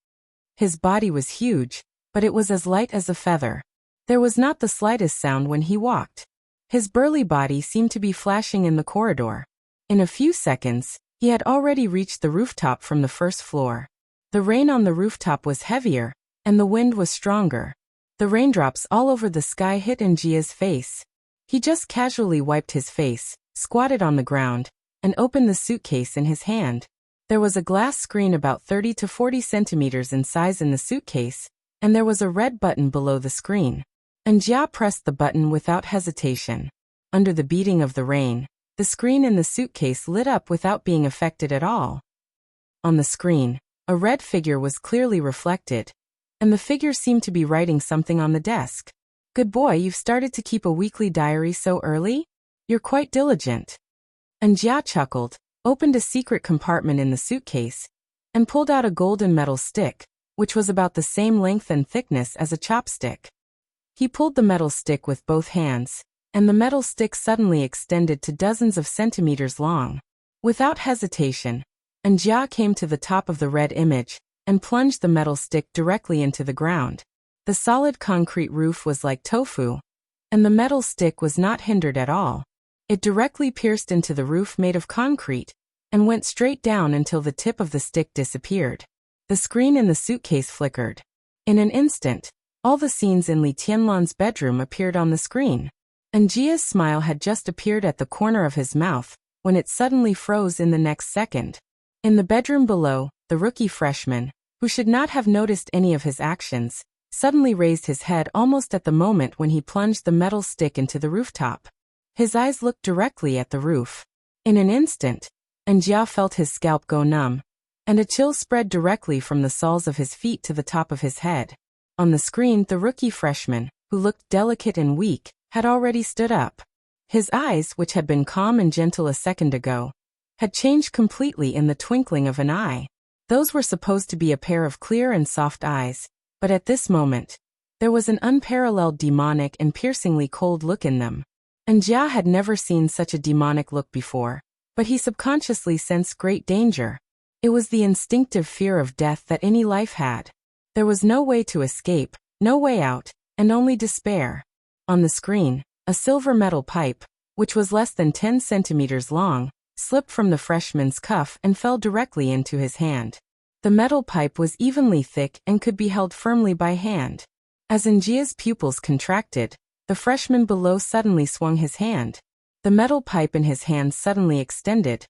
His body was huge, but it was as light as a feather. There was not the slightest sound when he walked. His burly body seemed to be flashing in the corridor. In a few seconds, he had already reached the rooftop from the first floor. The rain on the rooftop was heavier, and the wind was stronger. The raindrops all over the sky hit in Jia's face. He just casually wiped his face, squatted on the ground, and opened the suitcase in his hand. There was a glass screen about 30 to 40 centimeters in size in the suitcase, and there was a red button below the screen. And Jia pressed the button without hesitation. Under the beating of the rain, the screen in the suitcase lit up without being affected at all. On the screen, a red figure was clearly reflected, and the figure seemed to be writing something on the desk. Good boy, you've started to keep a weekly diary so early? You're quite diligent. And Jia chuckled, opened a secret compartment in the suitcase, and pulled out a golden metal stick, which was about the same length and thickness as a chopstick. He pulled the metal stick with both hands, and the metal stick suddenly extended to dozens of centimeters long. Without hesitation, Jia came to the top of the red image, and plunged the metal stick directly into the ground. The solid concrete roof was like tofu, and the metal stick was not hindered at all. It directly pierced into the roof made of concrete, and went straight down until the tip of the stick disappeared. The screen in the suitcase flickered. In an instant, all the scenes in Li Tianlan's bedroom appeared on the screen. Jia's smile had just appeared at the corner of his mouth, when it suddenly froze in the next second. In the bedroom below, the rookie freshman, who should not have noticed any of his actions, suddenly raised his head almost at the moment when he plunged the metal stick into the rooftop. His eyes looked directly at the roof. In an instant, Jia felt his scalp go numb, and a chill spread directly from the soles of his feet to the top of his head. On the screen, the rookie freshman, who looked delicate and weak, had already stood up. His eyes, which had been calm and gentle a second ago, had changed completely in the twinkling of an eye. Those were supposed to be a pair of clear and soft eyes, but at this moment, there was an unparalleled demonic and piercingly cold look in them. Jia had never seen such a demonic look before, but he subconsciously sensed great danger. It was the instinctive fear of death that any life had. There was no way to escape, no way out, and only despair. On the screen, a silver metal pipe, which was less than 10 centimeters long, slipped from the freshman's cuff and fell directly into his hand. The metal pipe was evenly thick and could be held firmly by hand. As Jia's pupils contracted, the freshman below suddenly swung his hand. The metal pipe in his hand suddenly extended,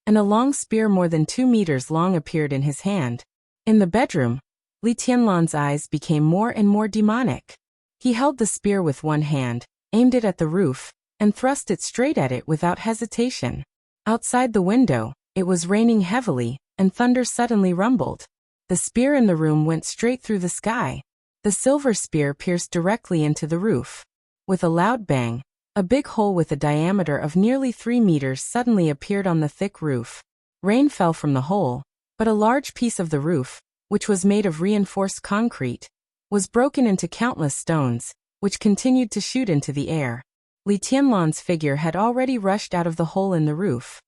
and a long spear more than 2 meters long appeared in his hand. In the bedroom, Li Tianlan's eyes became more and more demonic. He held the spear with one hand, aimed it at the roof, and thrust it straight at it without hesitation. Outside the window, it was raining heavily, and thunder suddenly rumbled. The spear in the room went straight through the sky. The silver spear pierced directly into the roof. With a loud bang, a big hole with a diameter of nearly 3 meters suddenly appeared on the thick roof. Rain fell from the hole, but a large piece of the roof, which was made of reinforced concrete, was broken into countless stones, which continued to shoot into the air. Li Tianlan's figure had already rushed out of the hole in the roof.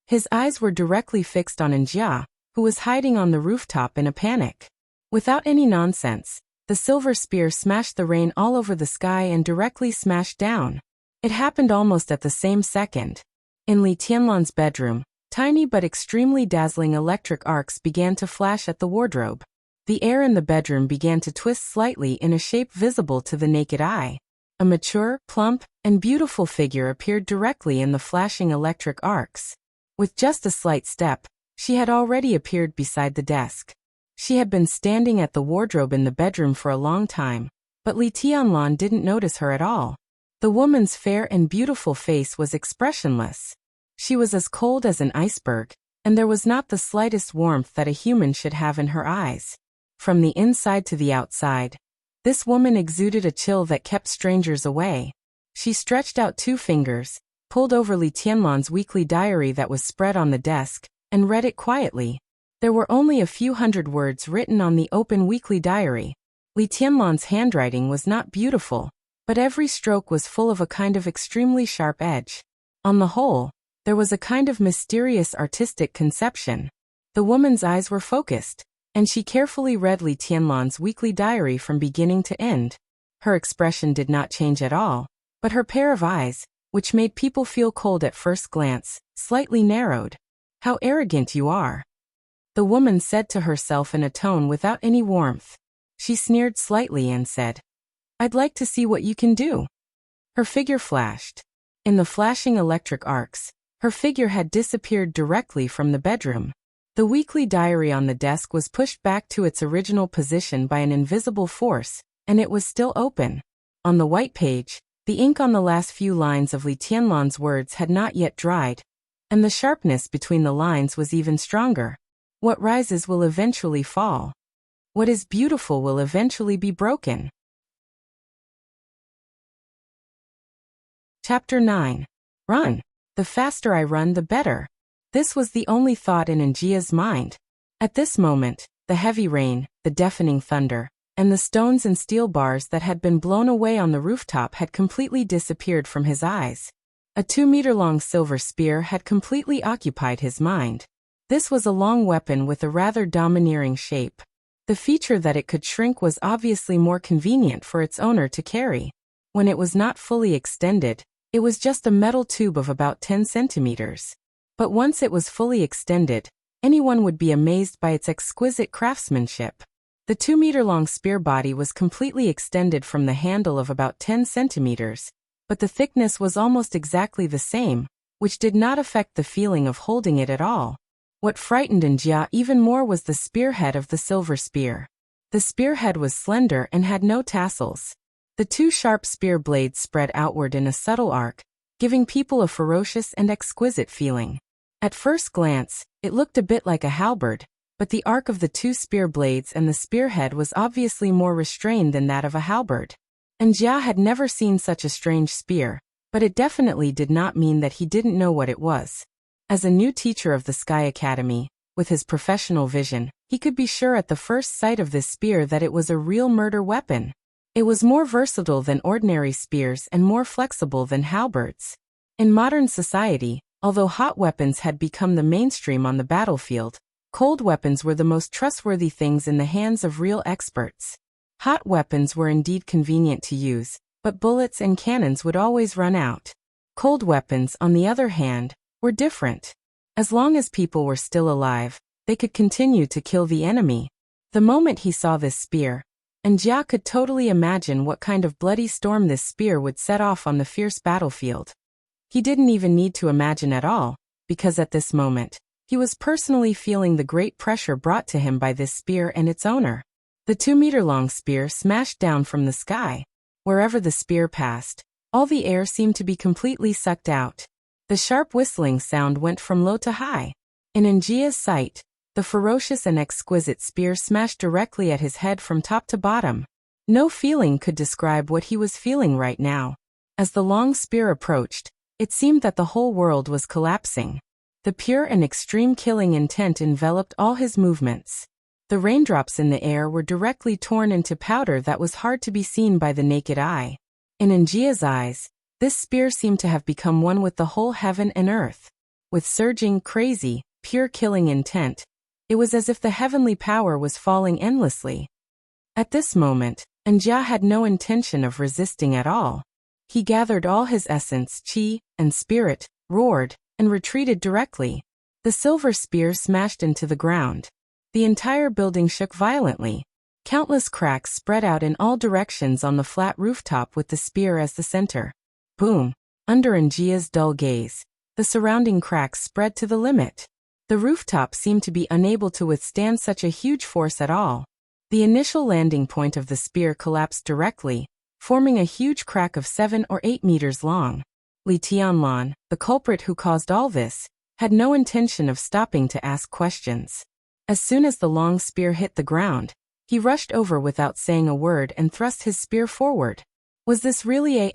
His eyes were directly fixed on Jia, who was hiding on the rooftop in a panic. Without any nonsense, the silver spear smashed the rain all over the sky and directly smashed down. It happened almost at the same second. In Li Tianlan's bedroom, tiny but extremely dazzling electric arcs began to flash at the wardrobe. The air in the bedroom began to twist slightly in a shape visible to the naked eye. A mature, plump, and beautiful figure appeared directly in the flashing electric arcs. With just a slight step, she had already appeared beside the desk. She had been standing at the wardrobe in the bedroom for a long time, but Li Tianlan didn't notice her at all. The woman's fair and beautiful face was expressionless. She was as cold as an iceberg, and there was not the slightest warmth that a human should have in her eyes. From the inside to the outside, this woman exuded a chill that kept strangers away. She stretched out 2 fingers, pulled over Li Tianlan's weekly diary that was spread on the desk, and read it quietly. There were only a few hundred words written on the open weekly diary. Li Tianlan's handwriting was not beautiful, but every stroke was full of a kind of extremely sharp edge. On the whole, there was a kind of mysterious artistic conception. The woman's eyes were focused, and she carefully read Li Tianlan's weekly diary from beginning to end. Her expression did not change at all, but her pair of eyes, which made people feel cold at first glance, slightly narrowed. "How arrogant you are," the woman said to herself in a tone without any warmth. She sneered slightly and said, "I'd like to see what you can do." Her figure flashed. In the flashing electric arcs, her figure had disappeared directly from the bedroom. The weekly diary on the desk was pushed back to its original position by an invisible force, and it was still open. On the white page, the ink on the last few lines of Li Tianlan's words had not yet dried, and the sharpness between the lines was even stronger. What rises will eventually fall. What is beautiful will eventually be broken. Chapter 9. Run. The faster I run, the better. This was the only thought in Jia's mind. At this moment, the heavy rain, the deafening thunder, and the stones and steel bars that had been blown away on the rooftop had completely disappeared from his eyes. A 2-meter-long silver spear had completely occupied his mind. This was a long weapon with a rather domineering shape. The feature that it could shrink was obviously more convenient for its owner to carry. When it was not fully extended, it was just a metal tube of about 10 centimeters. But once it was fully extended, anyone would be amazed by its exquisite craftsmanship. The 2-meter-long spear body was completely extended from the handle of about 10 centimeters, but the thickness was almost exactly the same, which did not affect the feeling of holding it at all. What frightened Njia even more was the spearhead of the silver spear. The spearhead was slender and had no tassels. The 2 sharp spear blades spread outward in a subtle arc, giving people a ferocious and exquisite feeling. At first glance, it looked a bit like a halberd, but the arc of the 2 spear blades and the spearhead was obviously more restrained than that of a halberd. Njia had never seen such a strange spear, but it definitely did not mean that he didn't know what it was. As a new teacher of the Sky Academy, with his professional vision, he could be sure at the first sight of this spear that it was a real murder weapon. It was more versatile than ordinary spears and more flexible than halberds. In modern society, although hot weapons had become the mainstream on the battlefield, cold weapons were the most trustworthy things in the hands of real experts. Hot weapons were indeed convenient to use, but bullets and cannons would always run out. Cold weapons, on the other hand, were different. As long as people were still alive, they could continue to kill the enemy. The moment he saw this spear, Njia could totally imagine what kind of bloody storm this spear would set off on the fierce battlefield. He didn't even need to imagine at all, because at this moment, he was personally feeling the great pressure brought to him by this spear and its owner. The 2-meter-long spear smashed down from the sky. Wherever the spear passed, all the air seemed to be completely sucked out. The sharp whistling sound went from low to high. In Njia's sight, the ferocious and exquisite spear smashed directly at his head from top to bottom. No feeling could describe what he was feeling right now. As the long spear approached, it seemed that the whole world was collapsing. The pure and extreme killing intent enveloped all his movements. The raindrops in the air were directly torn into powder that was hard to be seen by the naked eye. In Njia's eyes, this spear seemed to have become one with the whole heaven and earth. With surging, crazy, pure killing intent, it was as if the heavenly power was falling endlessly. At this moment, Njia had no intention of resisting at all. He gathered all his essence, chi, and spirit, roared, and retreated directly. The silver spear smashed into the ground. The entire building shook violently. Countless cracks spread out in all directions on the flat rooftop with the spear as the center. Boom! Under Njia's dull gaze, the surrounding cracks spread to the limit. The rooftop seemed to be unable to withstand such a huge force at all. The initial landing point of the spear collapsed directly, forming a huge crack of 7 or 8 meters long. Li Tianlan, the culprit who caused all this, had no intention of stopping to ask questions. As soon as the long spear hit the ground, he rushed over without saying a word and thrust his spear forward. Was this really a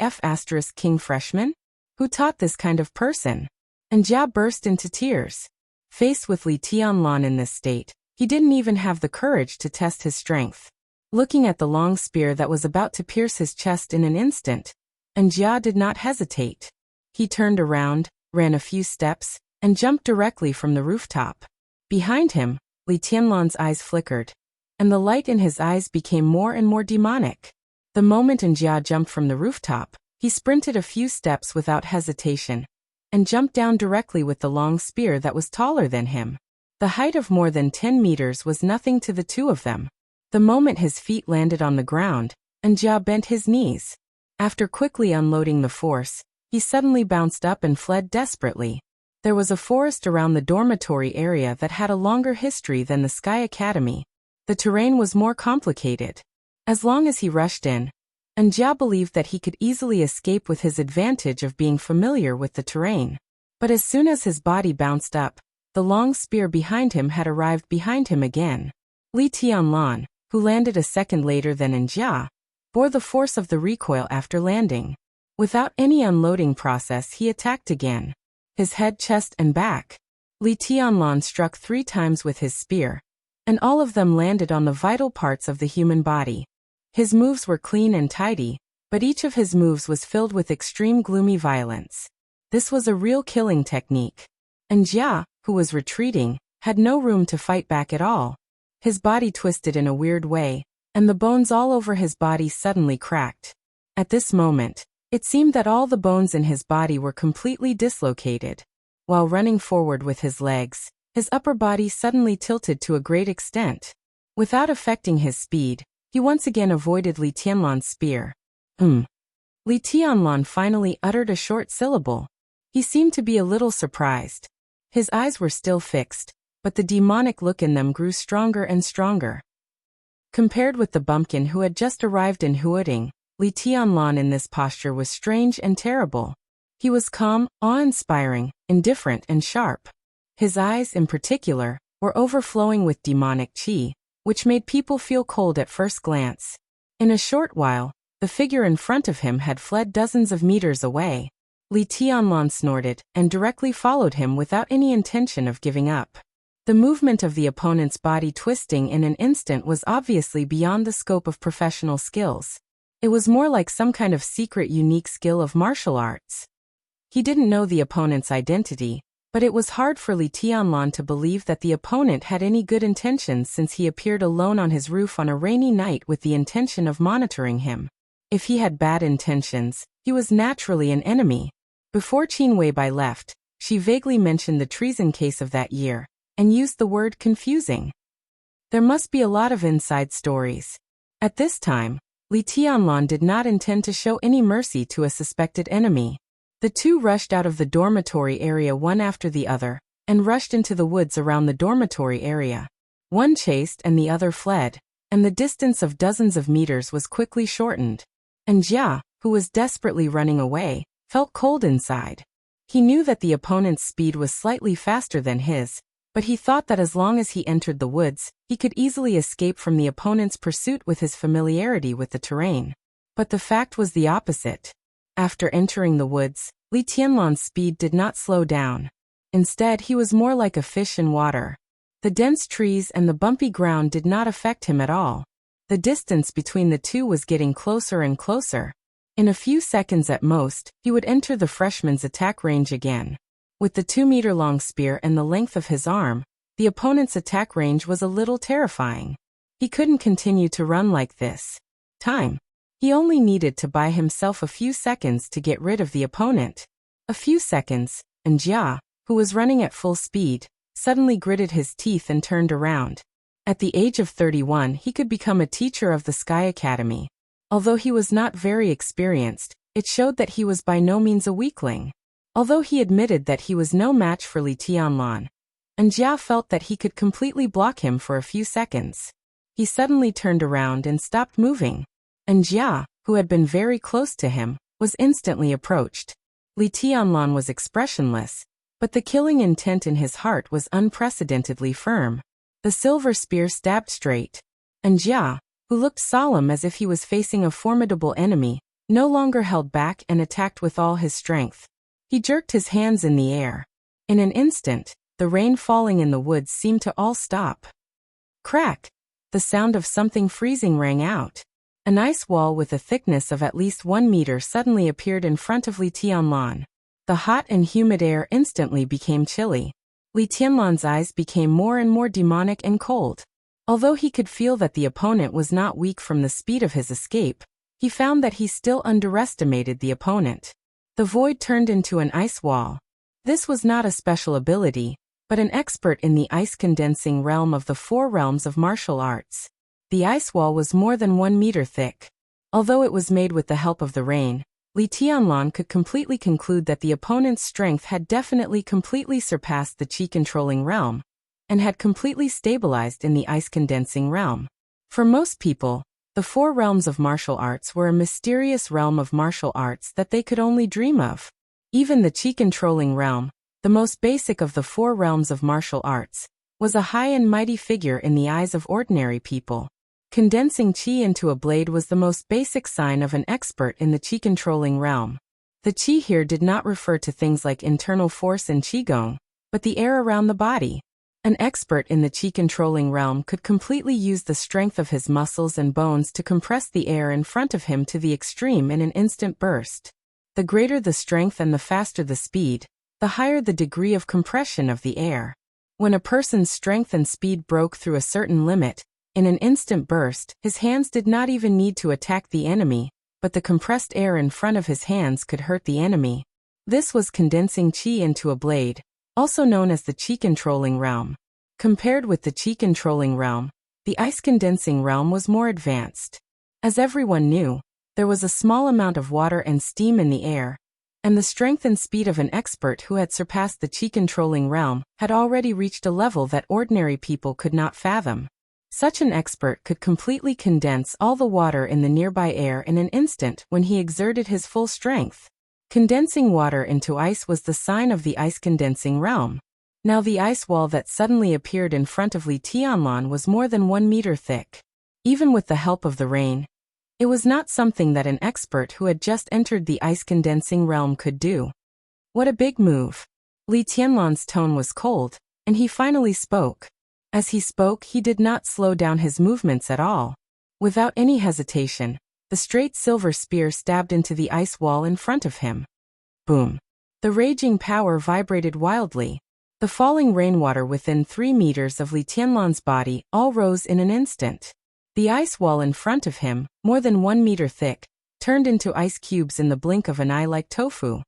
King freshman? Who taught this kind of person? Njia burst into tears. Faced with Li Tianlan in this state, he didn't even have the courage to test his strength. Looking at the long spear that was about to pierce his chest in an instant, Njia did not hesitate. He turned around, ran a few steps, and jumped directly from the rooftop. Behind him, Li Tianlan's eyes flickered, and the light in his eyes became more and more demonic. The moment Njia jumped from the rooftop, he sprinted a few steps without hesitation, and jumped down directly with the long spear that was taller than him. The height of more than 10 meters was nothing to the two of them. The moment his feet landed on the ground, Njia bent his knees. After quickly unloading the force, he suddenly bounced up and fled desperately. There was a forest around the dormitory area that had a longer history than the Sky Academy. The terrain was more complicated. As long as he rushed in, Njia believed that he could easily escape with his advantage of being familiar with the terrain. But as soon as his body bounced up, the long spear behind him had arrived behind him again. Li Tianlan, who landed a second later than Njia, bore the force of the recoil after landing. Without any unloading process, he attacked again. His head, chest, and back. Li Tianlan struck 3 times with his spear, and all of them landed on the vital parts of the human body. His moves were clean and tidy, but each of his moves was filled with extreme gloomy violence. This was a real killing technique. Njia, who was retreating, had no room to fight back at all. His body twisted in a weird way, and the bones all over his body suddenly cracked. At this moment, it seemed that all the bones in his body were completely dislocated. While running forward with his legs, his upper body suddenly tilted to a great extent. Without affecting his speed, he once again avoided Li Tianlan's spear. Li Tianlan finally uttered a short syllable. He seemed to be a little surprised. His eyes were still fixed, but the demonic look in them grew stronger and stronger. Compared with the bumpkin who had just arrived in Huading, Li Tianlan in this posture was strange and terrible. He was calm, awe-inspiring, indifferent and sharp. His eyes, in particular, were overflowing with demonic qi, which made people feel cold at first glance. In a short while, the figure in front of him had fled dozens of meters away. Li Tianlan snorted and directly followed him without any intention of giving up. The movement of the opponent's body twisting in an instant was obviously beyond the scope of professional skills. It was more like some kind of secret unique skill of martial arts. He didn't know the opponent's identity, but it was hard for Li Tianlan to believe that the opponent had any good intentions since he appeared alone on his roof on a rainy night with the intention of monitoring him. If he had bad intentions, he was naturally an enemy. Before Qin Weibai left, she vaguely mentioned the treason case of that year, and used the word confusing. There must be a lot of inside stories. At this time, Li Tianlan did not intend to show any mercy to a suspected enemy. The two rushed out of the dormitory area one after the other, and rushed into the woods around the dormitory area. One chased and the other fled, and the distance of dozens of meters was quickly shortened. And Jia, who was desperately running away, felt cold inside. He knew that the opponent's speed was slightly faster than his, but he thought that as long as he entered the woods, he could easily escape from the opponent's pursuit with his familiarity with the terrain. But the fact was the opposite. After entering the woods, Li Tianlan's speed did not slow down. Instead, he was more like a fish in water. The dense trees and the bumpy ground did not affect him at all. The distance between the two was getting closer and closer. In a few seconds at most, he would enter the freshman's attack range again. With the 2-meter-long spear and the length of his arm, the opponent's attack range was a little terrifying. He couldn't continue to run like this. He only needed to buy himself a few seconds to get rid of the opponent. A few seconds, and Jia, who was running at full speed, suddenly gritted his teeth and turned around. At the age of 31, he could become a teacher of the Sky Academy. Although he was not very experienced, it showed that he was by no means a weakling. Although he admitted that he was no match for Li Tianlan, and Jia felt that he could completely block him for a few seconds. He suddenly turned around and stopped moving. And Jia, who had been very close to him, was instantly approached. Li Tianlan was expressionless, but the killing intent in his heart was unprecedentedly firm. The silver spear stabbed straight, and Jia, who looked solemn as if he was facing a formidable enemy, no longer held back and attacked with all his strength. He jerked his hands in the air. In an instant, the rain falling in the woods seemed to all stop. Crack! The sound of something freezing rang out. An ice wall with a thickness of at least 1 meter suddenly appeared in front of Li Tianlan. The hot and humid air instantly became chilly. Li Tianlan's eyes became more and more demonic and cold. Although he could feel that the opponent was not weak from the speed of his escape, he found that he still underestimated the opponent. The void turned into an ice wall. This was not a special ability, but an expert in the ice-condensing realm of the 4 realms of martial arts. The ice wall was more than 1 meter thick. Although it was made with the help of the rain, Li Tianlan could completely conclude that the opponent's strength had definitely completely surpassed the qi-controlling realm, and had completely stabilized in the ice-condensing realm. For most people, the 4 realms of martial arts were a mysterious realm of martial arts that they could only dream of. Even the qi-controlling realm, the most basic of the 4 realms of martial arts, was a high and mighty figure in the eyes of ordinary people. Condensing qi into a blade was the most basic sign of an expert in the qi-controlling realm. The qi here did not refer to things like internal force and qigong, but the air around the body. An expert in the qi-controlling realm could completely use the strength of his muscles and bones to compress the air in front of him to the extreme in an instant burst. The greater the strength and the faster the speed, the higher the degree of compression of the air. When a person's strength and speed broke through a certain limit, in an instant burst, his hands did not even need to attack the enemy, but the compressed air in front of his hands could hurt the enemy. This was condensing qi into a blade, also known as the qi-controlling realm. Compared with the qi-controlling realm, The ice-condensing realm was more advanced. As everyone knew, there was a small amount of water and steam in the air, and the strength and speed of an expert who had surpassed the chi-controlling realm had already reached a level that ordinary people could not fathom. Such an expert could completely condense all the water in the nearby air in an instant when he exerted his full strength. Condensing water into ice was the sign of the ice-condensing realm. Now the ice wall that suddenly appeared in front of Li Tianlan was more than 1 meter thick. Even with the help of the rain, it was not something that an expert who had just entered the ice-condensing realm could do. What a big move! Li Tianlan's tone was cold, and he finally spoke. As he spoke, he did not slow down his movements at all. Without any hesitation, the straight silver spear stabbed into the ice wall in front of him. Boom! The raging power vibrated wildly. The falling rainwater within 3 meters of Li Tianlan's body all rose in an instant. The ice wall in front of him, more than 1 meter thick, turned into ice cubes in the blink of an eye like tofu.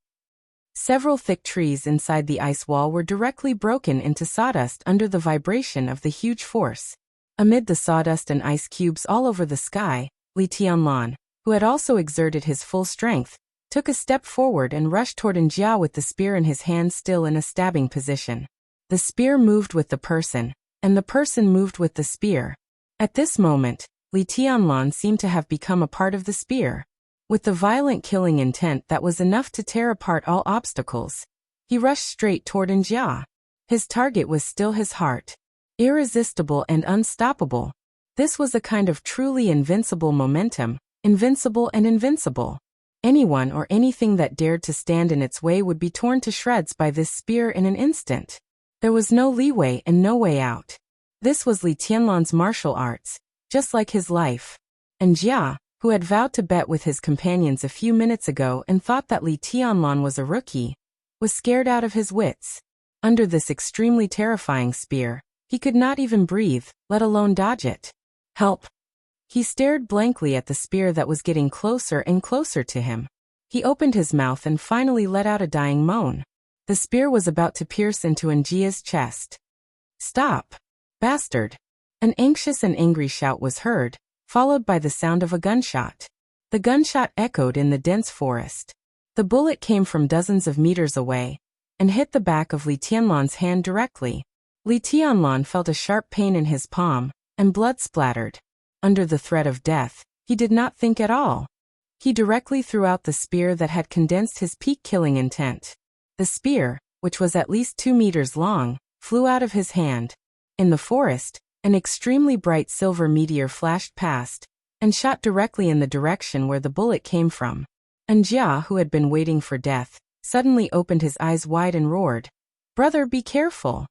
Several thick trees inside the ice wall were directly broken into sawdust under the vibration of the huge force. Amid the sawdust and ice cubes all over the sky, Li Tianlan, who had also exerted his full strength, took a step forward and rushed toward Njia with the spear in his hand still in a stabbing position. The spear moved with the person, and the person moved with the spear. At this moment, Li Tianlan seemed to have become a part of the spear. With the violent killing intent that was enough to tear apart all obstacles, he rushed straight toward Njia. His target was still his heart. Irresistible and unstoppable. This was a kind of truly invincible momentum, invincible and invincible. Anyone or anything that dared to stand in its way would be torn to shreds by this spear in an instant. There was no leeway and no way out. This was Li Tianlan's martial arts, just like his life. And Jia, who had vowed to bet with his companions a few minutes ago and thought that Li Tianlan was a rookie, was scared out of his wits. Under this extremely terrifying spear, he could not even breathe, let alone dodge it. Help! He stared blankly at the spear that was getting closer and closer to him. He opened his mouth and finally let out a dying moan. The spear was about to pierce into Njia's chest. Stop! Bastard! An anxious and angry shout was heard, followed by the sound of a gunshot. The gunshot echoed in the dense forest. The bullet came from dozens of meters away, and hit the back of Li Tianlan's hand directly. Li Tianlan felt a sharp pain in his palm, and blood splattered. Under the threat of death, he did not think at all. He directly threw out the spear that had condensed his peak killing intent. The spear, which was at least 2 meters long, flew out of his hand. In the forest, an extremely bright silver meteor flashed past, and shot directly in the direction where the bullet came from. Njia, who had been waiting for death, suddenly opened his eyes wide and roared, "Brother, be careful!"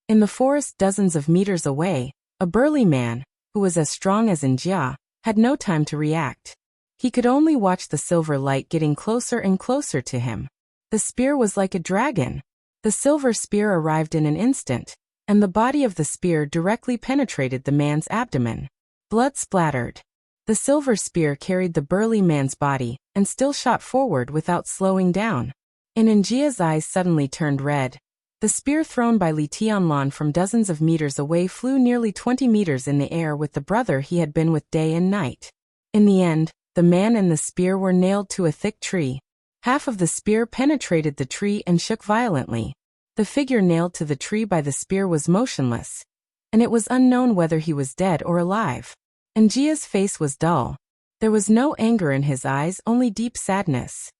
In the forest dozens of meters away, a burly man, who was as strong as Njia, had no time to react. He could only watch the silver light getting closer and closer to him. The spear was like a dragon. The silver spear arrived in an instant, and the body of the spear directly penetrated the man's abdomen. Blood splattered. The silver spear carried the burly man's body, and still shot forward without slowing down. Njia's eyes suddenly turned red. The spear thrown by Li Tianlan from dozens of meters away flew nearly 20 meters in the air with the brother he had been with day and night. In the end, the man and the spear were nailed to a thick tree. Half of the spear penetrated the tree and shook violently. The figure nailed to the tree by the spear was motionless, and it was unknown whether he was dead or alive. Njia's face was dull. There was no anger in his eyes, only deep sadness.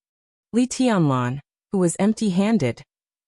Li Tianlan, who was empty-handed,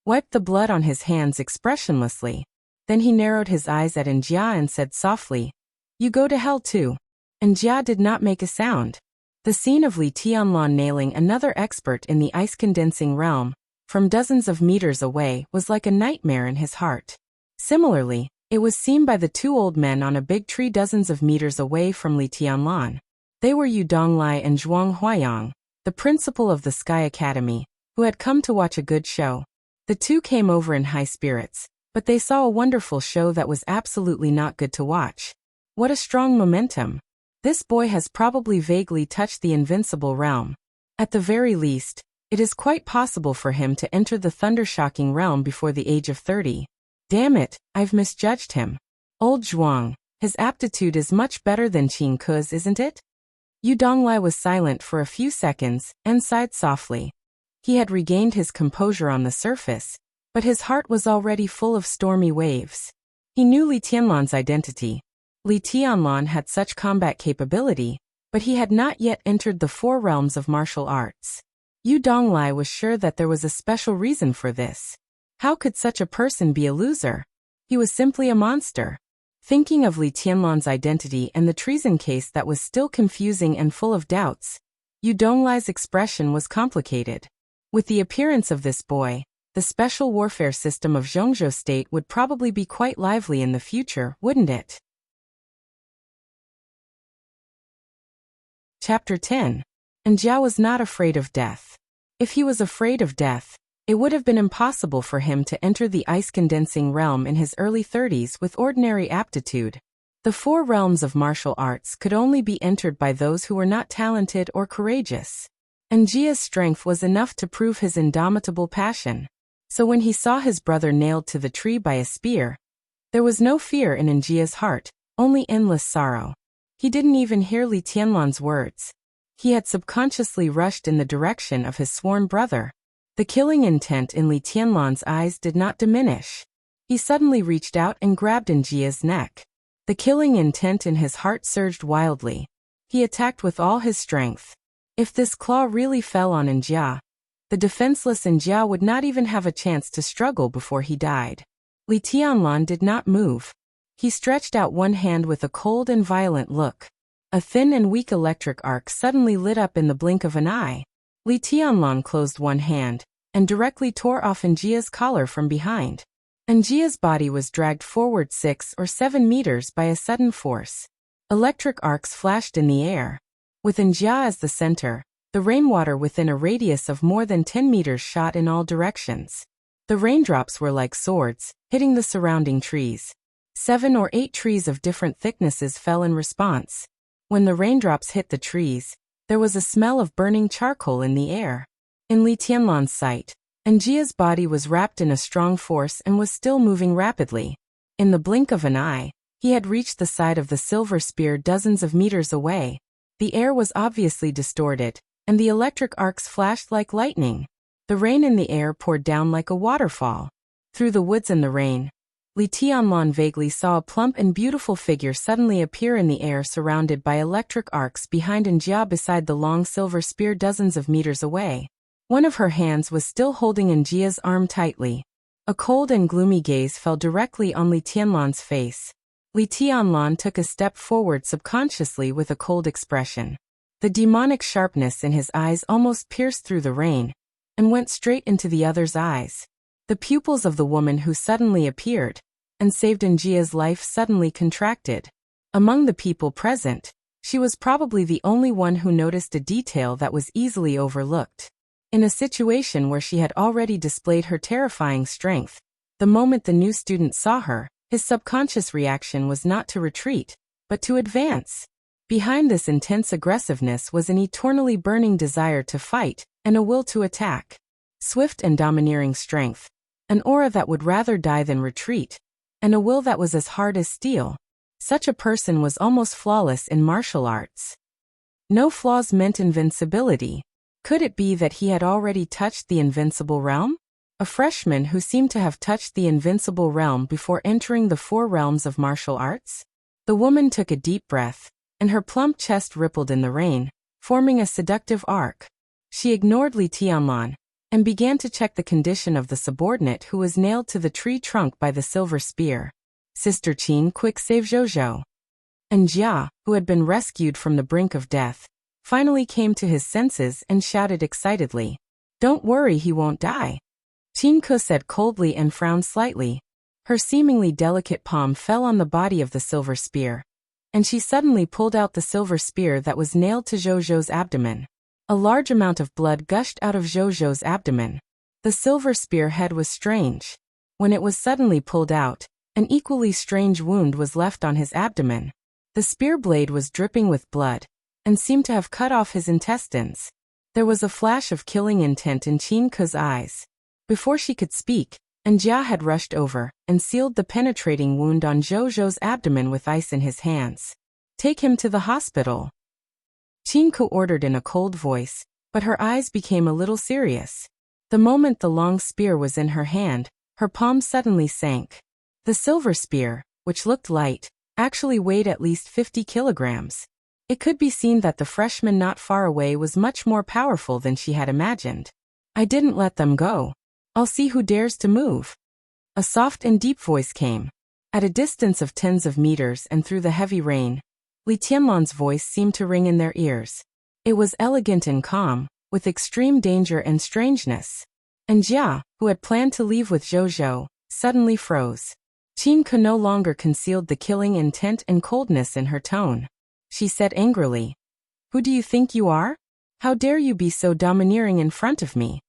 wiped the blood on his hands expressionlessly. Then he narrowed his eyes at Njia and said softly, "You go to hell too." Njia did not make a sound. The scene of Li Tianlan nailing another expert in the ice-condensing realm, from dozens of meters away, was like a nightmare in his heart. Similarly, it was seen by the 2 old men on a big tree dozens of meters away from Li Tianlan. They were Yu Donglai and Zhuang Huayang, the principal of the Sky Academy, who had come to watch a good show. The 2 came over in high spirits, but they saw a wonderful show that was absolutely not good to watch. What a strong momentum! This boy has probably vaguely touched the invincible realm. At the very least, it is quite possible for him to enter the thunder-shocking realm before the age of 30. Damn it, I've misjudged him. Old Zhuang, His aptitude is much better than Qin Ke's, isn't it? Yu Donglai was silent for a few seconds and sighed softly. He had regained his composure on the surface, but his heart was already full of stormy waves. He knew Li Tianlan's identity. Li Tianlan had such combat capability, but he had not yet entered the four realms of martial arts. Yu Donglai was sure that there was a special reason for this. How could such a person be a loser? He was simply a monster. Thinking of Li Tianlan's identity and the treason case that was still confusing and full of doubts, Yu Donglai's expression was complicated. With the appearance of this boy, the special warfare system of Zhongzhou State would probably be quite lively in the future, wouldn't it? Chapter 10. And Jia was not afraid of death. If he was afraid of death, it would have been impossible for him to enter the ice-condensing realm in his early 30s with ordinary aptitude. The four realms of martial arts could only be entered by those who were not talented or courageous. And Jia's strength was enough to prove his indomitable passion. So when he saw his brother nailed to the tree by a spear, there was no fear in Jia's heart, only endless sorrow. He didn't even hear Li Tianlan's words. He had subconsciously rushed in the direction of his sworn brother. The killing intent in Li Tianlan's eyes did not diminish. He suddenly reached out and grabbed Jia's neck. The killing intent in his heart surged wildly. He attacked with all his strength. If this claw really fell on Jia, the defenseless Jia would not even have a chance to struggle before he died. Li Tianlan did not move. He stretched out one hand with a cold and violent look. A thin and weak electric arc suddenly lit up in the blink of an eye. Li Tianlan closed one hand and directly tore off Jia's collar from behind. Jia's body was dragged forward 6 or 7 meters by a sudden force. Electric arcs flashed in the air. With Jia as the center, the rainwater within a radius of more than 10 meters shot in all directions. The raindrops were like swords, hitting the surrounding trees. 7 or 8 trees of different thicknesses fell in response. When the raindrops hit the trees, there was a smell of burning charcoal in the air. In Li Tianlan's sight, Jia's body was wrapped in a strong force and was still moving rapidly. In the blink of an eye, he had reached the side of the silver spear dozens of meters away. The air was obviously distorted, and the electric arcs flashed like lightning. The rain in the air poured down like a waterfall. Through the woods and the rain, Li Tianlan vaguely saw a plump and beautiful figure suddenly appear in the air surrounded by electric arcs behind Jia beside the long silver spear dozens of meters away. One of her hands was still holding Jia's arm tightly. A cold and gloomy gaze fell directly on Li Tianlan's face. Li Tianlan took a step forward subconsciously with a cold expression. The demonic sharpness in his eyes almost pierced through the rain and went straight into the other's eyes. The pupils of the woman who suddenly appeared and saved Jia's life suddenly contracted. Among the people present, she was probably the only one who noticed a detail that was easily overlooked. In a situation where she had already displayed her terrifying strength, the moment the new student saw her, his subconscious reaction was not to retreat, but to advance. Behind this intense aggressiveness was an eternally burning desire to fight and a will to attack. Swift and domineering strength, an aura that would rather die than retreat, and a will that was as hard as steel. Such a person was almost flawless in martial arts. No flaws meant invincibility. Could it be that he had already touched the invincible realm? A freshman who seemed to have touched the invincible realm before entering the four realms of martial arts? The woman took a deep breath, and her plump chest rippled in the rain, forming a seductive arc. She ignored Li Tianlan and began to check the condition of the subordinate who was nailed to the tree trunk by the silver spear. Sister Qin, quick save Zhozhou. And Jia, who had been rescued from the brink of death, finally came to his senses and shouted excitedly, "Don't worry, he won't die." Qin Ke said coldly and frowned slightly. Her seemingly delicate palm fell on the body of the silver spear, and she suddenly pulled out the silver spear that was nailed to Zhozhou's abdomen. A large amount of blood gushed out of Zhozhou's abdomen. The silver spear head was strange. When it was suddenly pulled out, an equally strange wound was left on his abdomen. The spear blade was dripping with blood and seemed to have cut off his intestines. There was a flash of killing intent in Qin Ke's eyes. Before she could speak, and Jia had rushed over and sealed the penetrating wound on Zhou abdomen with ice in his hands. Take him to the hospital, Qingke ordered in a cold voice, but her eyes became a little serious. The moment the long spear was in her hand, her palm suddenly sank. The silver spear, which looked light, actually weighed at least 50 kilograms. It could be seen that the freshman not far away was much more powerful than she had imagined. I didn't let them go. I'll see who dares to move. A soft and deep voice came. At a distance of tens of meters and through the heavy rain, Li Tianlan's voice seemed to ring in their ears. It was elegant and calm, with extreme danger and strangeness. And Jia, who had planned to leave with Zhou, suddenly froze. Qingke no longer concealed the killing intent and coldness in her tone. She said angrily, "Who do you think you are? How dare you be so domineering in front of me?"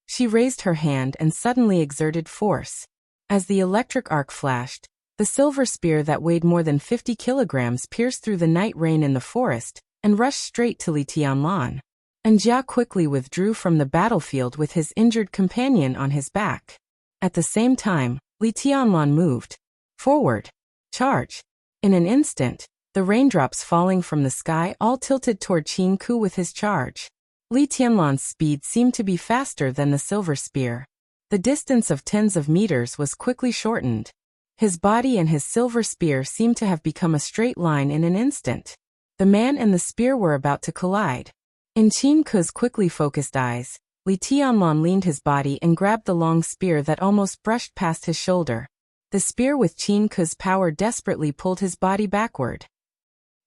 She raised her hand and suddenly exerted force. As the electric arc flashed, the silver spear that weighed more than 50 kilograms pierced through the night rain in the forest and rushed straight to Li Tianlan. And Jia quickly withdrew from the battlefield with his injured companion on his back. At the same time, Li Tianlan moved forward. Charge! In an instant, the raindrops falling from the sky all tilted toward Qingke with his charge. Li Tianlan's speed seemed to be faster than the silver spear. The distance of tens of meters was quickly shortened. His body and his silver spear seemed to have become a straight line in an instant. The man and the spear were about to collide. In Qingke's quickly focused eyes, Li Tianlan leaned his body and grabbed the long spear that almost brushed past his shoulder. The spear with Qingke's power desperately pulled his body backward.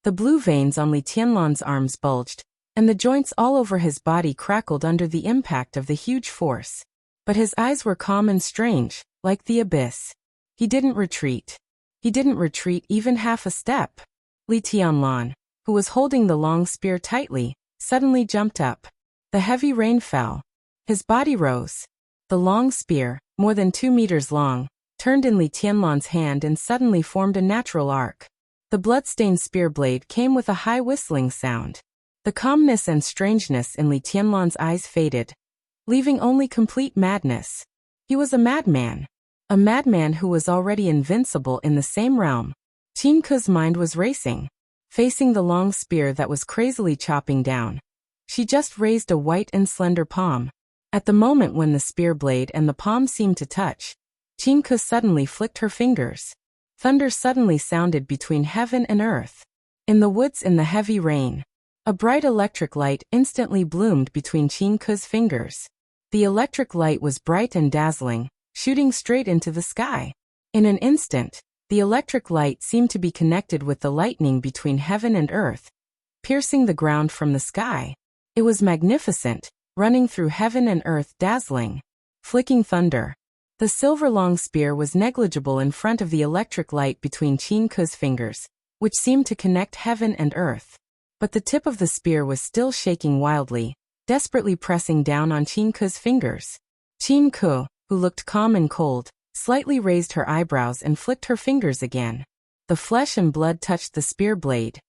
The blue veins on Li Tianlan's arms bulged, and the joints all over his body crackled under the impact of the huge force. But his eyes were calm and strange, like the abyss. He didn't retreat. He didn't retreat even half a step. Li Tianlan, who was holding the long spear tightly, suddenly jumped up. The heavy rain fell. His body rose. The long spear, more than 2 meters long, turned in Li Tianlan's hand and suddenly formed a natural arc. The blood-stained spear blade came with a high whistling sound. The calmness and strangeness in Li Tianlan's eyes faded, leaving only complete madness. He was a madman who was already invincible in the same realm. Qingke's mind was racing, facing the long spear that was crazily chopping down. She just raised a white and slender palm. At the moment when the spear blade and the palm seemed to touch, Qingke suddenly flicked her fingers. Thunder suddenly sounded between heaven and earth. In the woods in the heavy rain, a bright electric light instantly bloomed between Qingke's fingers. The electric light was bright and dazzling, shooting straight into the sky. In an instant, the electric light seemed to be connected with the lightning between heaven and earth, piercing the ground from the sky. It was magnificent, running through heaven and earth, dazzling, flicking thunder. The silver long spear was negligible in front of the electric light between Qingke's fingers, which seemed to connect heaven and earth. But the tip of the spear was still shaking wildly, desperately pressing down on Qingke's fingers. Qingke, who looked calm and cold, slightly raised her eyebrows and flicked her fingers again. The flesh and blood touched the spear blade,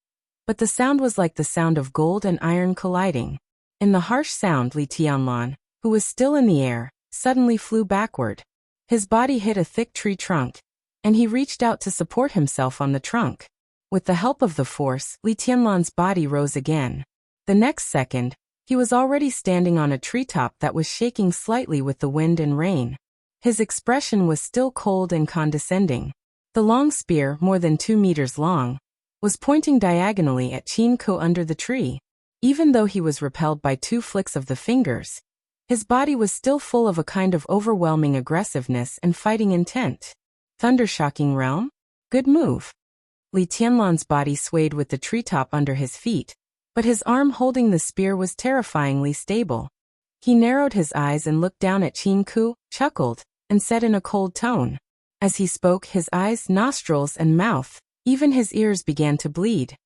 but the sound was like the sound of gold and iron colliding. In the harsh sound, Li Tianlan, who was still in the air, suddenly flew backward. His body hit a thick tree trunk, and he reached out to support himself on the trunk. With the help of the force, Li Tianlan's body rose again. The next second, he was already standing on a treetop that was shaking slightly with the wind and rain. His expression was still cold and condescending. The long spear, more than 2 meters long, was pointing diagonally at Qingke under the tree. Even though he was repelled by 2 flicks of the fingers, his body was still full of a kind of overwhelming aggressiveness and fighting intent. Thundershocking realm? Good move. Li Tianlan's body swayed with the treetop under his feet, but his arm holding the spear was terrifyingly stable. He narrowed his eyes and looked down at Qingke, chuckled, and said in a cold tone. As he spoke, his eyes, nostrils, and mouth, even his ears began to bleed.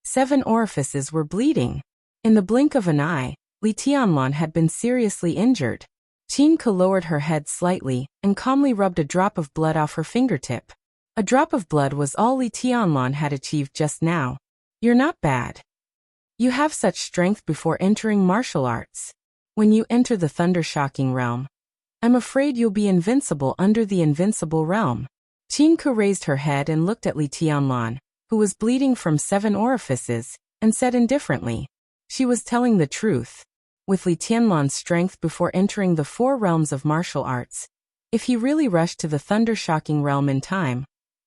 7 orifices were bleeding. In the blink of an eye, Li Tianlan had been seriously injured. Qingke lowered her head slightly and calmly rubbed a drop of blood off her fingertip. A drop of blood was all Li Tianlan had achieved just now. You're not bad. You have such strength before entering martial arts. When you enter the thundershocking realm, I'm afraid you'll be invincible under the invincible realm. Qingke raised her head and looked at Li Tianlan, who was bleeding from 7 orifices, and said indifferently. She was telling the truth. With Li Tianlan's strength before entering the 4 realms of martial arts, if he really rushed to the thunder-shocking realm in time,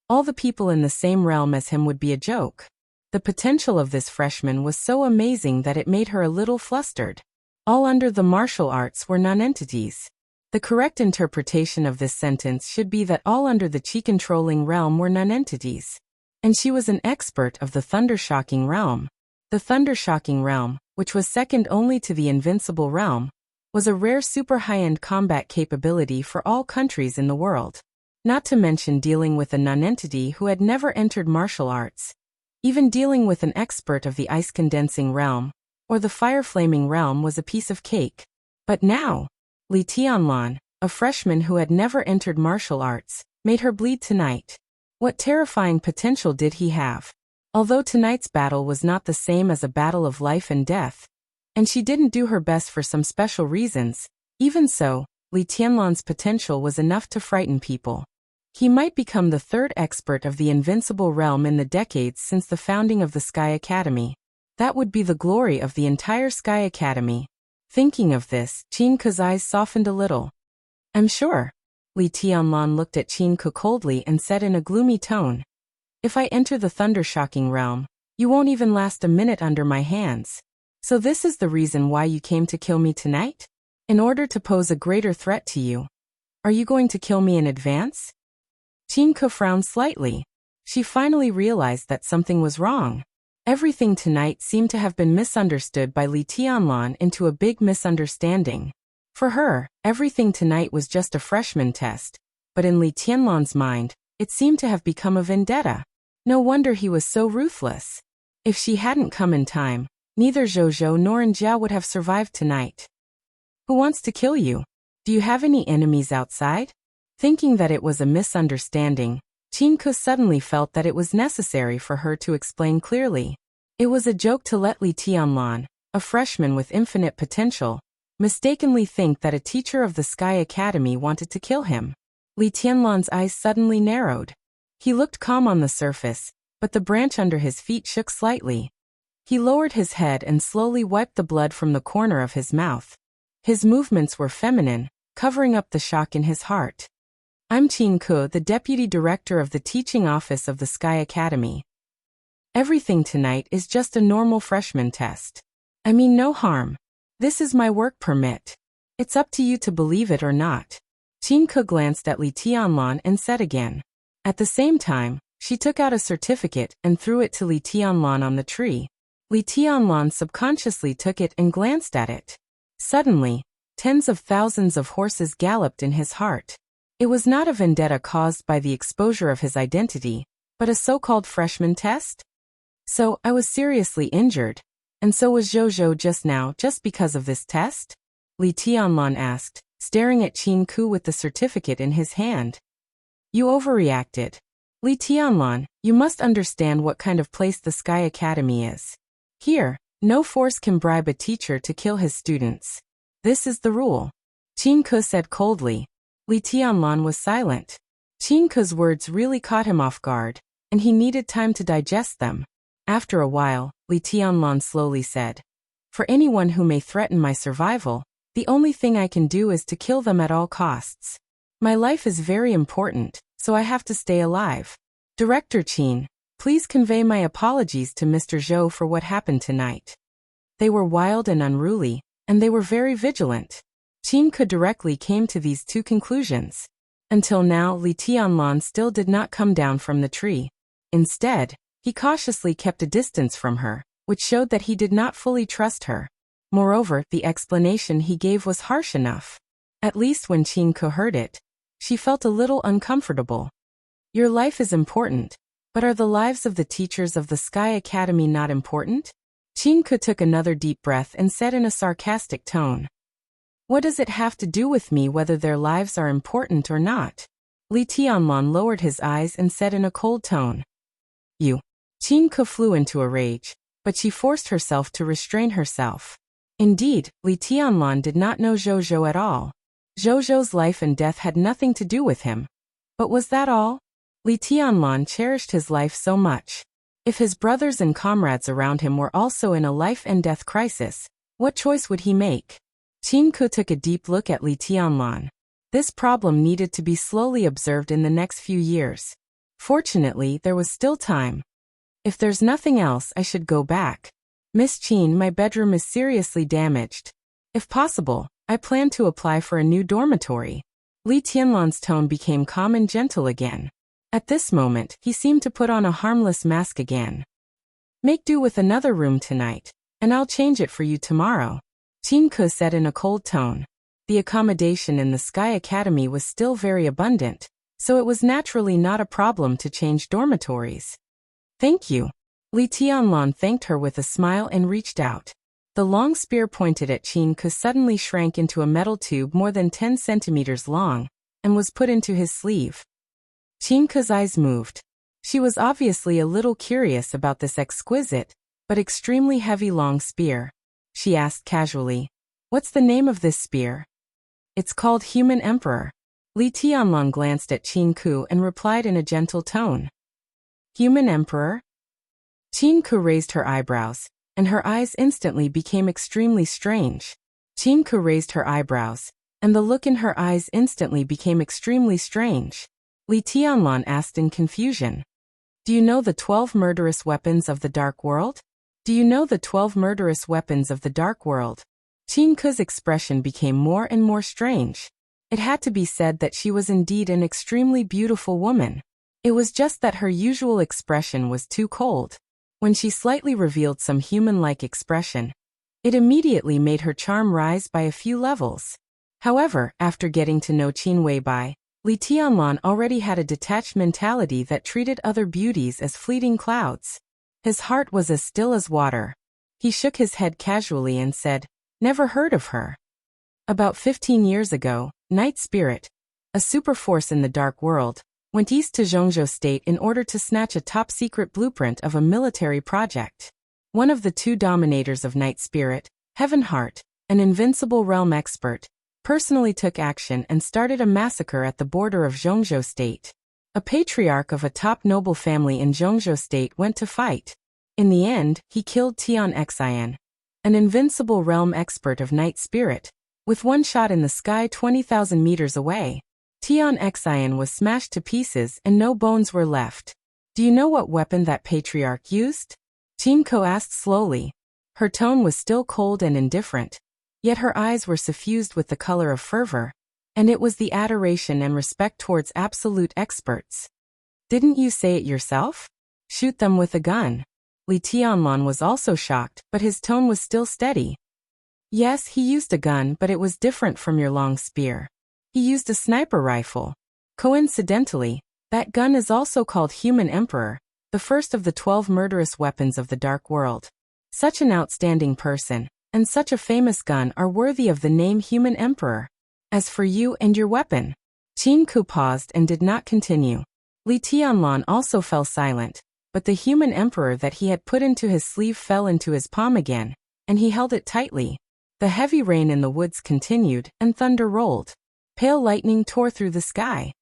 all the people in the same realm as him would be a joke. The potential of this freshman was so amazing that it made her a little flustered. All under the martial arts were non-entities. The correct interpretation of this sentence should be that all under the chi-controlling realm were non-entities. And she was an expert of the thunder-shocking realm. The thunder-shocking realm, which was second only to the invincible realm, was a rare super high-end combat capability for all countries in the world. Not to mention dealing with a non-entity who had never entered martial arts. Even dealing with an expert of the ice-condensing realm, or the fire-flaming realm, was a piece of cake. But now, Li Tianlan, a freshman who had never entered martial arts, made her bleed tonight. What terrifying potential did he have? Although tonight's battle was not the same as a battle of life and death, and she didn't do her best for some special reasons, even so, Li Tianlan's potential was enough to frighten people. He might become the 3rd expert of the invincible realm in the decades since the founding of the Sky Academy. That would be the glory of the entire Sky Academy. Thinking of this, Qingke's eyes softened a little. I'm sure. Li Tianlan looked at Qingke coldly and said in a gloomy tone, if I enter the thunder-shocking realm, you won't even last a minute under my hands. So this is the reason why you came to kill me tonight? In order to pose a greater threat to you. Are you going to kill me in advance? Qingke frowned slightly. She finally realized that something was wrong. Everything tonight seemed to have been misunderstood by Li Tianlan into a big misunderstanding. For her, everything tonight was just a freshman test, but in Li Tianlan's mind, it seemed to have become a vendetta. No wonder he was so ruthless. If she hadn't come in time, neither Zhou nor Njia would have survived tonight. Who wants to kill you? Do you have any enemies outside? Thinking that it was a misunderstanding, Qingke suddenly felt that it was necessary for her to explain clearly. It was a joke to let Li Tianlan, a freshman with infinite potential, mistakenly think that a teacher of the Sky Academy wanted to kill him. Li Tianlan's eyes suddenly narrowed. He looked calm on the surface, but the branch under his feet shook slightly. He lowered his head and slowly wiped the blood from the corner of his mouth. His movements were feminine, covering up the shock in his heart. I'm Qingke, the Deputy Director of the Teaching Office of the Sky Academy. Everything tonight is just a normal freshman test. I mean no harm. This is my work permit. It's up to you to believe it or not. Qingke glanced at Li Tianlan and said again. At the same time, she took out a certificate and threw it to Li Tianlan on the tree. Li Tianlan subconsciously took it and glanced at it. Suddenly, tens of thousands of horses galloped in his heart. It was not a vendetta caused by the exposure of his identity, but a so-called freshman test? So, I was seriously injured, and so was Zhou just now just because of this test? Li Tianlan asked, staring at Qingke with the certificate in his hand. You overreacted. Li Tianlan, you must understand what kind of place the Sky Academy is. Here, no force can bribe a teacher to kill his students. This is the rule. Qingke said coldly. Li Tianlan was silent. Qingke's words really caught him off guard, and he needed time to digest them. After a while, Li Tianlan slowly said, for anyone who may threaten my survival, the only thing I can do is to kill them at all costs. My life is very important, so I have to stay alive. Director Qin, please convey my apologies to Mr. Zhou for what happened tonight. They were wild and unruly, and they were very vigilant. Qingke directly came to these 2 conclusions. Until now, Li Tianlan still did not come down from the tree. Instead, he cautiously kept a distance from her, which showed that he did not fully trust her. Moreover, the explanation he gave was harsh enough. At least when Qingke heard it, she felt a little uncomfortable. Your life is important, but are the lives of the teachers of the Sky Academy not important? Qingke took another deep breath and said in a sarcastic tone. What does it have to do with me whether their lives are important or not? Li Tianlan lowered his eyes and said in a cold tone. You. Qingke flew into a rage, but she forced herself to restrain herself. Indeed, Li Tianlan did not know Zhou at all. Zhou's life and death had nothing to do with him. But was that all? Li Tianlan cherished his life so much. If his brothers and comrades around him were also in a life and death crisis, what choice would he make? Qin Ke took a deep look at Li Tianlan. This problem needed to be slowly observed in the next few years. Fortunately, there was still time. If there's nothing else, I should go back. Miss Qin, my bedroom is seriously damaged. If possible, I plan to apply for a new dormitory. Li Tianlan's tone became calm and gentle again. At this moment, he seemed to put on a harmless mask again. Make do with another room tonight, and I'll change it for you tomorrow, Qin Ke said in a cold tone. The accommodation in the Sky Academy was still very abundant, so it was naturally not a problem to change dormitories. Thank you. Li Tianlan thanked her with a smile and reached out. The long spear pointed at Qin Ke suddenly shrank into a metal tube more than 10 centimeters long, and was put into his sleeve. Qin Ke's eyes moved. She was obviously a little curious about this exquisite, but extremely heavy long spear. She asked casually, "What's the name of this spear?" "It's called Human Emperor." Li Tianlan glanced at Qin Ke and replied in a gentle tone. Human Emperor? Qin Ke raised her eyebrows, and her eyes instantly became extremely strange. Qin Ke raised her eyebrows, and the look in her eyes instantly became extremely strange. Li Tianlan asked in confusion. Do you know the 12 murderous weapons of the Dark World? Do you know the 12 murderous weapons of the Dark World? Qin Ke's expression became more and more strange. It had to be said that she was indeed an extremely beautiful woman. It was just that her usual expression was too cold. When she slightly revealed some human-like expression, it immediately made her charm rise by a few levels. However, after getting to know Qin Weibai, Li Tianlan already had a detached mentality that treated other beauties as fleeting clouds. His heart was as still as water. He shook his head casually and said, "Never heard of her." About 15 years ago, Night Spirit, a super force in the Dark World, went east to Zhongzhou State in order to snatch a top-secret blueprint of a military project. One of the two dominators of Night Spirit, Heavenheart, an invincible realm expert, personally took action and started a massacre at the border of Zhongzhou State. A patriarch of a top noble family in Zhongzhou State went to fight. In the end, he killed Tian Xian, an invincible realm expert of Night Spirit. With one shot in the sky 20,000 meters away, Tian Xian was smashed to pieces and no bones were left. Do you know what weapon that patriarch used? Qin Ke asked slowly. Her tone was still cold and indifferent, yet her eyes were suffused with the color of fervor, and it was the adoration and respect towards absolute experts. Didn't you say it yourself? Shoot them with a gun. Li Tianlan was also shocked, but his tone was still steady. Yes, he used a gun, but it was different from your long spear. He used a sniper rifle. Coincidentally, that gun is also called Human Emperor, the first of the 12 murderous weapons of the Dark World. Such an outstanding person, and such a famous gun are worthy of the name Human Emperor. As for you and your weapon, Qin Ke paused and did not continue. Li Tianlan also fell silent, but the Human Emperor that he had put into his sleeve fell into his palm again, and he held it tightly. The heavy rain in the woods continued, and thunder rolled. Pale lightning tore through the sky.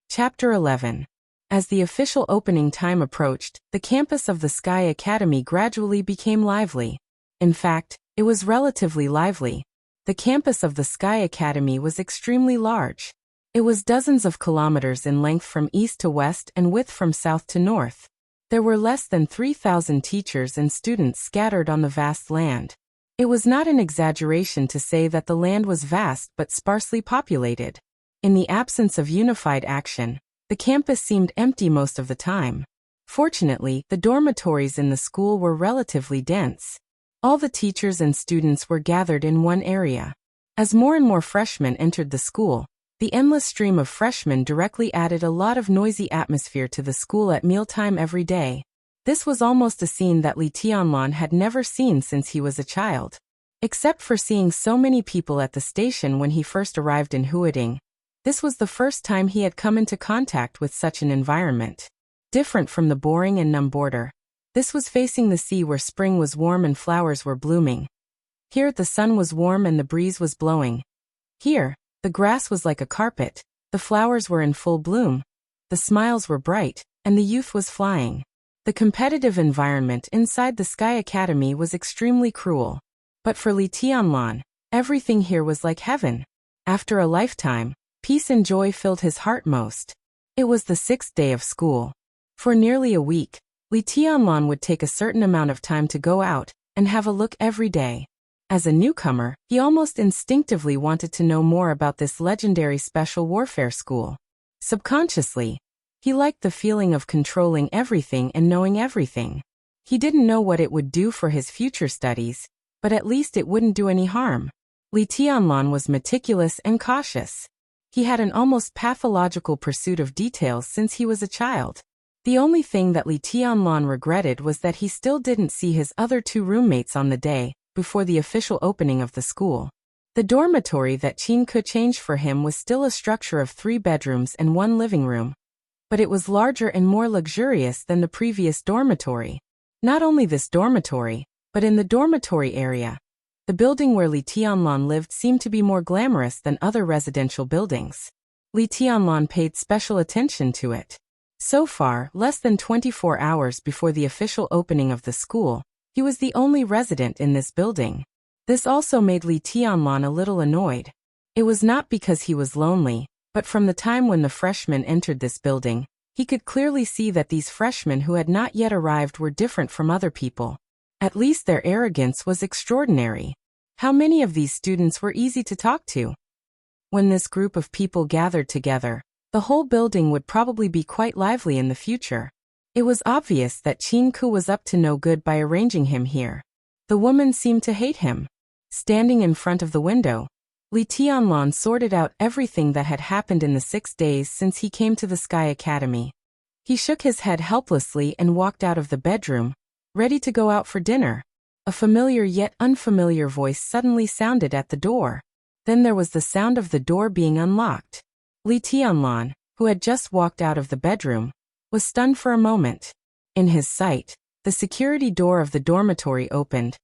Chapter 11. As the official opening time approached, the campus of the Sky Academy gradually became lively. In fact, it was relatively lively. The campus of the Sky Academy was extremely large. It was dozens of kilometers in length from east to west and width from south to north. There were less than 3,000 teachers and students scattered on the vast land. It was not an exaggeration to say that the land was vast but sparsely populated. In the absence of unified action, the campus seemed empty most of the time. Fortunately, the dormitories in the school were relatively dense. All the teachers and students were gathered in one area. As more and more freshmen entered the school, the endless stream of freshmen directly added a lot of noisy atmosphere to the school at mealtime every day. This was almost a scene that Li Tianlan had never seen since he was a child. Except for seeing so many people at the station when he first arrived in Huading, this was the first time he had come into contact with such an environment. Different from the boring and numb border, this was facing the sea where spring was warm and flowers were blooming. Here the sun was warm and the breeze was blowing. Here, the grass was like a carpet, the flowers were in full bloom, the smiles were bright, and the youth was flying. The competitive environment inside the Sky Academy was extremely cruel. But for Li Tianlan, everything here was like heaven. After a lifetime, peace and joy filled his heart most. It was the 6th day of school. For nearly a week, Li Tianlan would take a certain amount of time to go out and have a look every day. As a newcomer, he almost instinctively wanted to know more about this legendary special warfare school. Subconsciously, he liked the feeling of controlling everything and knowing everything. He didn't know what it would do for his future studies, but at least it wouldn't do any harm. Li Tianlan was meticulous and cautious. He had an almost pathological pursuit of details since he was a child. The only thing that Li Tianlan regretted was that he still didn't see his other 2 roommates on the day before the official opening of the school. The dormitory that Qin Ke changed for him was still a structure of 3 bedrooms and 1 living room. But it was larger and more luxurious than the previous dormitory. Not only this dormitory, but in the dormitory area, the building where Li Tianlan lived seemed to be more glamorous than other residential buildings. Li Tianlan paid special attention to it. So far, less than 24 hours before the official opening of the school, he was the only resident in this building. This also made Li Tianlan a little annoyed. It was not because he was lonely, but from the time when the freshmen entered this building, he could clearly see that these freshmen who had not yet arrived were different from other people. At least their arrogance was extraordinary. How many of these students were easy to talk to? When this group of people gathered together, the whole building would probably be quite lively in the future. It was obvious that Qin Ke was up to no good by arranging him here. The woman seemed to hate him. Standing in front of the window, Li Tianlan sorted out everything that had happened in the 6 days since he came to the Sky Academy. He shook his head helplessly and walked out of the bedroom, ready to go out for dinner. A familiar yet unfamiliar voice suddenly sounded at the door. Then there was the sound of the door being unlocked. Li Tianlan, who had just walked out of the bedroom, was stunned for a moment. In his sight, the security door of the dormitory opened,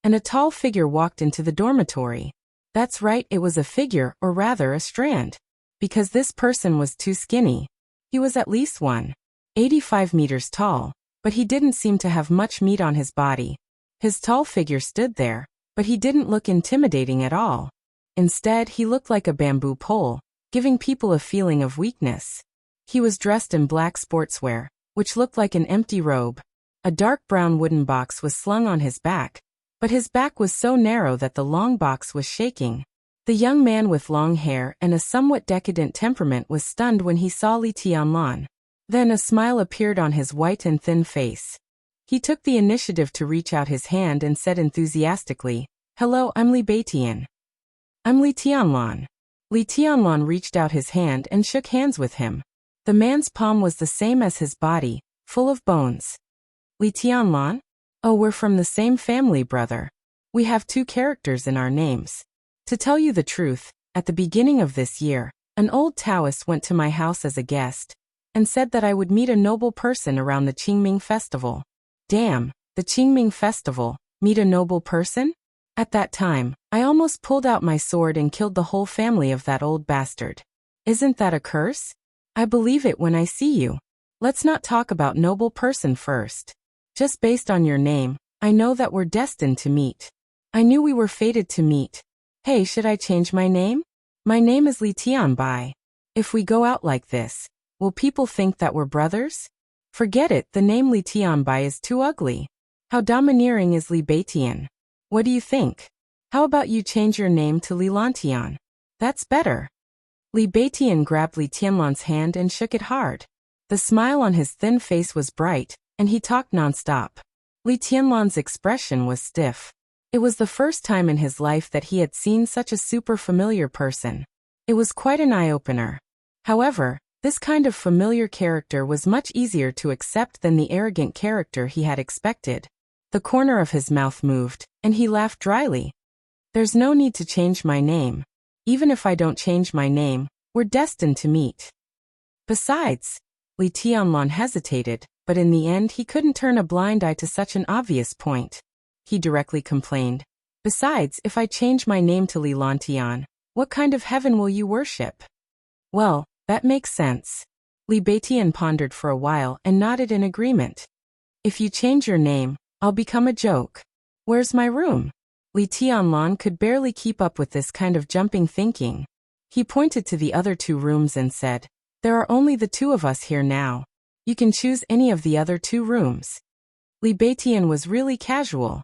and a tall figure walked into the dormitory. That's right, it was a figure, or rather a strand. Because this person was too skinny. He was at least 1.85 meters tall, but he didn't seem to have much meat on his body. His tall figure stood there, but he didn't look intimidating at all. Instead, he looked like a bamboo pole, giving people a feeling of weakness. He was dressed in black sportswear, which looked like an empty robe. A dark brown wooden box was slung on his back, but his back was so narrow that the long box was shaking. The young man with long hair and a somewhat decadent temperament was stunned when he saw Li Tianlan. Then a smile appeared on his white and thin face. He took the initiative to reach out his hand and said enthusiastically, "Hello, I'm Li Beitian." "I'm Li Tianlan." Li Tianlan reached out his hand and shook hands with him. The man's palm was the same as his body, full of bones. "Li Tianlan? Oh, we're from the same family, brother. We have 2 characters in our names. To tell you the truth, at the beginning of this year, an old Taoist went to my house as a guest and said that I would meet a noble person around the Qingming festival." Damn, the Qingming festival, meet a noble person? At that time, I almost pulled out my sword and killed the whole family of that old bastard. Isn't that a curse? I believe it when I see you. Let's not talk about noble person first. Just based on your name, I know that we're destined to meet. I knew we were fated to meet. Hey, should I change my name? My name is Li Tianbai. If we go out like this, will people think that we're brothers? Forget it, the name Li Tianbai is too ugly. How domineering is Li Beitian? What do you think? How about you change your name to Li Lantian? That's better. Li Beitian grabbed Li Tianlan's hand and shook it hard. The smile on his thin face was bright, and he talked nonstop. Li Tianlan's expression was stiff. It was the first time in his life that he had seen such a super familiar person. It was quite an eye-opener. However, this kind of familiar character was much easier to accept than the arrogant character he had expected. The corner of his mouth moved, and he laughed dryly. There's no need to change my name. Even if I don't change my name, we're destined to meet. Besides, Li Tianlan hesitated, but in the end he couldn't turn a blind eye to such an obvious point. He directly complained. Besides, if I change my name to Li Lantian, what kind of heaven will you worship? Well, that makes sense. Li Beitian pondered for a while and nodded in agreement. If you change your name, I'll become a joke. Where's my room? Li Tianlan could barely keep up with this kind of jumping thinking. He pointed to the other 2 rooms and said, there are only the 2 of us here now. You can choose any of the other 2 rooms. Li Beitian was really casual.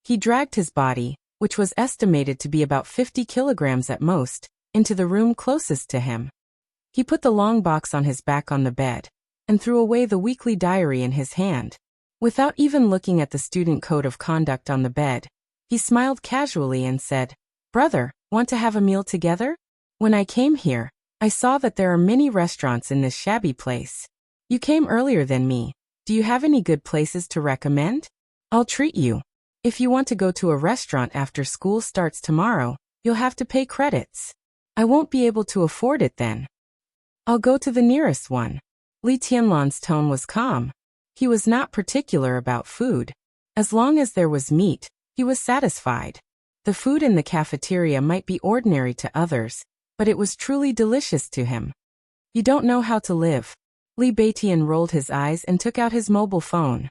He dragged his body, which was estimated to be about 50 kilograms at most, into the room closest to him. He put the long box on his back on the bed, and threw away the weekly diary in his hand. Without even looking at the student code of conduct on the bed, he smiled casually and said, Brother, want to have a meal together? When I came here, I saw that there are many restaurants in this shabby place. You came earlier than me. Do you have any good places to recommend? I'll treat you. If you want to go to a restaurant after school starts tomorrow, you'll have to pay credits. I won't be able to afford it then. I'll go to the nearest one. Li Tianlan's tone was calm. He was not particular about food. As long as there was meat, he was satisfied. The food in the cafeteria might be ordinary to others, but it was truly delicious to him. You don't know how to live. Li Beitian rolled his eyes and took out his mobile phone.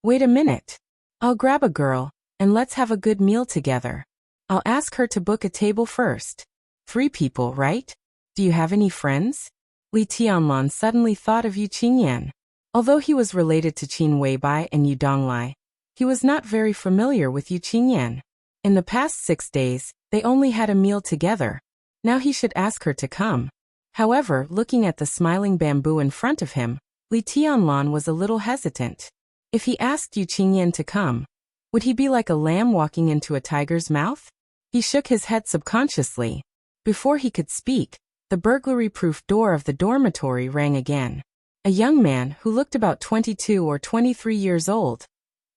Wait a minute. I'll grab a girl, and let's have a good meal together. I'll ask her to book a table first. 3 people, right? Do you have any friends? Li Tianlan suddenly thought of Yu Qingyan. Although he was related to Qin Weibai and Yu Donglai, he was not very familiar with Yu Qingyan. In the past 6 days, they only had a meal together. Now he should ask her to come. However, looking at the smiling bamboo in front of him, Li Tianlan was a little hesitant. If he asked Yu Qingyan to come, would he be like a lamb walking into a tiger's mouth? He shook his head subconsciously. Before he could speak, the burglary-proof door of the dormitory rang again. A young man, who looked about 22 or 23 years old,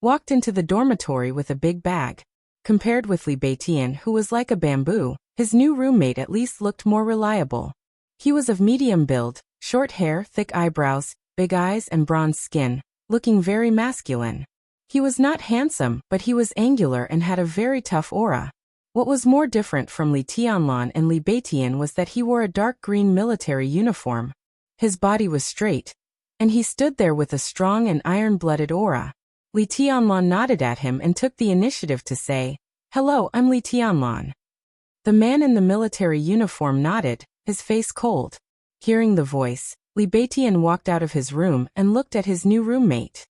walked into the dormitory with a big bag. Compared with Li Beitian, who was like a bamboo, his new roommate at least looked more reliable. He was of medium build, short hair, thick eyebrows, big eyes and bronze skin, looking very masculine. He was not handsome, but he was angular and had a very tough aura. What was more different from Li Tianlan and Li Beitian was that he wore a dark green military uniform. His body was straight, and he stood there with a strong and iron-blooded aura. Li Tianlan nodded at him and took the initiative to say, Hello, I'm Li Tianlan. The man in the military uniform nodded, his face cold. Hearing the voice, Li Beitian walked out of his room and looked at his new roommate.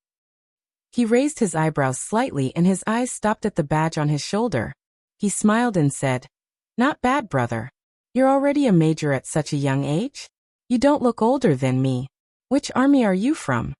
He raised his eyebrows slightly and his eyes stopped at the badge on his shoulder. He smiled and said, Not bad, brother. You're already a major at such a young age? You don't look older than me. Which army are you from?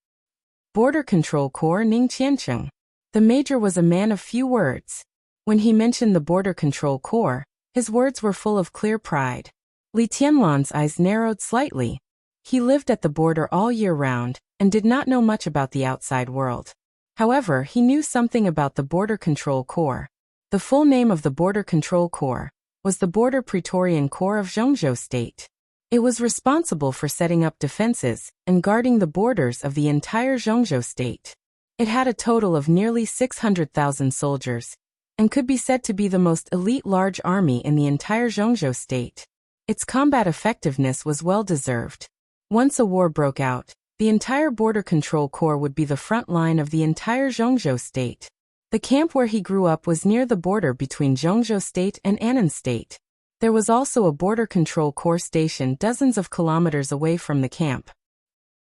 Border Control Corps Ning Qiancheng. The major was a man of few words. When he mentioned the Border Control Corps, his words were full of clear pride. Li Tianlan's eyes narrowed slightly. He lived at the border all year round, and did not know much about the outside world. However, he knew something about the Border Control Corps. The full name of the Border Control Corps was the Border Praetorian Corps of Zhongzhou State. It was responsible for setting up defenses and guarding the borders of the entire Zhongzhou State. It had a total of nearly 600,000 soldiers, and could be said to be the most elite large army in the entire Zhongzhou State. Its combat effectiveness was well-deserved. Once a war broke out, the entire Border Control Corps would be the front line of the entire Zhongzhou State. The camp where he grew up was near the border between Zhongzhou State and Annan State. There was also a Border Control Corps station dozens of kilometers away from the camp.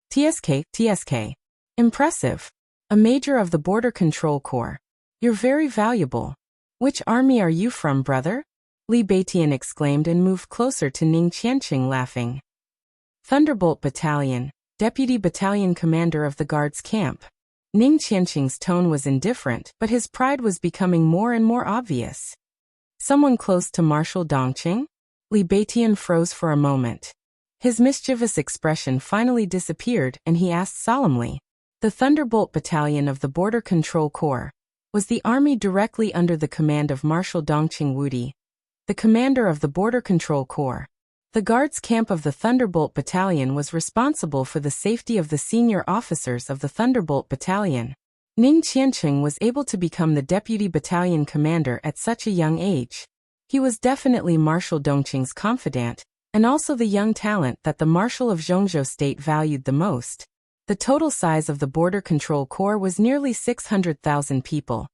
TSK. Impressive. A major of the Border Control Corps. You're very valuable. Which army are you from, brother? Li Beitian exclaimed and moved closer to Ning Qiancheng, laughing. Thunderbolt Battalion, Deputy Battalion Commander of the Guards Camp. Ning Qiancheng's tone was indifferent, but his pride was becoming more and more obvious. Someone close to Marshal Dongqing? Li Beitian froze for a moment. His mischievous expression finally disappeared and he asked solemnly. The Thunderbolt Battalion of the Border Control Corps was the army directly under the command of Marshal Dongqing Wudi, the commander of the Border Control Corps. The guards camp of the Thunderbolt Battalion was responsible for the safety of the senior officers of the Thunderbolt Battalion. Ning Qiancheng was able to become the deputy battalion commander at such a young age. He was definitely Marshal Dongqing's confidant, and also the young talent that the Marshal of Zhongzhou State valued the most. The total size of the Border Control Corps was nearly 600,000 people,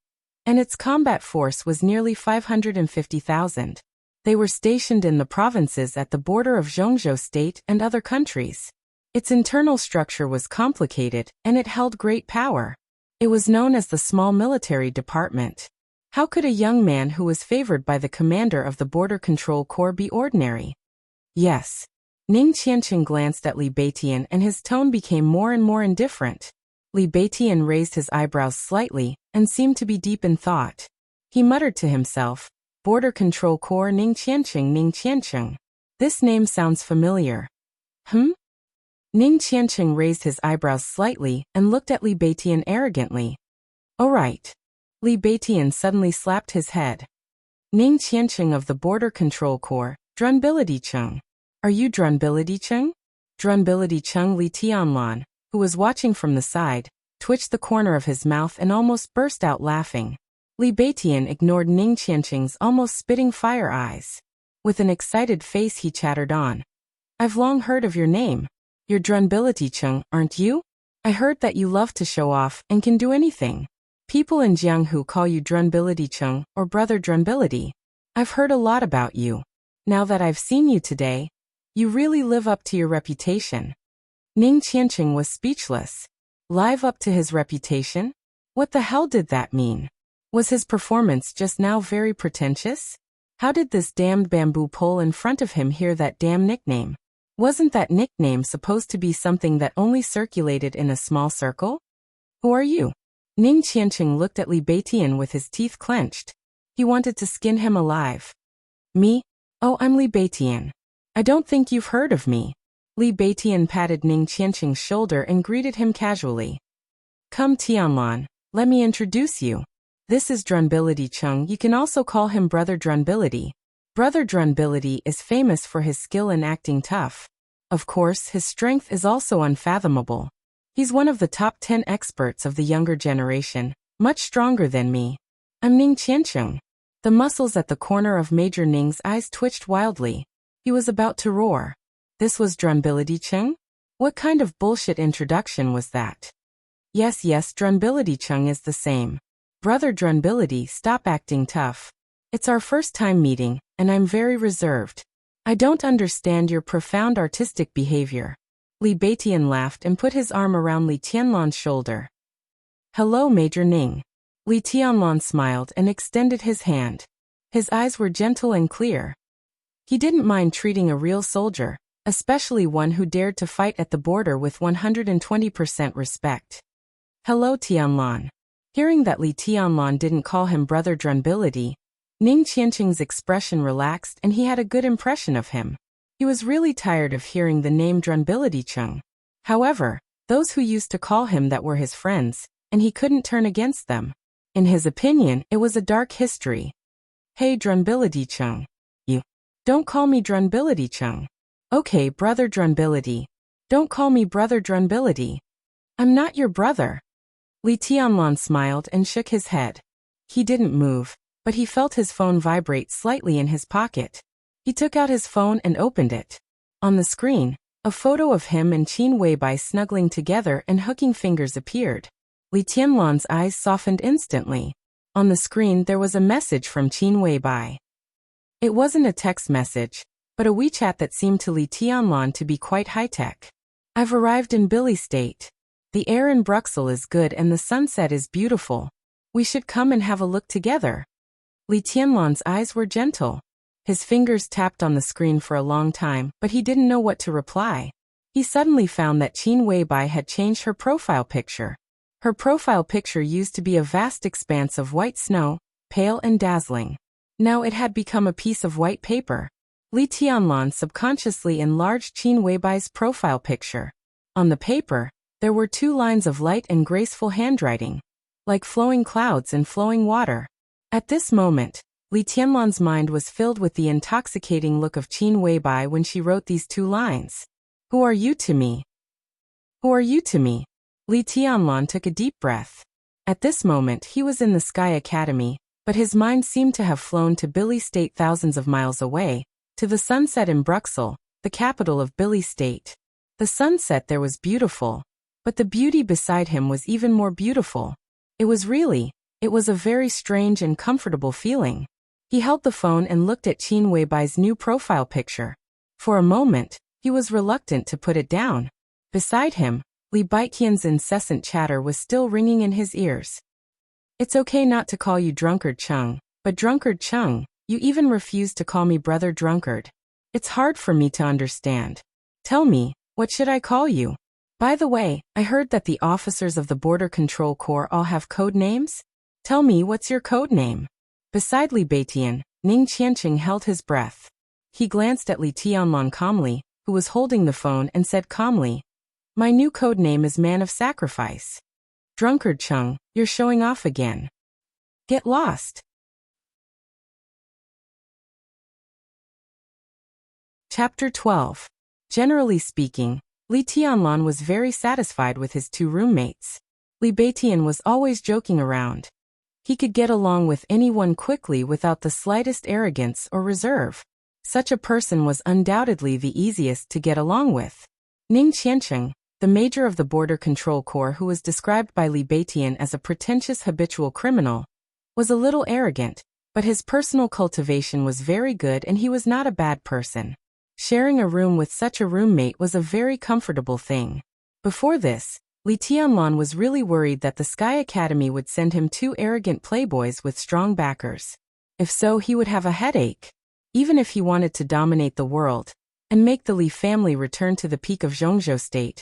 and its combat force was nearly 550,000. They were stationed in the provinces at the border of Zhongzhou State and other countries. Its internal structure was complicated, and it held great power. It was known as the Small Military Department. How could a young man who was favored by the commander of the Border Control Corps be ordinary? Yes. Ning Qiancheng glanced at Li Beitian and his tone became more and more indifferent. Li Beitian raised his eyebrows slightly and seemed to be deep in thought. He muttered to himself, Border Control Corps Ning Qiancheng. This name sounds familiar. Ning Qiancheng raised his eyebrows slightly and looked at Li Beitian arrogantly. Oh right. Li Beitian suddenly slapped his head. Ning Qiancheng of the Border Control Corps, Drunbility-chung. Are you Drunbility-chung? Drunbility-chung. Li Tianlan, who was watching from the side, twitched the corner of his mouth and almost burst out laughing. Li Beitian ignored Ning Qiancheng's almost spitting fire eyes. With an excited face he chattered on. I've long heard of your name. You're Drunbility-chung, aren't you? I heard that you love to show off and can do anything. People in Jianghu call you Drunbility-chung or Brother Drunbility. I've heard a lot about you. Now that I've seen you today, you really live up to your reputation. Ning Qiancheng was speechless. Live up to his reputation? What the hell did that mean? Was his performance just now very pretentious? How did this damned bamboo pole in front of him hear that damn nickname? Wasn't that nickname supposed to be something that only circulated in a small circle? Who are you? Ning Qiancheng looked at Li Beitian with his teeth clenched. He wanted to skin him alive. Me? Oh, I'm Li Beitian. I don't think you've heard of me. Li Beitian patted Ning Qiancheng's shoulder and greeted him casually. Come Tianlan, let me introduce you. This is Drunbility-chung. You can also call him Brother Drunbility. Brother Drunbility is famous for his skill in acting tough. Of course, his strength is also unfathomable. He's one of the top 10 experts of the younger generation, much stronger than me. I'm Ning Qiancheng. The muscles at the corner of Major Ning's eyes twitched wildly. He was about to roar. This was Drunbility-chung? What kind of bullshit introduction was that? Yes, Drunbility-chung is the same. Brother Drunbility, stop acting tough. It's our first time meeting, and I'm very reserved. I don't understand your profound artistic behavior. Li Beitian laughed and put his arm around Li Tianlan's shoulder. Hello, Major Ning. Li Tianlan smiled and extended his hand. His eyes were gentle and clear. He didn't mind treating a real soldier, especially one who dared to fight at the border with 120% respect. Hello, Tianlan. Hearing that Li Tianlan didn't call him Brother Drunbility, Ning Qiancheng's expression relaxed and he had a good impression of him. He was really tired of hearing the name Drunbility-chung. However, those who used to call him that were his friends, and he couldn't turn against them. In his opinion, it was a dark history. Hey Drunbility-chung. You. Don't call me Drunbility-chung. Okay, Brother Drunbility. Don't call me Brother Drunbility. I'm not your brother. Li Tianlan smiled and shook his head. He didn't move, but he felt his phone vibrate slightly in his pocket. He took out his phone and opened it. On the screen, a photo of him and Qin Weibai snuggling together and hooking fingers appeared. Li Tianlan's eyes softened instantly. On the screen there was a message from Qin Weibai. It wasn't a text message, but a WeChat that seemed to Li Tianlan to be quite high-tech. I've arrived in Billy State. The air in Bruxelles is good and the sunset is beautiful. We should come and have a look together. Li Tianlan's eyes were gentle. His fingers tapped on the screen for a long time, but he didn't know what to reply. He suddenly found that Qin Weibai had changed her profile picture. Her profile picture used to be a vast expanse of white snow, pale and dazzling. Now it had become a piece of white paper. Li Tianlan subconsciously enlarged Qin Weibai's profile picture. On the paper, there were 2 lines of light and graceful handwriting, like flowing clouds and flowing water. At this moment, Li Tianlan's mind was filled with the intoxicating look of Qin Weibai when she wrote these 2 lines. Who are you to me? Who are you to me? Li Tianlan took a deep breath. At this moment he was in the Sky Academy, but his mind seemed to have flown to Billy State thousands of miles away, to the sunset in Bruxelles, the capital of Billy State. The sunset there was beautiful, but the beauty beside him was even more beautiful. It was a very strange and comfortable feeling. He held the phone and looked at Qin Weibai's new profile picture. For a moment, he was reluctant to put it down. Beside him, Li Baiqian's incessant chatter was still ringing in his ears. It's okay not to call you Drunkard Chung, but Drunkard Chung, you even refuse to call me Brother Drunkard. It's hard for me to understand. Tell me, what should I call you? By the way, I heard that the officers of the Border Control Corps all have code names? Tell me, what's your code name? Beside Li Baiqian, Ning Qianqing held his breath. He glanced at Li Tianlan calmly, who was holding the phone, and said calmly, My new code name is Man of Sacrifice. Drunkard Chung, you're showing off again. Get lost. Chapter 12. Generally speaking, Li Tianlan was very satisfied with his two roommates. Li Baiqian was always joking around. He could get along with anyone quickly without the slightest arrogance or reserve. Such a person was undoubtedly the easiest to get along with. Ning Qianqing, the major of the Border Control Corps, who was described by Li Baiqian as a pretentious habitual criminal, was a little arrogant, but his personal cultivation was very good and he was not a bad person. Sharing a room with such a roommate was a very comfortable thing. Before this, Li Tianlan was really worried that the Sky Academy would send him two arrogant playboys with strong backers. If so, he would have a headache. Even if he wanted to dominate the world and make the Li family return to the peak of Zhongzhou State,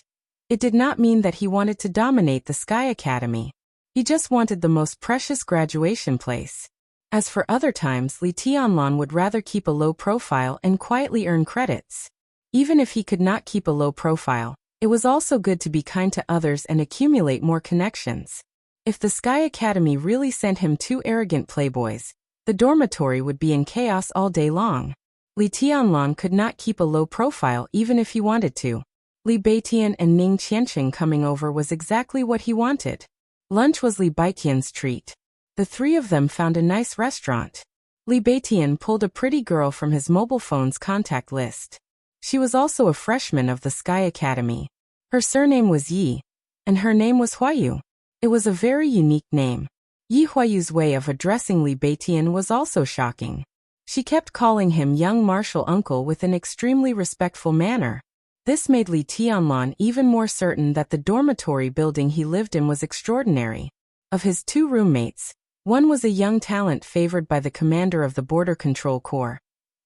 it did not mean that he wanted to dominate the Sky Academy. He just wanted the most precious graduation place. As for other times, Li Tianlan would rather keep a low profile and quietly earn credits. Even if he could not keep a low profile, it was also good to be kind to others and accumulate more connections. If the Sky Academy really sent him two arrogant playboys, the dormitory would be in chaos all day long. Li Tianlan could not keep a low profile even if he wanted to. Li Baiqian and Ning Qianqing coming over was exactly what he wanted. Lunch was Li Baiqian's treat. The three of them found a nice restaurant. Li Baiqian pulled a pretty girl from his mobile phone's contact list. She was also a freshman of the Sky Academy. Her surname was Yi, and her name was Huayu. It was a very unique name. Yi Huayu's way of addressing Li Baiqian was also shocking. She kept calling him young martial uncle with an extremely respectful manner. This made Li Tianlan even more certain that the dormitory building he lived in was extraordinary. Of his two roommates, one was a young talent favored by the commander of the Border Control Corps,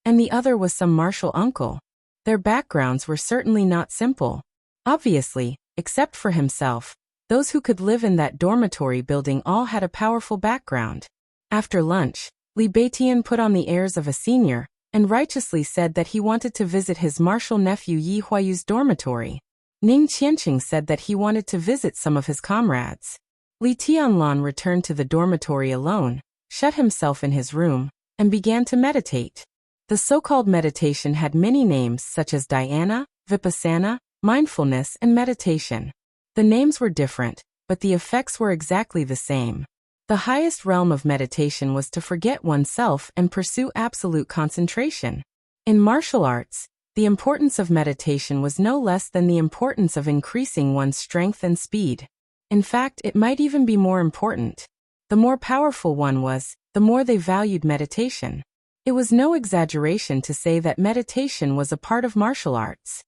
and the other was some martial uncle. Their backgrounds were certainly not simple. Obviously, except for himself, those who could live in that dormitory building all had a powerful background. After lunch, Li Baiqian put on the airs of a senior, and righteously said that he wanted to visit his martial nephew Yi Huayu's dormitory. Ning Qianqing said that he wanted to visit some of his comrades. Li Tianlan returned to the dormitory alone, shut himself in his room, and began to meditate. The so-called meditation had many names such as dhyana, vipassana, mindfulness, and meditation. The names were different, but the effects were exactly the same. The highest realm of meditation was to forget oneself and pursue absolute concentration. In martial arts, the importance of meditation was no less than the importance of increasing one's strength and speed. In fact, it might even be more important. The more powerful one was, the more they valued meditation. It was no exaggeration to say that meditation was a part of martial arts.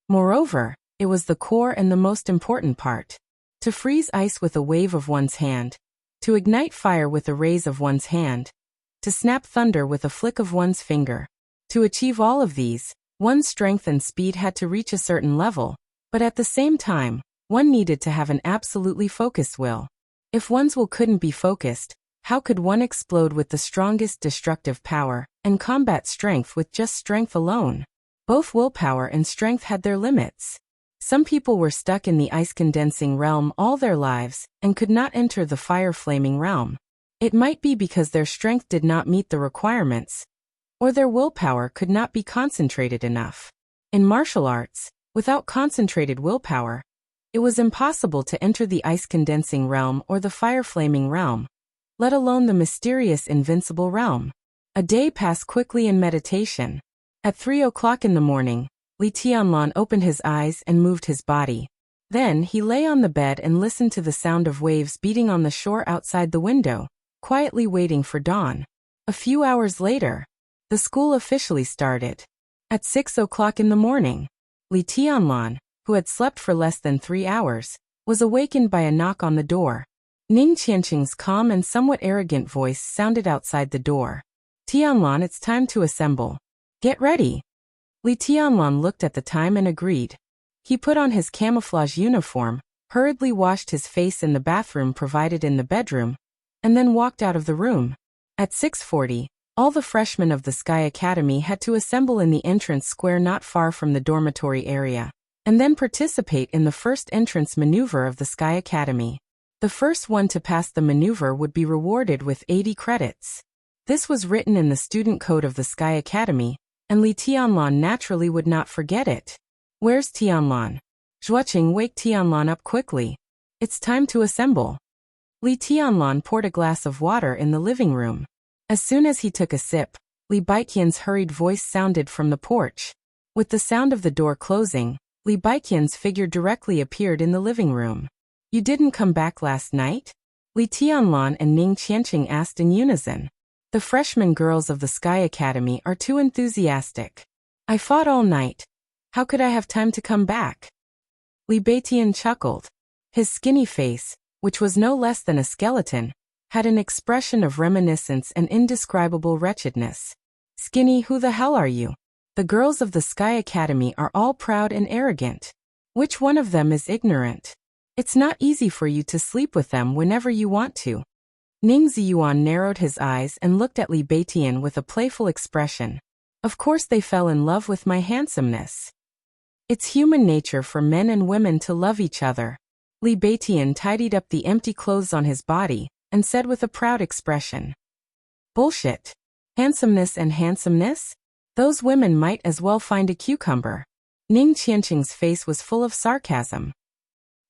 Moreover, it was the core and the most important part. To freeze ice with a wave of one's hand, to ignite fire with a raise of one's hand, to snap thunder with a flick of one's finger. To achieve all of these, one's strength and speed had to reach a certain level, but at the same time, one needed to have an absolutely focused will. If one's will couldn't be focused, how could one explode with the strongest destructive power and combat strength with just strength alone? Both willpower and strength had their limits. Some people were stuck in the ice-condensing realm all their lives and could not enter the fire-flaming realm. It might be because their strength did not meet the requirements, or their willpower could not be concentrated enough. In martial arts, without concentrated willpower, It was impossible to enter the ice-condensing realm or the fire-flaming realm, let alone the mysterious invincible realm. A day passed quickly in meditation. At 3 o'clock in the morning, Li Tianlan opened his eyes and moved his body. Then he lay on the bed and listened to the sound of waves beating on the shore outside the window, quietly waiting for dawn. A few hours later, the school officially started. At 6 o'clock in the morning, Li Tianlan, who had slept for less than 3 hours, was awakened by a knock on the door. Ning Qianqing's calm and somewhat arrogant voice sounded outside the door. Tianlan, it's time to assemble. Get ready. Li Tianlan looked at the time and agreed. He put on his camouflage uniform, hurriedly washed his face in the bathroom provided in the bedroom, and then walked out of the room. At 6:40, all the freshmen of the Sky Academy had to assemble in the entrance square not far from the dormitory area, and then participate in the first entrance maneuver of the Sky Academy. The first one to pass the maneuver would be rewarded with 80 credits. This was written in the student code of the Sky Academy, and Li Tianlan naturally would not forget it. Where's Tianlan? Zhuoqing, wake Tianlan up quickly. It's time to assemble. Li Tianlan poured a glass of water in the living room. As soon as he took a sip, Li Baiqian's hurried voice sounded from the porch. With the sound of the door closing, Li Baiqian's figure directly appeared in the living room. You didn't come back last night? Li Tianlan and Ning Qianqing asked in unison. The freshman girls of the Sky Academy are too enthusiastic. I fought all night. How could I have time to come back? Li Baiqian chuckled. His skinny face, which was no less than a skeleton, had an expression of reminiscence and indescribable wretchedness. Skinny, who the hell are you? The girls of the Sky Academy are all proud and arrogant. Which one of them is ignorant? It's not easy for you to sleep with them whenever you want to. Ning Ziyuan narrowed his eyes and looked at Li Baiqian with a playful expression. Of course they fell in love with my handsomeness. It's human nature for men and women to love each other. Li Baiqian tidied up the empty clothes on his body and said with a proud expression. Bullshit. Handsomeness and handsomeness? Those women might as well find a cucumber. Ning Qianqing's face was full of sarcasm.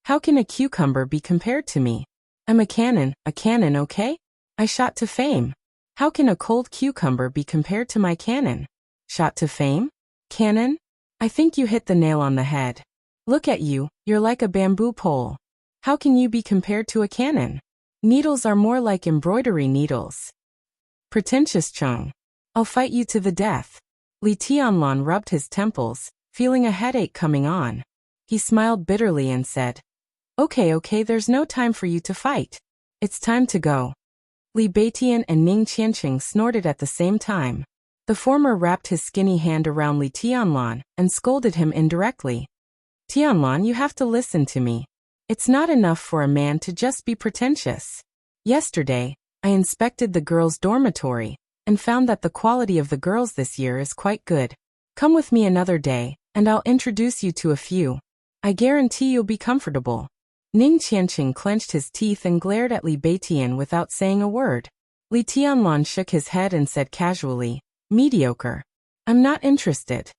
How can a cucumber be compared to me? I'm a cannon, okay? I shot to fame. How can a cold cucumber be compared to my cannon? Shot to fame? Cannon? I think you hit the nail on the head. Look at you, you're like a bamboo pole. How can you be compared to a cannon? Needles are more like embroidery needles. Pretentious Chung. I'll fight you to the death. Li Tianlan rubbed his temples, feeling a headache coming on. He smiled bitterly and said, Okay, there's no time for you to fight. It's time to go. Li Baiqian and Ning Qianqing snorted at the same time. The former wrapped his skinny hand around Li Tianlan and scolded him indirectly. Tianlan, you have to listen to me. It's not enough for a man to just be pretentious. Yesterday, I inspected the girls' dormitory and found that the quality of the girls this year is quite good. Come with me another day, and I'll introduce you to a few. I guarantee you'll be comfortable. Ning Qianqing clenched his teeth and glared at Li Baiqian without saying a word. Li Tianlan shook his head and said casually, Mediocre. I'm not interested.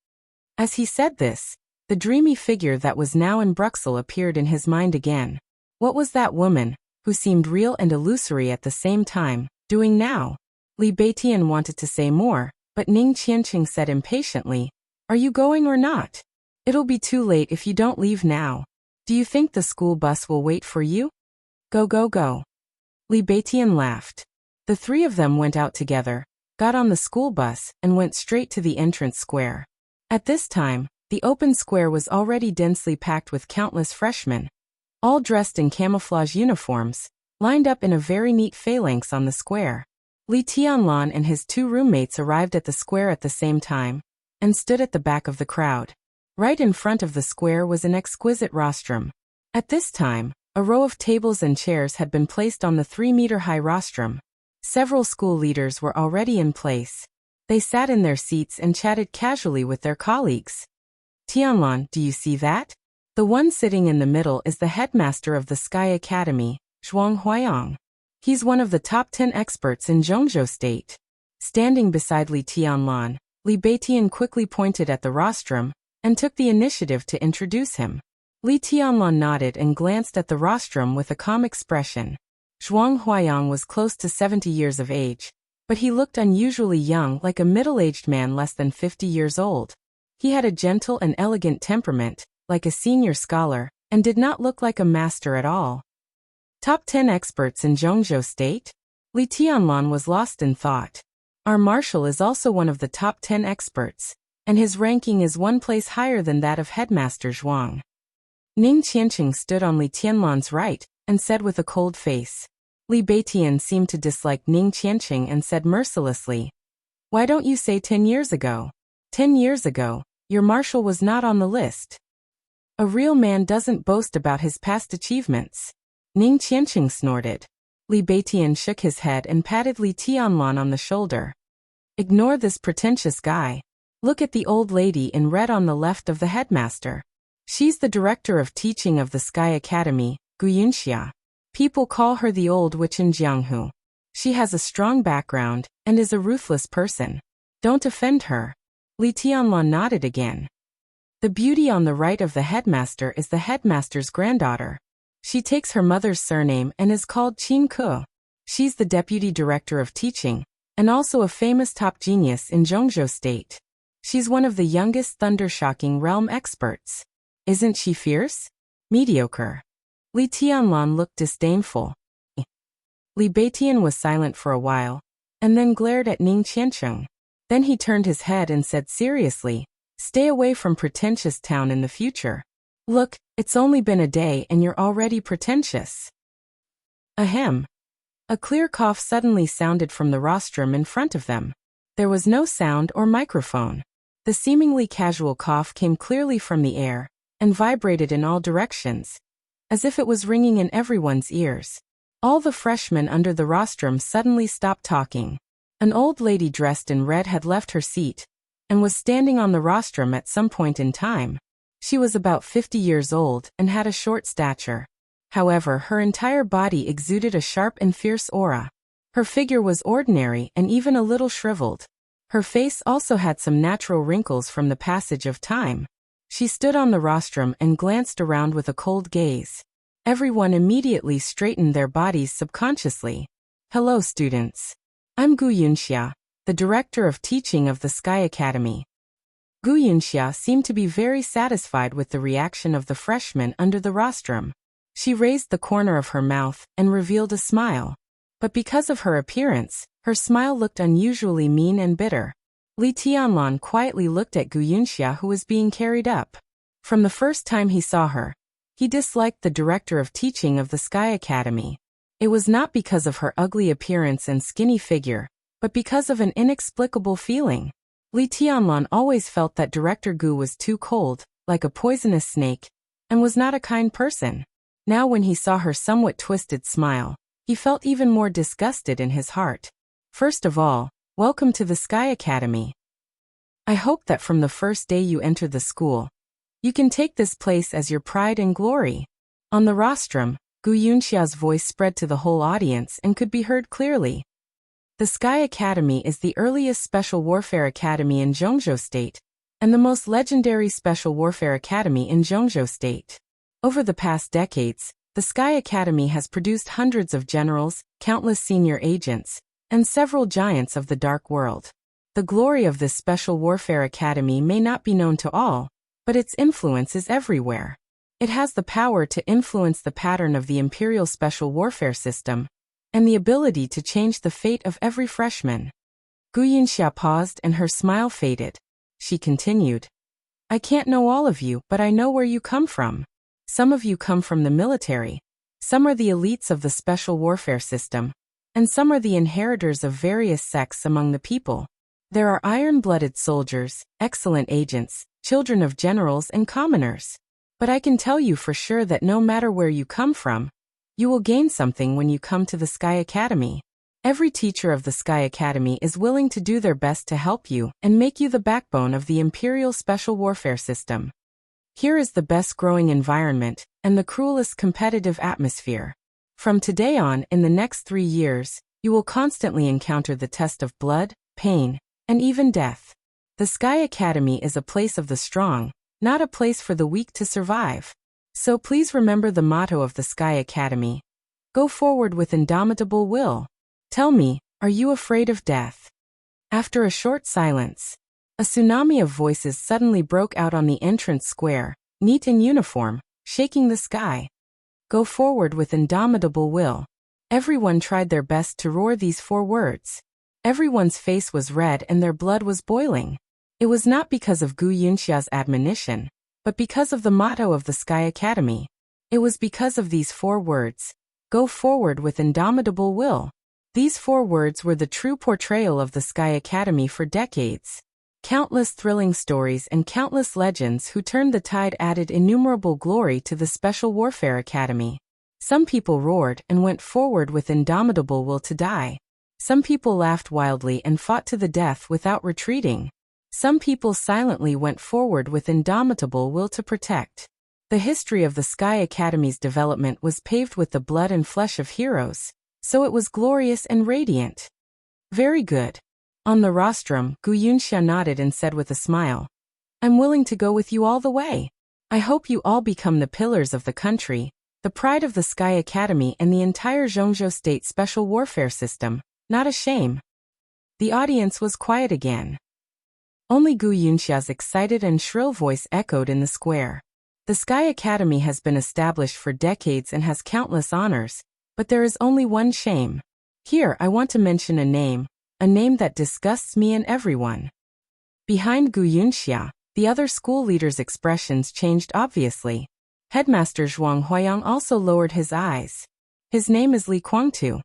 As he said this, the dreamy figure that was now in Bruxelles appeared in his mind again. What was that woman, who seemed real and illusory at the same time, doing now? Li Baiqian wanted to say more, but Ning Qianqing said impatiently, Are you going or not? It'll be too late if you don't leave now. Do you think the school bus will wait for you? Go. Li Baiqian laughed. The three of them went out together, got on the school bus, and went straight to the entrance square. At this time, the open square was already densely packed with countless freshmen, all dressed in camouflage uniforms, lined up in a very neat phalanx on the square. Li Tianlan and his two roommates arrived at the square at the same time, and stood at the back of the crowd. Right in front of the square was an exquisite rostrum. At this time, a row of tables and chairs had been placed on the 3-meter-high rostrum. Several school leaders were already in place. They sat in their seats and chatted casually with their colleagues. Tianlan, do you see that? The one sitting in the middle is the headmaster of the Sky Academy, Zhuang Huayang. He's one of the top 10 experts in Zhongzhou State. Standing beside Li Tianlan, Li Baiqian quickly pointed at the rostrum and took the initiative to introduce him. Li Tianlan nodded and glanced at the rostrum with a calm expression. Zhuang Huayang was close to 70 years of age, but he looked unusually young, like a middle-aged man less than 50 years old. He had a gentle and elegant temperament, like a senior scholar, and did not look like a master at all. Top 10 experts in Zhongzhou State? Li Tianlan was lost in thought. Our marshal is also one of the top 10 experts, and his ranking is one place higher than that of Headmaster Zhuang. Ning Qianqing stood on Li Tianlan's right, and said with a cold face. Li Beitian seemed to dislike Ning Qianqing and said mercilessly, "Why don't you say 10 years ago? 10 years ago, your marshal was not on the list." A real man doesn't boast about his past achievements. Ning Qianqing snorted. Li Beitian shook his head and patted Li Tianlan on the shoulder. "Ignore this pretentious guy. Look at the old lady in red on the left of the headmaster. She's the director of teaching of the Sky Academy, Gu Yunxia. People call her the old witch in Jianghu. She has a strong background and is a ruthless person. Don't offend her." Li Tianlan nodded again. The beauty on the right of the headmaster is the headmaster's granddaughter. She takes her mother's surname and is called Qin Ke. She's the deputy director of teaching, and also a famous top genius in Zhongzhou State. She's one of the youngest thunder-shocking realm experts. Isn't she fierce? Mediocre. Li Tianlan looked disdainful. Li Beitian was silent for a while, and then glared at Ning Qianqing. Then he turned his head and said seriously, "Stay away from pretentious town in the future. Look, it's only been a day and you're already pretentious." Ahem. A clear cough suddenly sounded from the rostrum in front of them. There was no sound or microphone. The seemingly casual cough came clearly from the air, and vibrated in all directions, as if it was ringing in everyone's ears. All the freshmen under the rostrum suddenly stopped talking. An old lady dressed in red had left her seat, and was standing on the rostrum at some point in time. She was about 50 years old and had a short stature. However, her entire body exuded a sharp and fierce aura. Her figure was ordinary and even a little shriveled. Her face also had some natural wrinkles from the passage of time. She stood on the rostrum and glanced around with a cold gaze. Everyone immediately straightened their bodies subconsciously. "Hello, students. I'm Gu Yunxia, the director of teaching of the Sky Academy." Gu Yunxia seemed to be very satisfied with the reaction of the freshmen under the rostrum. She raised the corner of her mouth and revealed a smile. But because of her appearance, her smile looked unusually mean and bitter. Li Tianlan quietly looked at Gu Yunxia, who was being carried up. From the first time he saw her, he disliked the director of teaching of the Sky Academy. It was not because of her ugly appearance and skinny figure, but because of an inexplicable feeling. Li Tianlan always felt that Director Gu was too cold, like a poisonous snake, and was not a kind person. Now when he saw her somewhat twisted smile, he felt even more disgusted in his heart. First of all, welcome to the Sky Academy. I hope that from the first day you enter the school, you can take this place as your pride and glory. On the rostrum, Gu Yunxia's voice spread to the whole audience and could be heard clearly. The Sky Academy is the earliest special warfare academy in Zhongzhou State, and the most legendary special warfare academy in Zhongzhou State. Over the past decades, the Sky Academy has produced hundreds of generals, countless senior agents, and several giants of the dark world. The glory of this special warfare academy may not be known to all, but its influence is everywhere. It has the power to influence the pattern of the Imperial Special Warfare System, and the ability to change the fate of every freshman. Gu Yunxia paused and her smile faded. She continued, "I can't know all of you, but I know where you come from. Some of you come from the military. Some are the elites of the Special Warfare System, and some are the inheritors of various sects among the people. There are iron-blooded soldiers, excellent agents, children of generals and commoners. But I can tell you for sure that no matter where you come from, you will gain something when you come to the Sky Academy. Every teacher of the Sky Academy is willing to do their best to help you and make you the backbone of the Imperial Special Warfare System. Here is the best growing environment and the cruelest competitive atmosphere. From today on, in the next 3 years, you will constantly encounter the test of blood, pain, and even death. The Sky Academy is a place of the strong, not a place for the weak to survive. So please remember the motto of the Sky Academy. Go forward with indomitable will. Tell me, are you afraid of death? After a short silence, a tsunami of voices suddenly broke out on the entrance square, neat in uniform, shaking the sky. Go forward with indomitable will. Everyone tried their best to roar these 4 words. Everyone's face was red and their blood was boiling. It was not because of Gu Yunxia's admonition, but because of the motto of the Sky Academy. It was because of these 4 words. Go forward with indomitable will. These 4 words were the true portrayal of the Sky Academy for decades. Countless thrilling stories and countless legends who turned the tide added innumerable glory to the Special Warfare Academy. Some people roared and went forward with indomitable will to die. Some people laughed wildly and fought to the death without retreating. Some people silently went forward with indomitable will to protect. The history of the Sky Academy's development was paved with the blood and flesh of heroes, so it was glorious and radiant. Very good. On the rostrum, Gu Yunxia nodded and said with a smile, I'm willing to go with you all the way. I hope you all become the pillars of the country, the pride of the Sky Academy and the entire Zhongzhou State Special Warfare System, not a shame. The audience was quiet again. Only Gu Yunxia's excited and shrill voice echoed in the square. The Sky Academy has been established for decades and has countless honors, but there is only one shame. Here I want to mention a name that disgusts me and everyone. Behind Gu Yunxia, the other school leaders' expressions changed obviously. Headmaster Zhuang Huayang also lowered his eyes. His name is Li Kuangtu.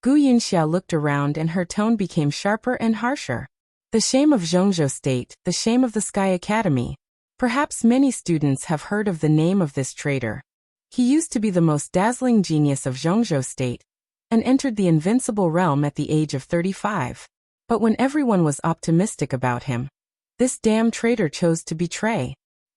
Gu Yunxia looked around and her tone became sharper and harsher. The shame of Zhongzhou State, the shame of the Sky Academy. Perhaps many students have heard of the name of this traitor. He used to be the most dazzling genius of Zhongzhou State, and entered the invincible realm at the age of 35. But when everyone was optimistic about him, this damn traitor chose to betray.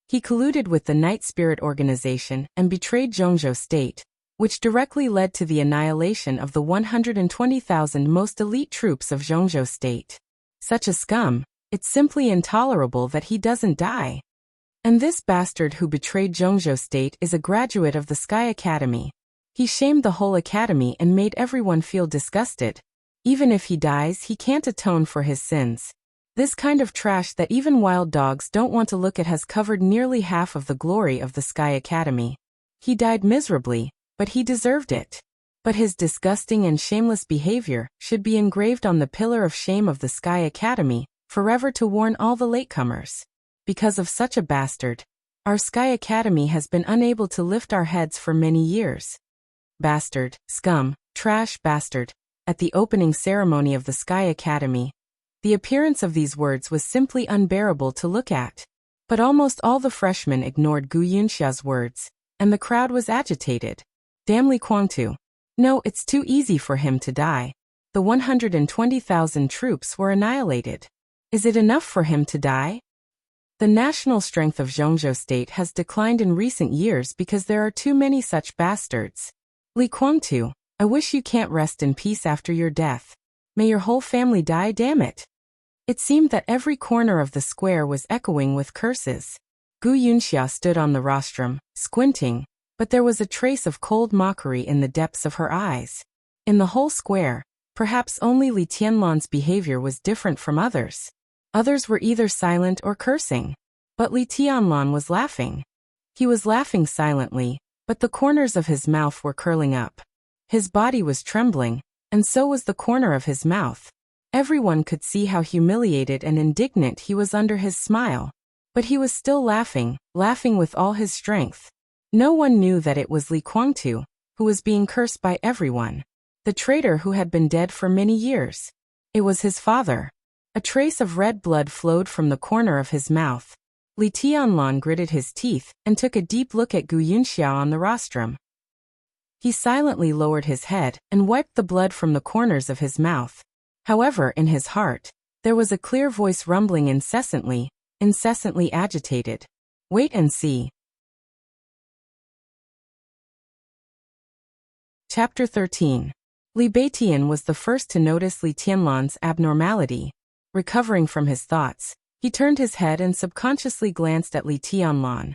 He colluded with the Night Spirit organization and betrayed Zhongzhou State, which directly led to the annihilation of the 120,000 most elite troops of Zhongzhou State. Such a scum, it's simply intolerable that he doesn't die. And this bastard who betrayed Zhongzhou State is a graduate of the Sky Academy. He shamed the whole academy and made everyone feel disgusted. Even if he dies, he can't atone for his sins. This kind of trash that even wild dogs don't want to look at has covered nearly half of the glory of the Sky Academy. He died miserably, but he deserved it. But his disgusting and shameless behavior should be engraved on the pillar of shame of the Sky Academy, forever to warn all the latecomers. Because of such a bastard, our Sky Academy has been unable to lift our heads for many years. Bastard, scum, trash bastard. At the opening ceremony of the Sky Academy, the appearance of these words was simply unbearable to look at. But almost all the freshmen ignored Gu Yunxia's words, and the crowd was agitated. Damn Li Kuangtu. No, it's too easy for him to die. The 120,000 troops were annihilated. Is it enough for him to die? The national strength of Zhongzhou State has declined in recent years because there are too many such bastards. Li Kuangtu, I wish you can't rest in peace after your death. May your whole family die, damn it. It seemed that every corner of the square was echoing with curses. Gu Yunxia stood on the rostrum, squinting, but there was a trace of cold mockery in the depths of her eyes. In the whole square, perhaps only Li Tianlan's behavior was different from others. Others were either silent or cursing. But Li Tianlan was laughing. He was laughing silently, but the corners of his mouth were curling up. His body was trembling, and so was the corner of his mouth. Everyone could see how humiliated and indignant he was under his smile. But he was still laughing, laughing with all his strength. No one knew that it was Li Kuangtu, who was being cursed by everyone. The traitor who had been dead for many years. It was his father. A trace of red blood flowed from the corner of his mouth. Li Tianlan gritted his teeth and took a deep look at Gu Yunxia on the rostrum. He silently lowered his head and wiped the blood from the corners of his mouth. However, in his heart, there was a clear voice rumbling incessantly agitated. Wait and see. Chapter 13. Li Beitian was the first to notice Li Tianlan's abnormality. Recovering from his thoughts, he turned his head and subconsciously glanced at Li Tianlan.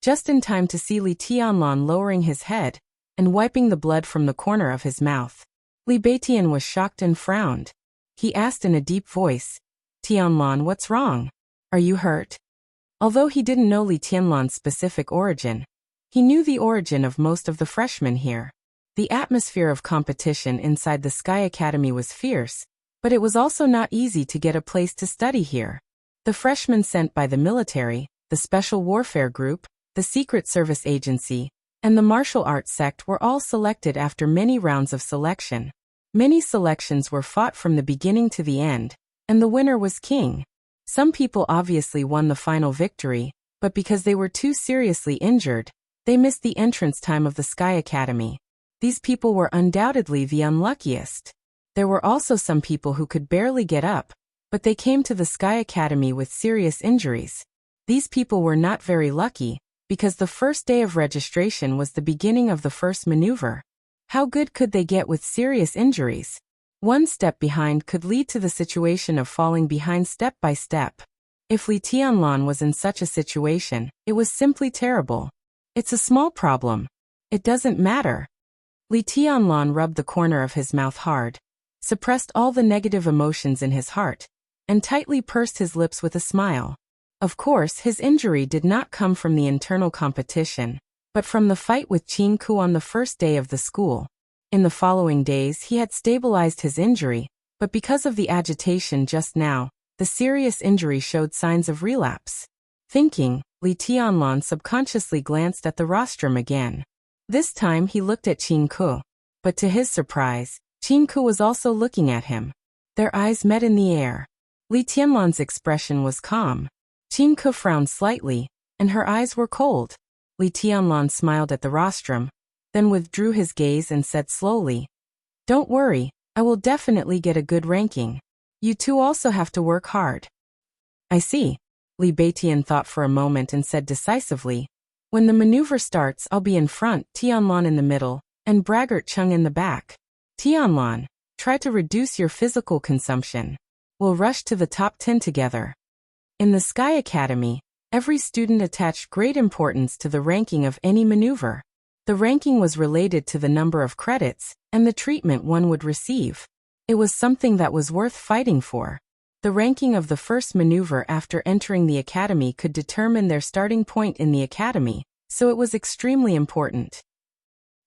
just in time to see Li Tianlan lowering his head and wiping the blood from the corner of his mouth. Li Beitian was shocked and frowned. He asked in a deep voice, "Tianlan, what's wrong? Are you hurt?" Although he didn't know Li Tianlan's specific origin, he knew the origin of most of the freshmen here. The atmosphere of competition inside the Sky Academy was fierce, but it was also not easy to get a place to study here. The freshmen sent by the military, the Special Warfare Group, the Secret Service Agency, and the martial arts sect were all selected after many rounds of selection. Many selections were fought from the beginning to the end, and the winner was king. Some people obviously won the final victory, but because they were too seriously injured, they missed the entrance time of the Sky Academy. These people were undoubtedly the unluckiest. There were also some people who could barely get up, but they came to the Sky Academy with serious injuries. These people were not very lucky, because the first day of registration was the beginning of the first maneuver. How good could they get with serious injuries? One step behind could lead to the situation of falling behind step by step. If Li Tianlan was in such a situation, it was simply terrible. It's a small problem. It doesn't matter. Li Tianlan rubbed the corner of his mouth hard, suppressed all the negative emotions in his heart, and tightly pursed his lips with a smile. Of course, his injury did not come from the internal competition, but from the fight with Qin Ku on the first day of the school. In the following days he had stabilized his injury, but because of the agitation just now, the serious injury showed signs of relapse. Thinking, Li Tianlan subconsciously glanced at the rostrum again. This time he looked at Qin Ku, but to his surprise, Qin Ku was also looking at him. Their eyes met in the air. Li Tianlan's expression was calm. Qin Ku frowned slightly, and her eyes were cold. Li Tianlan smiled at the rostrum, then withdrew his gaze and said slowly, "Don't worry, I will definitely get a good ranking. You two also have to work hard." "I see." Li Beitian thought for a moment and said decisively, "When the maneuver starts, I'll be in front, Tianlan in the middle, and Braggart Chung in the back. Tianlan, try to reduce your physical consumption. We'll rush to the top 10 together." In the Sky Academy, every student attached great importance to the ranking of any maneuver. The ranking was related to the number of credits and the treatment one would receive. It was something that was worth fighting for. The ranking of the first maneuver after entering the academy could determine their starting point in the academy, so it was extremely important.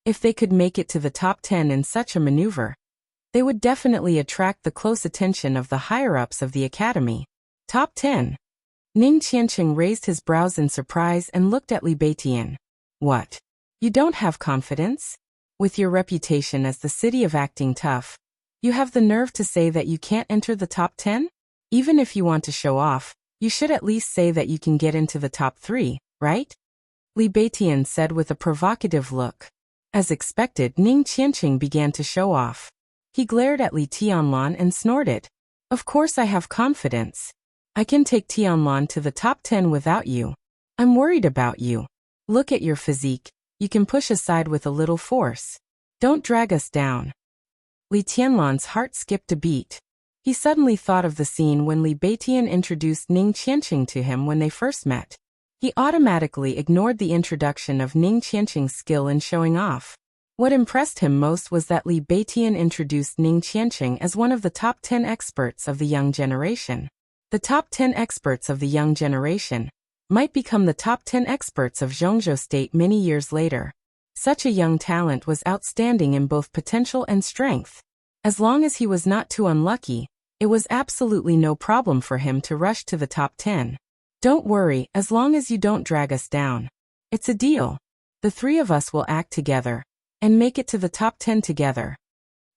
If they could make it to the top 10 in such a maneuver, they would definitely attract the close attention of the higher-ups of the academy. Top 10. Ning Qianqing raised his brows in surprise and looked at Li Beitian. "What? You don't have confidence? With your reputation as the city of acting tough, you have the nerve to say that you can't enter the top 10? Even if you want to show off, you should at least say that you can get into the top 3, right?" Li Beitian said with a provocative look. As expected, Ning Qianqing began to show off. He glared at Li Tianlan and snorted. "Of course I have confidence. I can take Tianlan to the top 10 without you. I'm worried about you. Look at your physique. You can push aside with a little force. Don't drag us down." Li Tianlan's heart skipped a beat. He suddenly thought of the scene when Li Beitian introduced Ning Qianqing to him when they first met. He automatically ignored the introduction of Ning Qianqing's skill in showing off. What impressed him most was that Li Beitian introduced Ning Qianqing as one of the top 10 experts of the young generation. The top 10 experts of the young generation might become the top 10 experts of Zhongzhou State many years later. Such a young talent was outstanding in both potential and strength. As long as he was not too unlucky, it was absolutely no problem for him to rush to the top 10. "Don't worry, as long as you don't drag us down. It's a deal. The three of us will act together and make it to the top 10 together."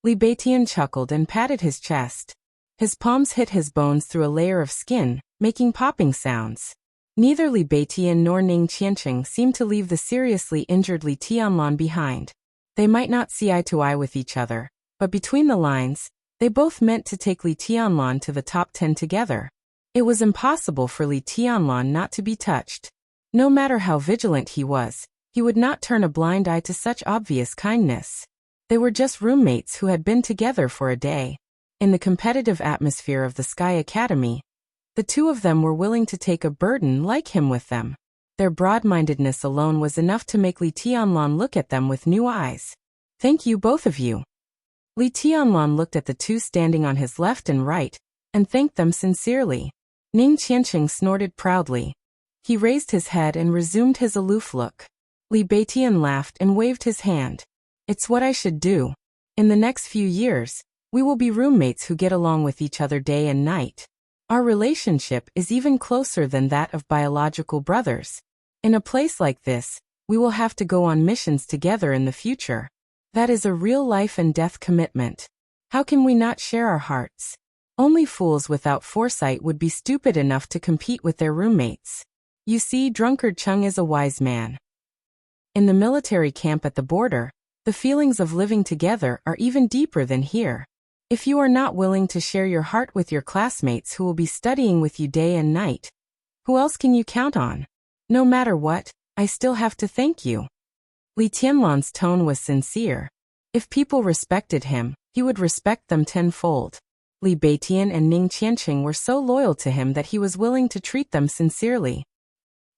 Li Beitian chuckled and patted his chest. His palms hit his bones through a layer of skin, making popping sounds. Neither Li Beitian nor Ning Qianqing seemed to leave the seriously injured Li Tianlan behind. They might not see eye to eye with each other, but between the lines, they both meant to take Li Tianlan to the top 10 together. It was impossible for Li Tianlan not to be touched. No matter how vigilant he was, he would not turn a blind eye to such obvious kindness. They were just roommates who had been together for a day. In the competitive atmosphere of the Sky Academy, the two of them were willing to take a burden like him with them. Their broad-mindedness alone was enough to make Li Tianlan look at them with new eyes. Thank you, both of you. Li Tianlan looked at the two standing on his left and right, and thanked them sincerely. Ning Qianqing snorted proudly. He raised his head and resumed his aloof look. Li Beitian laughed and waved his hand. It's what I should do. In the next few years, we will be roommates who get along with each other day and night. Our relationship is even closer than that of biological brothers. In a place like this, we will have to go on missions together in the future. That is a real life and death commitment. How can we not share our hearts? Only fools without foresight would be stupid enough to compete with their roommates. You see, drunkard Chung is a wise man. In the military camp at the border, the feelings of living together are even deeper than here. If you are not willing to share your heart with your classmates who will be studying with you day and night, who else can you count on? No matter what, I still have to thank you. Li Tianlan's tone was sincere. If people respected him, he would respect them tenfold. Li Beitian and Ning Qianqing were so loyal to him that he was willing to treat them sincerely.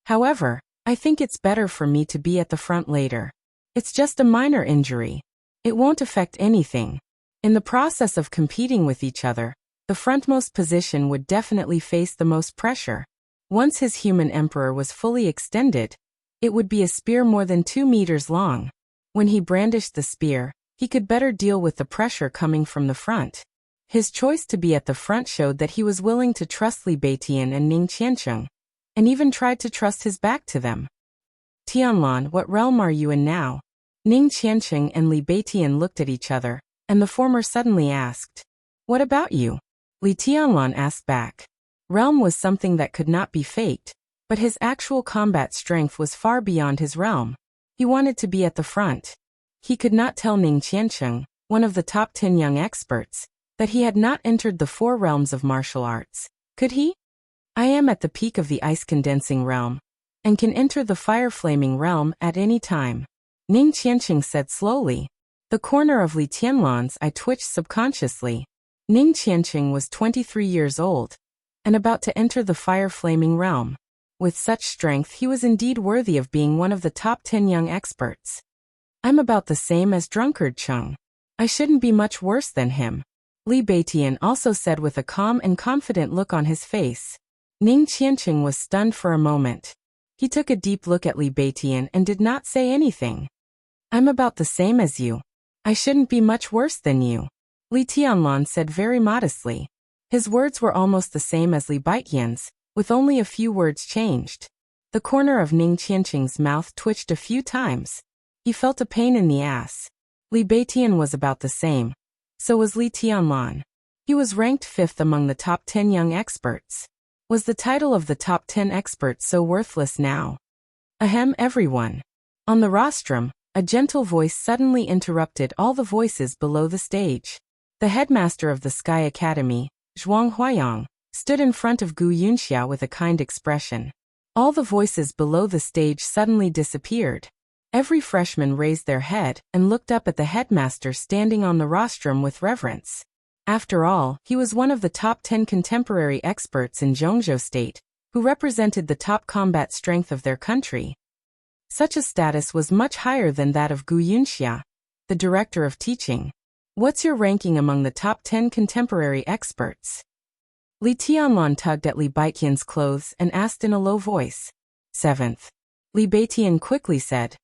However, I think it's better for me to be at the front later. It's just a minor injury. It won't affect anything. In the process of competing with each other, the frontmost position would definitely face the most pressure. Once his human emperor was fully extended, it would be a spear more than 2 meters long. When he brandished the spear, he could better deal with the pressure coming from the front. His choice to be at the front showed that he was willing to trust Li Beitian and Ning Qianqing, and even tried to trust his back to them. Tianlan, what realm are you in now? Ning Qianqing and Li Beitian looked at each other, and the former suddenly asked, What about you? Li Tianlan asked back. Realm was something that could not be faked, but his actual combat strength was far beyond his realm. He wanted to be at the front. He could not tell Ning Qianqing, one of the top 10 young experts, that he had not entered the 4 realms of martial arts. Could he? I am at the peak of the ice-condensing realm, and can enter the fire-flaming realm at any time. Ning Qianqing said slowly. The corner of Li Tianlan's eye twitched subconsciously. Ning Qianqing was 23 years old, and about to enter the fire-flaming realm. With such strength, he was indeed worthy of being one of the top 10 young experts. I'm about the same as drunkard Chung. I shouldn't be much worse than him. Li Beitian also said with a calm and confident look on his face. Ning Qianqing was stunned for a moment. He took a deep look at Li Beitian and did not say anything. I'm about the same as you. I shouldn't be much worse than you. Li Tianlan said very modestly. His words were almost the same as Li Beitian's, with only a few words changed. The corner of Ning Qianqing's mouth twitched a few times. He felt a pain in the ass. Li Beitian was about the same. So was Li Tianlan. He was ranked 5th among the top 10 young experts. Was the title of the top 10 experts so worthless now? Ahem, everyone. On the rostrum, a gentle voice suddenly interrupted all the voices below the stage. The headmaster of the Sky Academy, Zhuang Huayang, stood in front of Gu Yunxia with a kind expression. All the voices below the stage suddenly disappeared. Every freshman raised their head and looked up at the headmaster standing on the rostrum with reverence. After all, he was one of the top 10 contemporary experts in Zhongzhou State, who represented the top combat strength of their country. Such a status was much higher than that of Gu Yunxia, the director of teaching. What's your ranking among the top 10 contemporary experts? Li Tianlan tugged at Li Beiqian's clothes and asked in a low voice. 7th. Li Beiqian quickly said.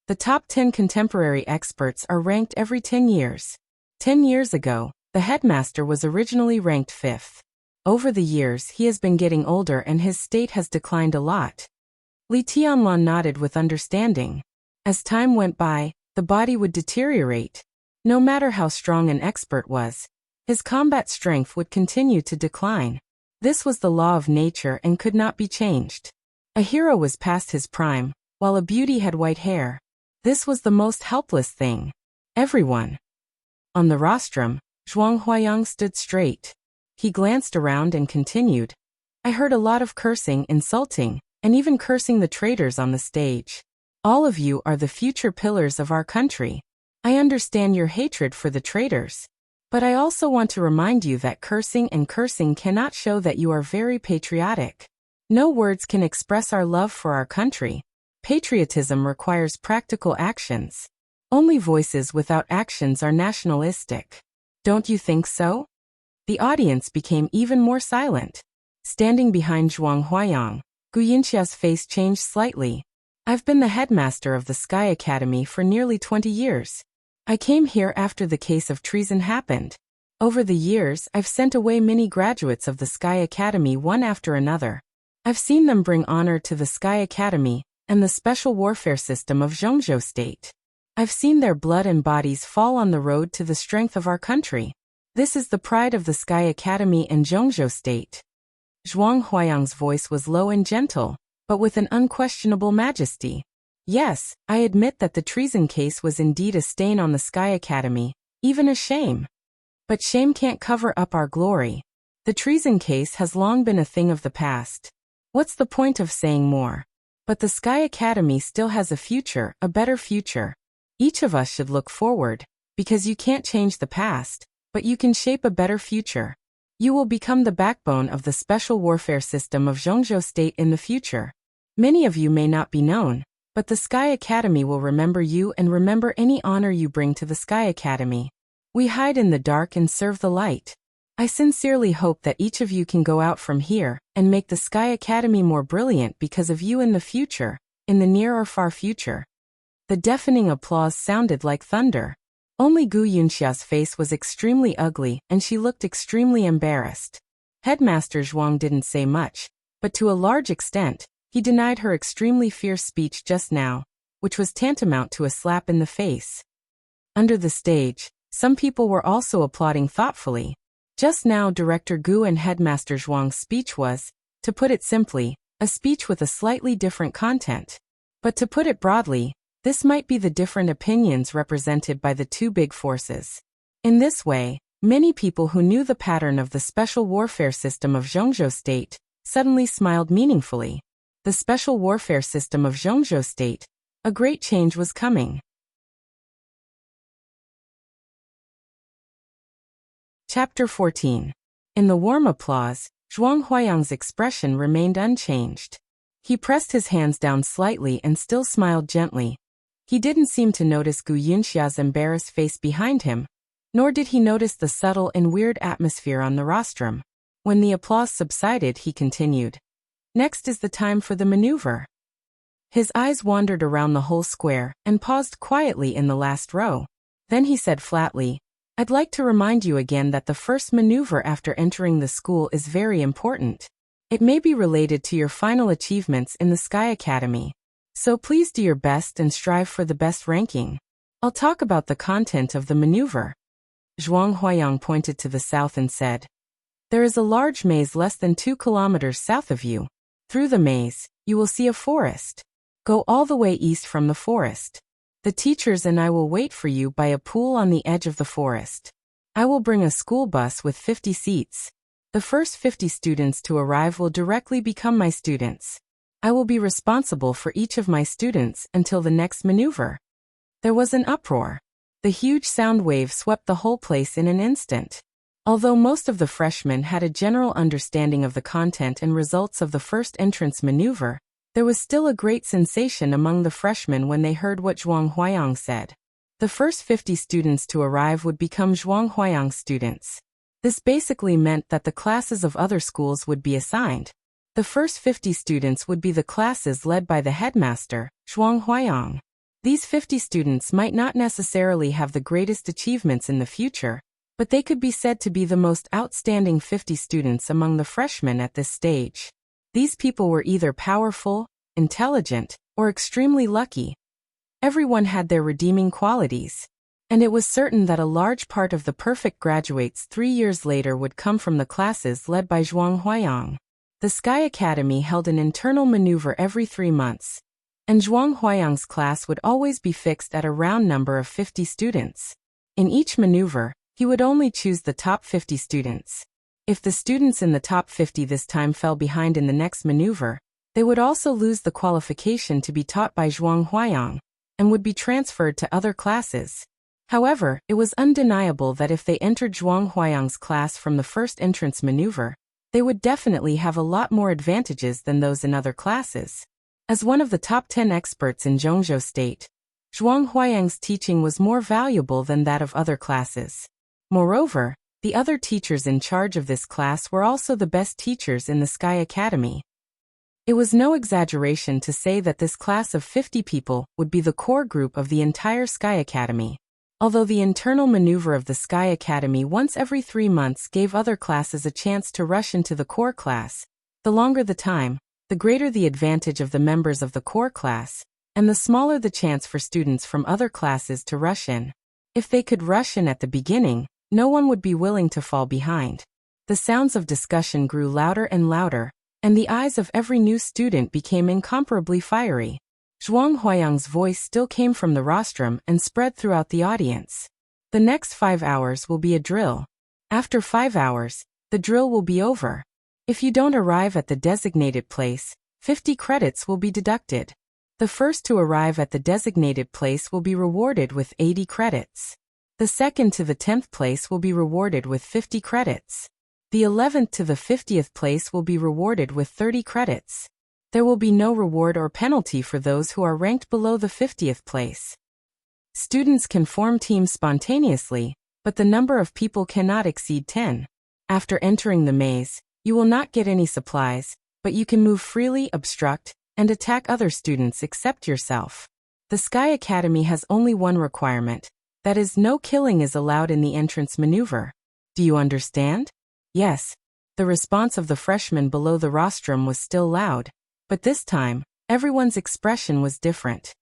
The top 10 contemporary experts are ranked every 10 years. 10 years ago, the headmaster was originally ranked 5th. Over the years, he has been getting older and his state has declined a lot. Li Tianlan nodded with understanding. As time went by, the body would deteriorate. No matter how strong an expert was, his combat strength would continue to decline. This was the law of nature and could not be changed. A hero was past his prime, while a beauty had white hair. This was the most helpless thing. Everyone. On the rostrum, Zhuang Huayang stood straight. He glanced around and continued. I heard a lot of cursing, insulting, and even cursing the traitors on the stage. All of you are the future pillars of our country. I understand your hatred for the traitors. But I also want to remind you that cursing cannot show that you are very patriotic. No words can express our love for our country. Patriotism requires practical actions. Only voices without actions are nationalistic. Don't you think so? The audience became even more silent. Standing behind Zhuang Huayang, Gu Yinxia's face changed slightly. I've been the headmaster of the Sky Academy for nearly 20 years. I came here after the case of treason happened. Over the years, I've sent away many graduates of the Sky Academy one after another. I've seen them bring honor to the Sky Academy and the special warfare system of Zhongzhou State. I've seen their blood and bodies fall on the road to the strength of our country. This is the pride of the Sky Academy and Zhongzhou State. Zhuang Huayang's voice was low and gentle, but with an unquestionable majesty. Yes, I admit that the treason case was indeed a stain on the Sky Academy, even a shame. But shame can't cover up our glory. The treason case has long been a thing of the past. What's the point of saying more? But the Sky Academy still has a future, a better future. Each of us should look forward, because you can't change the past, but you can shape a better future. You will become the backbone of the special warfare system of Zhongzhou State in the future. Many of you may not be known, but the Sky Academy will remember you and remember any honor you bring to the Sky Academy. We hide in the dark and serve the light. I sincerely hope that each of you can go out from here and make the Sky Academy more brilliant because of you in the future, in the near or far future. The deafening applause sounded like thunder. Only Gu Yunxia's face was extremely ugly and she looked extremely embarrassed. Headmaster Zhuang didn't say much, but to a large extent, he denied her extremely fierce speech just now, which was tantamount to a slap in the face. Under the stage, some people were also applauding thoughtfully. Just now Director Gu and Headmaster Zhuang's speech was, to put it simply, a speech with a slightly different content. But to put it broadly, this might be the different opinions represented by the two big forces. In this way, many people who knew the pattern of the special warfare system of Zhongzhou State suddenly smiled meaningfully. The special warfare system of Zhongzhou State, a great change was coming. Chapter 14. In the warm applause, Zhuang Huayang's expression remained unchanged. He pressed his hands down slightly and still smiled gently. He didn't seem to notice Gu Yunxia's embarrassed face behind him, nor did he notice the subtle and weird atmosphere on the rostrum. When the applause subsided, he continued. Next is the time for the maneuver. His eyes wandered around the whole square and paused quietly in the last row. Then he said flatly, I'd like to remind you again that the first maneuver after entering the school is very important. It may be related to your final achievements in the Sky Academy. So please do your best and strive for the best ranking. I'll talk about the content of the maneuver. Zhuang Huayang pointed to the south and said, There is a large maze less than 2 kilometers south of you. Through the maze, you will see a forest. Go all the way east from the forest. The teachers and I will wait for you by a pool on the edge of the forest. I will bring a school bus with 50 seats. The first 50 students to arrive will directly become my students. I will be responsible for each of my students until the next maneuver. There was an uproar. The huge sound wave swept the whole place in an instant. Although most of the freshmen had a general understanding of the content and results of the first entrance maneuver, there was still a great sensation among the freshmen when they heard what Zhuang Huayang said. The first 50 students to arrive would become Zhuang Huayang's students. This basically meant that the classes of other schools would be assigned. The first 50 students would be the classes led by the headmaster, Zhuang Huayang. These 50 students might not necessarily have the greatest achievements in the future, but they could be said to be the most outstanding 50 students among the freshmen at this stage. These people were either powerful, intelligent, or extremely lucky. Everyone had their redeeming qualities. And it was certain that a large part of the perfect graduates 3 years later would come from the classes led by Zhuang Huayang. The Sky Academy held an internal maneuver every 3 months, and Zhuang Huayang's class would always be fixed at a round number of 50 students. In each maneuver, he would only choose the top 50 students. If the students in the top 50 this time fell behind in the next maneuver, they would also lose the qualification to be taught by Zhuang Huayang, and would be transferred to other classes. However, it was undeniable that if they entered Zhuang Huayang's class from the first entrance maneuver, they would definitely have a lot more advantages than those in other classes. As one of the top 10 experts in Zhongzhou State, Zhuang Huayang's teaching was more valuable than that of other classes. Moreover, the other teachers in charge of this class were also the best teachers in the Sky Academy. It was no exaggeration to say that this class of 50 people would be the core group of the entire Sky Academy. Although the internal maneuver of the Sky Academy once every 3 months gave other classes a chance to rush into the core class, the longer the time, the greater the advantage of the members of the core class, and the smaller the chance for students from other classes to rush in. If they could rush in at the beginning, no one would be willing to fall behind. The sounds of discussion grew louder and louder, and the eyes of every new student became incomparably fiery. Zhuang Huayang's voice still came from the rostrum and spread throughout the audience. The next 5 hours will be a drill. After 5 hours, the drill will be over. If you don't arrive at the designated place, 50 credits will be deducted. The first to arrive at the designated place will be rewarded with 80 credits. The second to the 10th place will be rewarded with 50 credits. The 11th to the 50th place will be rewarded with 30 credits. There will be no reward or penalty for those who are ranked below the 50th place. Students can form teams spontaneously, but the number of people cannot exceed 10. After entering the maze, you will not get any supplies, but you can move freely, obstruct, and attack other students except yourself. The Sky Academy has only one requirement, that is, no killing is allowed in the entrance maneuver. Do you understand? Yes. The response of the freshmen below the rostrum was still loud, but this time, everyone's expression was different.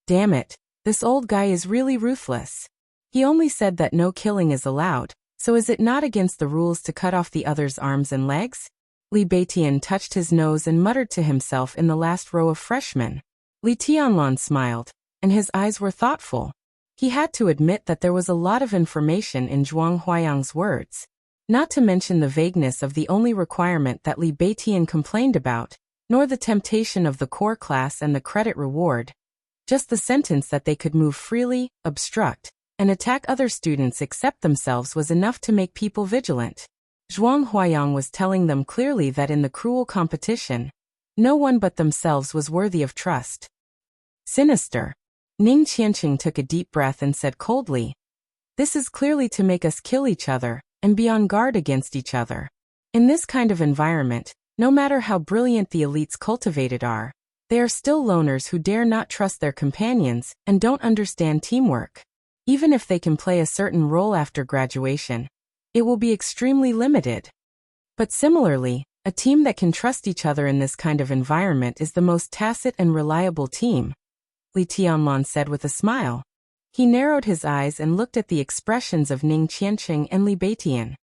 Damn it, this old guy is really ruthless. He only said that no killing is allowed, so is it not against the rules to cut off the other's arms and legs? Li Beitian touched his nose and muttered to himself in the last row of freshmen. Li Tianlan smiled, and his eyes were thoughtful. He had to admit that there was a lot of information in Zhuang Huayang's words. Not to mention the vagueness of the only requirement that Li Beitian complained about, nor the temptation of the core class and the credit reward. Just the sentence that they could move freely, obstruct, and attack other students except themselves was enough to make people vigilant. Zhuang Huayang was telling them clearly that in the cruel competition, no one but themselves was worthy of trust. Sinister. Ning Qianqing took a deep breath and said coldly, "This is clearly to make us kill each other and be on guard against each other. In this kind of environment, no matter how brilliant the elites cultivated are, they are still loners who dare not trust their companions and don't understand teamwork. Even if they can play a certain role after graduation, it will be extremely limited. But similarly, a team that can trust each other in this kind of environment is the most tacit and reliable team," Li Tianlan said with a smile. He narrowed his eyes and looked at the expressions of Ning Qianqing and Li Beitian.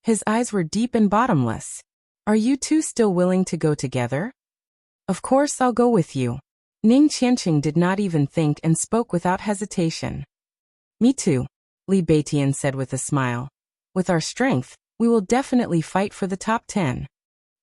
His eyes were deep and bottomless. "Are you two still willing to go together?" "Of course I'll go with you." Ning Qianqing did not even think and spoke without hesitation. "Me too," Li Beitian said with a smile. "With our strength, we will definitely fight for the top 10.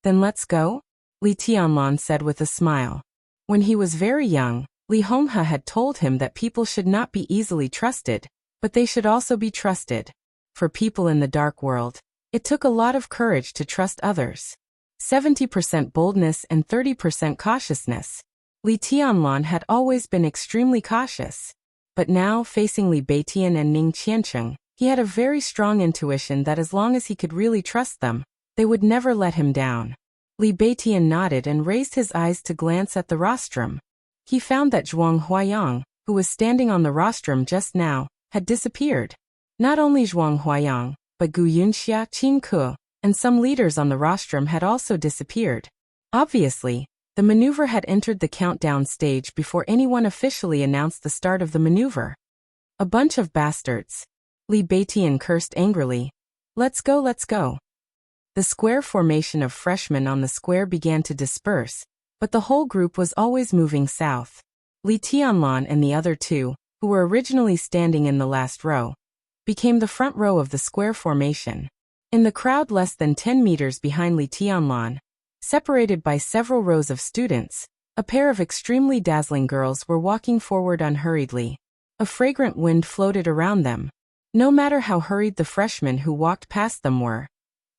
"Then let's go?" Li Tianlan said with a smile. When he was very young, Li Honghe had told him that people should not be easily trusted, but they should also be trusted. For people in the dark world, it took a lot of courage to trust others. 70% boldness and 30% cautiousness. Li Tianlan had always been extremely cautious. But now, facing Li Beitian and Ning Qianqing, he had a very strong intuition that as long as he could really trust them, they would never let him down. Li Beitian nodded and raised his eyes to glance at the rostrum. He found that Zhuang Huayang, who was standing on the rostrum just now, had disappeared. Not only Zhuang Huayang, but Gu Yunxia, Qin Ke, and some leaders on the rostrum had also disappeared. Obviously, the maneuver had entered the countdown stage before anyone officially announced the start of the maneuver. A bunch of bastards. Li Beitian cursed angrily. Let's go, let's go. The square formation of freshmen on the square began to disperse, but the whole group was always moving south. Li Tianlan and the other two, who were originally standing in the last row, became the front row of the square formation. In the crowd less than 10 meters behind Li Tianlan, separated by several rows of students, a pair of extremely dazzling girls were walking forward unhurriedly. A fragrant wind floated around them. No matter how hurried the freshmen who walked past them were,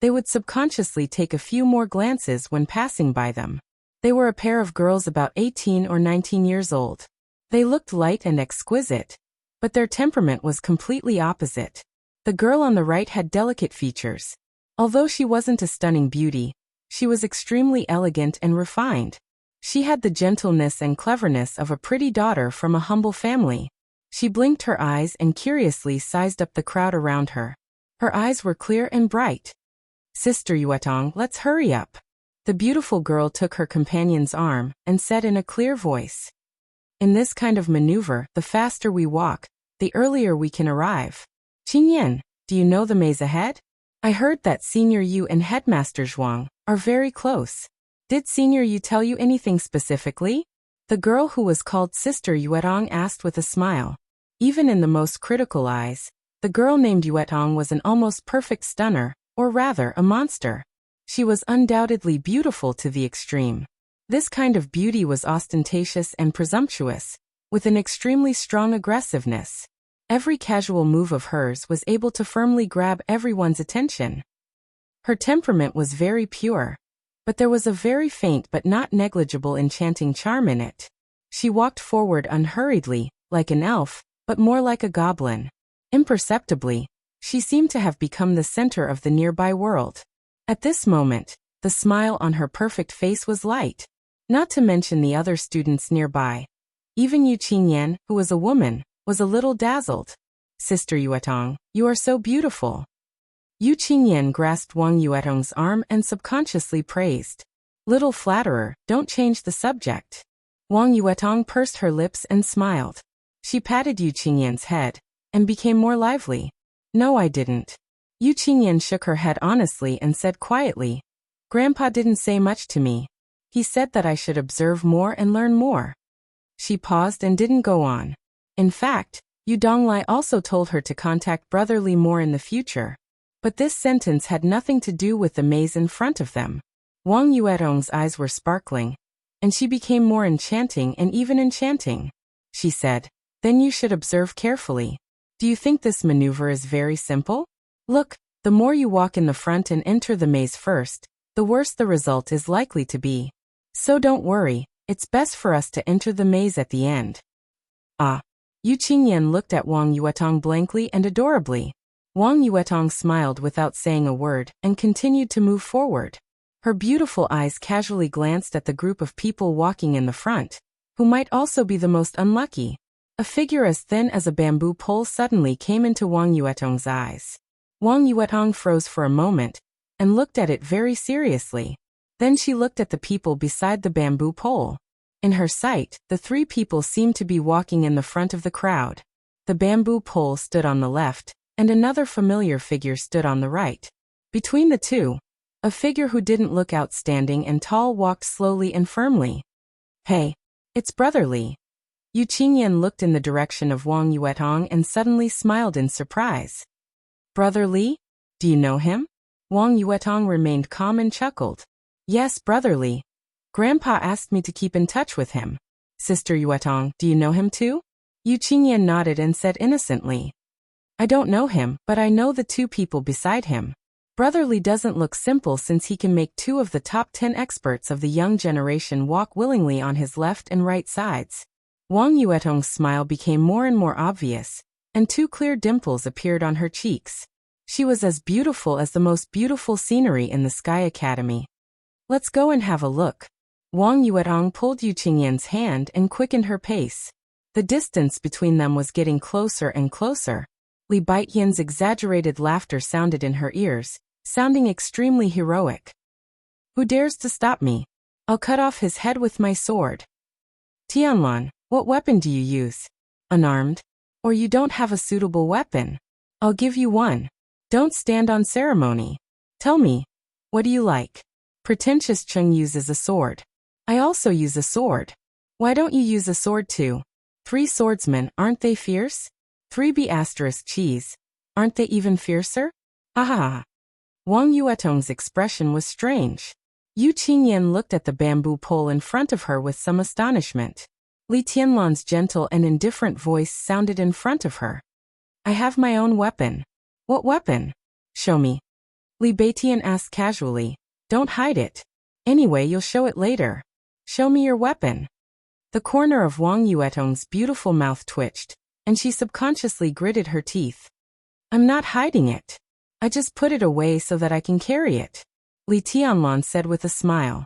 They would subconsciously take a few more glances when passing by them. They were a pair of girls about 18 or 19 years old. They looked light and exquisite, but their temperament was completely opposite. The girl on the right had delicate features. Although she wasn't a stunning beauty, she was extremely elegant and refined. She had the gentleness and cleverness of a pretty daughter from a humble family. She blinked her eyes and curiously sized up the crowd around her. Her eyes were clear and bright. "Sister Yuetong, let's hurry up." The beautiful girl took her companion's arm and said in a clear voice. "In this kind of maneuver, the faster we walk, the earlier we can arrive. Qingyan, do you know the maze ahead? I heard that Senior Yu and Headmaster Zhuang are very close. Did Senior Yu tell you anything specifically?" The girl who was called Sister Yuetong asked with a smile. Even in the most critical eyes, the girl named Yuetong was an almost perfect stunner, or rather a monster. She was undoubtedly beautiful to the extreme. This kind of beauty was ostentatious and presumptuous, with an extremely strong aggressiveness. Every casual move of hers was able to firmly grab everyone's attention. Her temperament was very pure, but there was a very faint but not negligible enchanting charm in it. She walked forward unhurriedly, like an elf, but more like a goblin. Imperceptibly, she seemed to have become the center of the nearby world. At this moment, the smile on her perfect face was light, not to mention the other students nearby. Even Yu Qingyan, who was a woman, was a little dazzled. "Sister Yuetong, you are so beautiful." Yu Qingyan grasped Wang Yuetong's arm and subconsciously praised. "Little flatterer, don't change the subject." Wang Yuetong pursed her lips and smiled. She patted Yu Qingyan's head and became more lively. "No, I didn't." Yu Qingyan shook her head honestly and said quietly, "Grandpa didn't say much to me. He said that I should observe more and learn more." She paused and didn't go on. In fact, Yu Donglai also told her to contact Brother Li more in the future. But this sentence had nothing to do with the maze in front of them. Wang Yuetong's eyes were sparkling, and she became more enchanting and even enchanting. She said, "Then you should observe carefully. Do you think this maneuver is very simple? Look, the more you walk in the front and enter the maze first, the worse the result is likely to be. So don't worry, it's best for us to enter the maze at the end." "Ah." Yu Qingyan looked at Wang Yuetong blankly and adorably. Wang Yuetong smiled without saying a word and continued to move forward. Her beautiful eyes casually glanced at the group of people walking in the front, who might also be the most unlucky. A figure as thin as a bamboo pole suddenly came into Wang Yuetong's eyes. Wang Yuetong froze for a moment and looked at it very seriously. Then she looked at the people beside the bamboo pole. In her sight, the three people seemed to be walking in the front of the crowd. The bamboo pole stood on the left, and another familiar figure stood on the right. Between the two, a figure who didn't look outstanding and tall walked slowly and firmly. "Hey, it's Brother Li." Yu Qingyan looked in the direction of Wang Yuetong and suddenly smiled in surprise. "Brother Li? Do you know him?" Wang Yuetong remained calm and chuckled. "Yes, Brother Li. Grandpa asked me to keep in touch with him." "Sister Yuetong, do you know him too?" Yu Qingyan nodded and said innocently, "I don't know him, but I know the two people beside him. Brother Li doesn't look simple since he can make two of the top 10 experts of the young generation walk willingly on his left and right sides." Wang Yuetong's smile became more and more obvious, and two clear dimples appeared on her cheeks. She was as beautiful as the most beautiful scenery in the Sky Academy. "Let's go and have a look." Wang Yuetong pulled Yu Qingyan's hand and quickened her pace. The distance between them was getting closer and closer. Li Baitian's exaggerated laughter sounded in her ears, sounding extremely heroic. "Who dares to stop me? I'll cut off his head with my sword." "Tianlan, what weapon do you use? Unarmed? Or you don't have a suitable weapon? I'll give you one. Don't stand on ceremony. Tell me, what do you like?" "Pretentious Chung uses a sword. I also use a sword. Why don't you use a sword too? 3 swordsmen, aren't they fierce? 3B asterisk cheese, aren't they even fiercer? Ha ha ha." Wang Yuetong's expression was strange. Yu Qingyan looked at the bamboo pole in front of her with some astonishment. Li Tianlan's gentle and indifferent voice sounded in front of her. "I have my own weapon." "What weapon? Show me." Li Beitian asked casually. Don't hide it. Anyway, you'll show it later. Show me your weapon. The corner of Wang Yuetong's beautiful mouth twitched, and she subconsciously gritted her teeth. I'm not hiding it. I just put it away so that I can carry it, Li Tianlan said with a smile.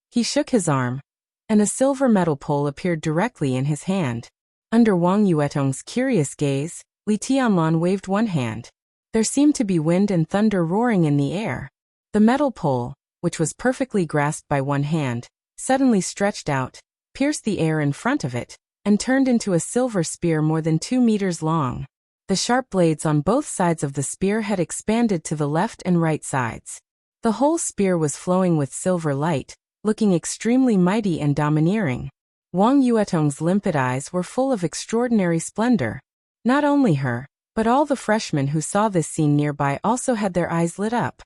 He shook his arm, and a silver metal pole appeared directly in his hand. Under Wang Yuetong's curious gaze, Li Tianlan waved one hand. There seemed to be wind and thunder roaring in the air. The metal pole, which was perfectly grasped by one hand, suddenly stretched out, pierced the air in front of it, and turned into a silver spear more than 2 meters long. The sharp blades on both sides of the spear had expanded to the left and right sides. The whole spear was flowing with silver light, looking extremely mighty and domineering. Wang Yuetong's limpid eyes were full of extraordinary splendor. Not only her, but all the freshmen who saw this scene nearby also had their eyes lit up.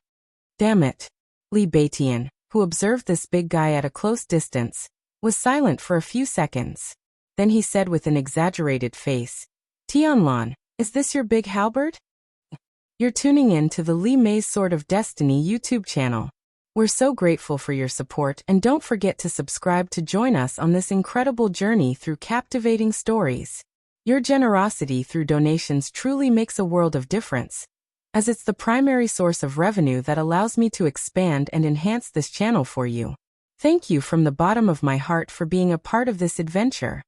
Damn it. Li Beitian, who observed this big guy at a close distance, was silent for a few seconds. Then he said with an exaggerated face, Tianlan, is this your big halberd? You're tuning in to the Li Mei's Sword of Destiny YouTube channel. We're so grateful for your support, and don't forget to subscribe to join us on this incredible journey through captivating stories. Your generosity through donations truly makes a world of difference, as it's the primary source of revenue that allows me to expand and enhance this channel for you. Thank you from the bottom of my heart for being a part of this adventure.